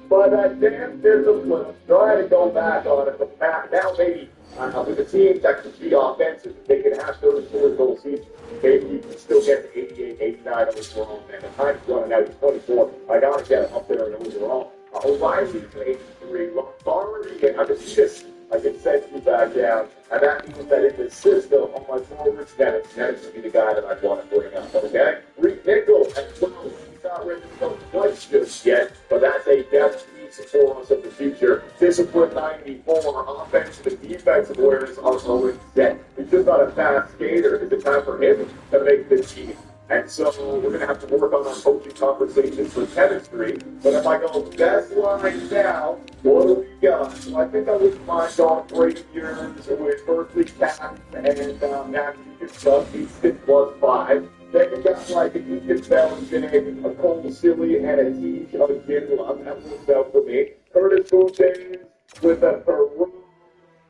[SPEAKER 1] But that damn discipline, trying to go back on it, but back now maybe with the teams that can be offensive, they can have 34 goal season. Maybe you can still get to 88, 89 overall, man. The time's running out. He's 24. I gotta get him up there in overall. O'Reilly's at 83. Lombardi, I can send you back down. And that means that in the system, on my forwards, Dennis would be the guy that I want to bring up, okay? Reed Nickel at 12. He's not ready to go twice just yet, but that's a depth piece for us in the future. Discipline 94. Offensive and defensive awareness are always set. He's just not a fast skater. It's time for him to make the team. And so we're going to have to work on our coaching conversations for chemistry. But if I go best line now, what do we got? So I think I wouldn't mind going 3 years with Berkeley Cat and Matthew Kachuk. He's 6+5. Then you got like a Ethan Bellinger, a Cole Silly, and a Teach Ginla. That works out for me. Curtis Boutin with a Peru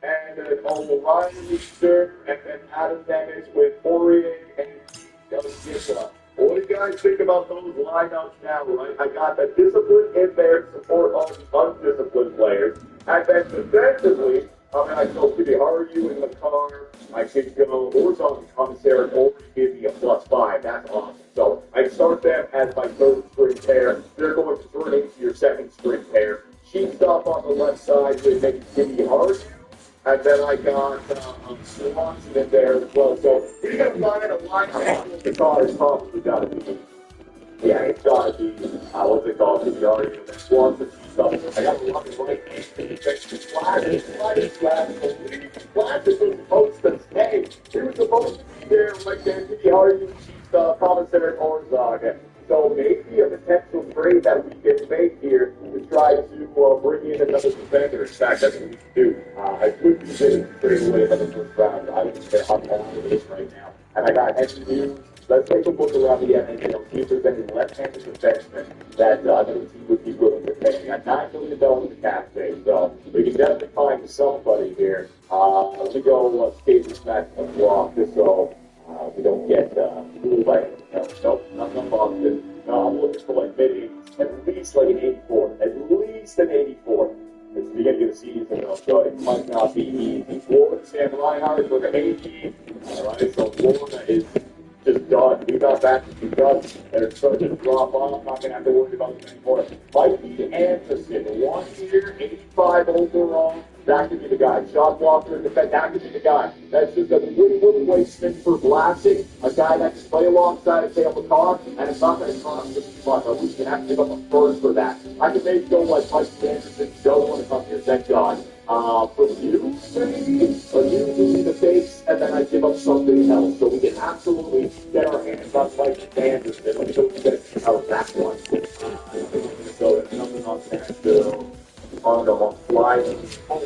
[SPEAKER 1] and an O'Reilly, and then Adam Dennis with Poirier and what do you guys think about those lineups now, right? I got the discipline in there to support all the undisciplined players. And then defensively, I go Kitty Haru in the car. I could go Orzon Commissary or give me a +5. That's awesome. So I start them as my third string pair. They're going to turn into your second string pair. Sheep stop on the left side with maybe Kitty Haru. And then I got Swanson in there as well. So you're going to find a line the car is probably got to be. Yeah, it's got to be, what's it called? The argument that Swanson stuff. I got a lot of right Flash is supposed to stay. He was supposed to be there like that. The argument, commissary Orzog. So maybe a potential trade that we can make here to try to bring in another defender. In fact, that's what we can do. I could be sitting straight away in the first round. I would say I'm on this right now. And I got Henry Hughes. Let's take a look around the NHL, see if there's any left-handed defensemen that another team would be willing to pay. We got $9 million in the cap space, so we can definitely find somebody here. Let me go skating back and block this so we don't get fooled by it. Nope, not Boston. No, I'm looking for like mid-80s, at least like an 84. At least an 84. It's the beginning of the season, though, so it might not be easy. Florida, Sam Reinhart with an 80. All right, so Florida is just done. We got back to be done. They're starting to drop off. Not going to have to worry about them anymore. Mikey Anderson, 1 year, 85 overall. That could be the guy. Shot blocker in defense. That could be the guy. That's just a really wasted for blasting. A guy that can play alongside of Cale McCarr, and it's not going to cost us much. Or we can have to give up a first for that. I can maybe go like Mikey Anderson. Don't want to come here. Thank God. From you, maybe, or you do the face, and then I give up something else. So we can absolutely get our hands on Mike Anderson. Let me go get that one. So there's nothing on Nashville. On the flying, on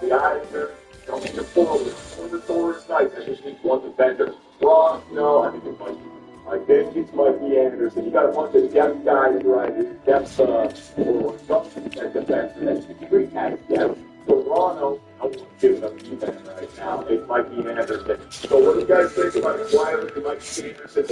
[SPEAKER 1] the Islander, coming to forward. The Thor is nice. I just need one defender. Ross, no, I think it's Mikey. I think it's Mikey Anderson. You got a bunch of depth guys right here. Depth, or something at defense. That's the great kind of depth. Toronto, I won't give them defense right now. It's Mikey Anderson. So what do you guys think about acquiring Mikey Anderson?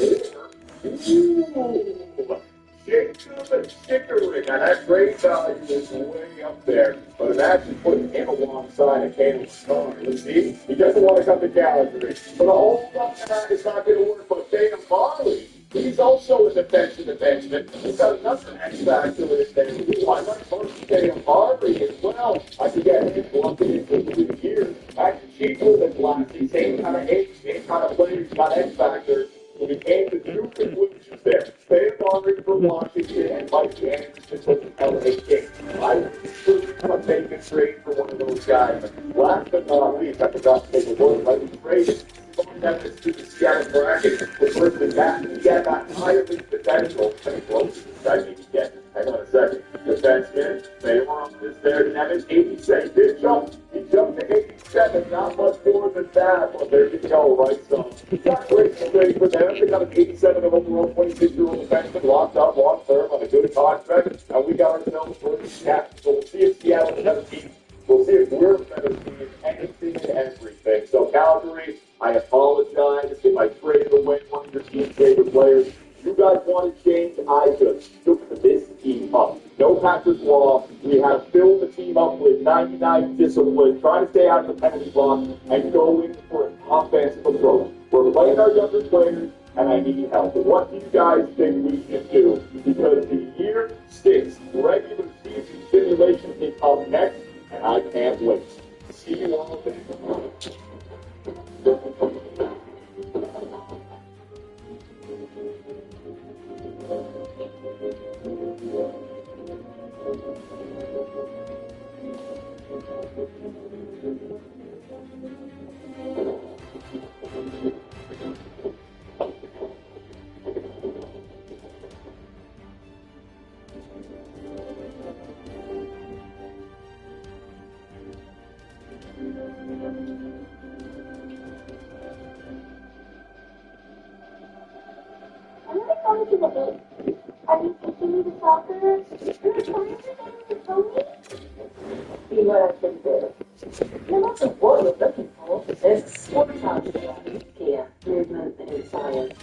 [SPEAKER 1] Ooh. Jacob Chickering. Now that trade value is way up there. But imagine putting him alongside a Caleb Starr. Let's see. He doesn't want to come to Calgary. But a whole lot of that is not going to work. But Dana Marley, he's also a defenseman. He's got another X factor in there. I like both Dana Marley as well. I could get him lumping in for 2 years. Actually, cheaper than Blasty. Same kind of age, same kind of players, got X factor. So we came to two conclusions there. Stan Marley from Washington and Mike Anderson from the LA Kings. I would take a trade for one of those guys. Last but not least, I forgot to take a word. I was traded Dennis to the Seattle Kraken with Brisbane Matt. He had that highly potential. I think close to the second you get. Hang on a second. defenseman. They were on this there, and that is 87. He jumped to 87, not much more than that, but there you go, right? So, not great mistake for them. They got an 87 overall, 26-year-old defenseman locked up long term on a good contract, and we got ourselves for the cap. So we'll see if Seattle's a better team. We'll see if we're a better team in anything and everything. So, Calgary, I apologize if I traded away one of your team's favorite players. You guys wanted change, I just took this team up. No Patrick Law. We have filled the team up with 99 discipline, trying to stay out of the penalty box, and going for an offensive approach. We're playing our younger players, and I need help. What do you guys think we should do? Because the year 6 regular season simulation is up next, and I can't wait. See you all then.
[SPEAKER 7] Going to the beach. Are you teaching me the soccer? You're trying to tell me?
[SPEAKER 9] You know what I think there? You're not the boy we're looking for. There's a sport house here, movement and science.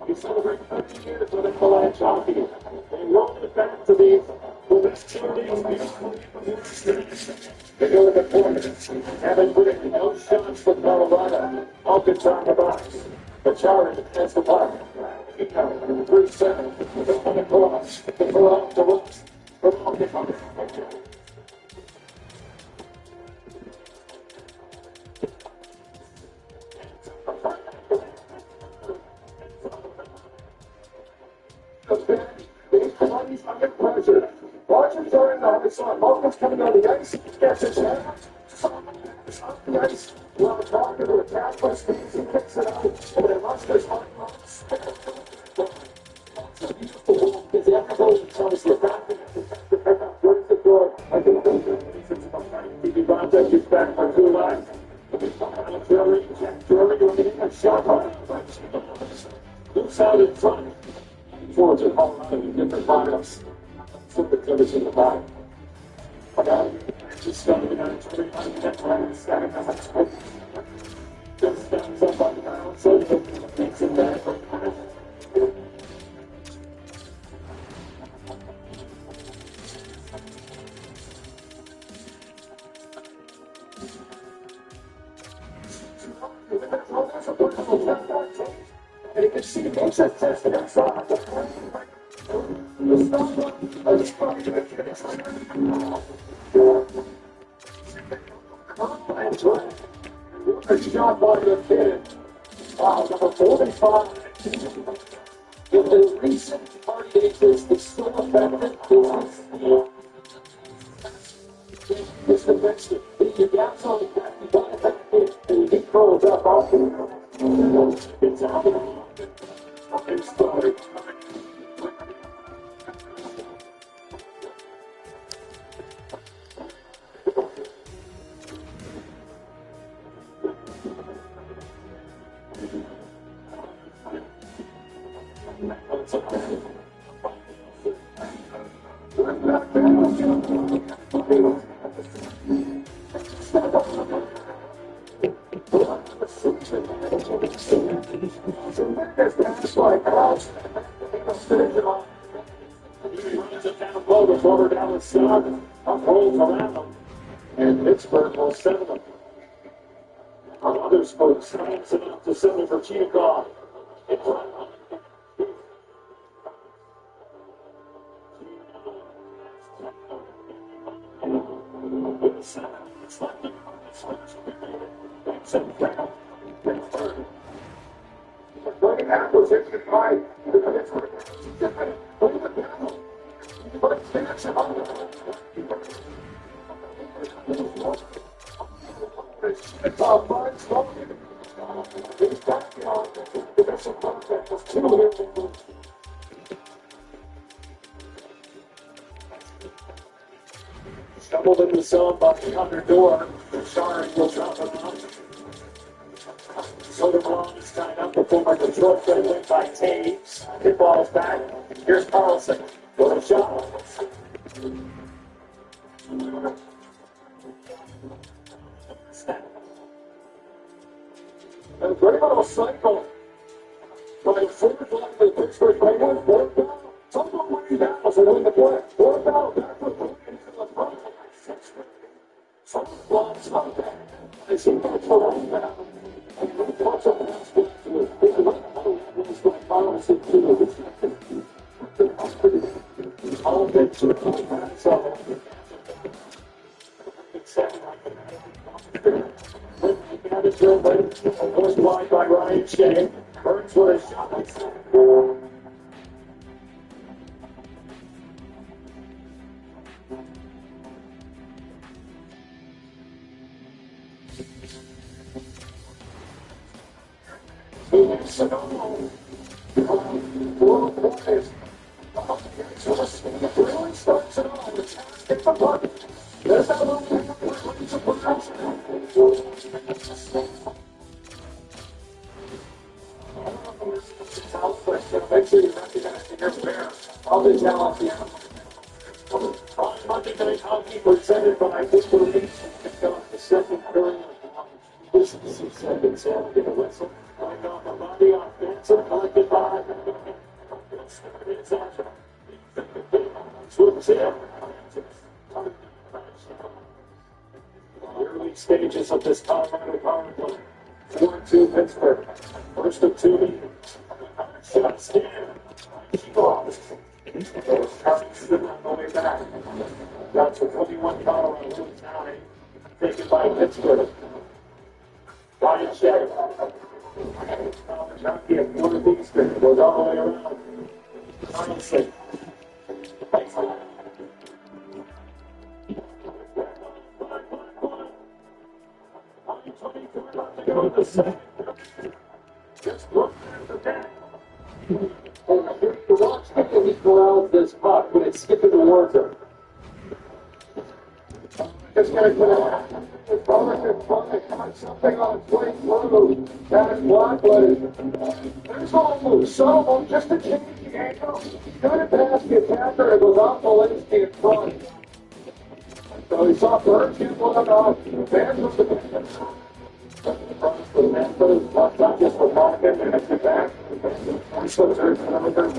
[SPEAKER 1] We celebrate 30 years with Avalanche hockey. They roll the back to these for this 2 days. They go to the point. Having put no shots for Colorado. Alcantara the box. Pachari against the puck. 3-7. The point across. The pull out the looks. He's under pressure. Rogers are in the high side. Malcolm's coming on the ice. Gets his head off the ice. Well, talking to a tap by Stevens. He kicks it out. And then Ruster's on the ice. It's a beautiful goal because the other goal tells you that. Where's the door? I think the Bontek is back on 2 lines. Drury, looking at shot on loose out in front. Towards a Colorado in different lineups. Flip the covers in the back. Just standing on 29 minutes and standing on the just stands up on the ground, so he makes it back. And you can see the game's tested outside. A shot by the kid. Wow, number 45. If the recent party ages is still effective, it's the next one. If you got on the back, you got to have it, and he curls up off it. It's out of the it's started. And Pittsburgh will send them. On others, folks, science enough to send them for Chicago. It's
[SPEAKER 4] There's two here. Stumbled into the zone by the under door. Shard will drop him out. Soderblom is tied up before my Detroit got win by Taves. Hit balls back. Here's Carlson. With a shot. A great little cycle by forward line of the Pittsburgh Penguins. Fourth down. Someone winning down to win the play. Fourth down. Back with Putin into the front. Soderblom's not there. As he gets the line down. And he puts a pass to the big left by Carlson to the all good to the pass. Goes wide by Ryan Shea. Burns with a shot. Really starts it off. It's the puck. There's that little thing. Make sure you recognize the next pair. All the talent here. Monday Night Hockey presented by Pittsburgh Beach. Picked off the second period. This is 6 seconds. So get a whistle. Going off the body offensive. Collected by. Swoops in. Early stages of this Colorado power play. 4-2 Pittsburgh. First of two meetings. Shots in. Balls. Carlson on the way back. That's a 21 Colorado. Taken by Pittsburgh. Ryan Shea. Junkie of Northeastern goes all the way around. Carlson. Watch how he corrals this puck when it's skipping towards him. Just gonna put it on something on its way through. That is blocked, but there's almost so just to change the angle. Got it past the attacker, it goes off Polanski in front. So he saw Burns get one off. Vance was the not just for Mark and back. So there's another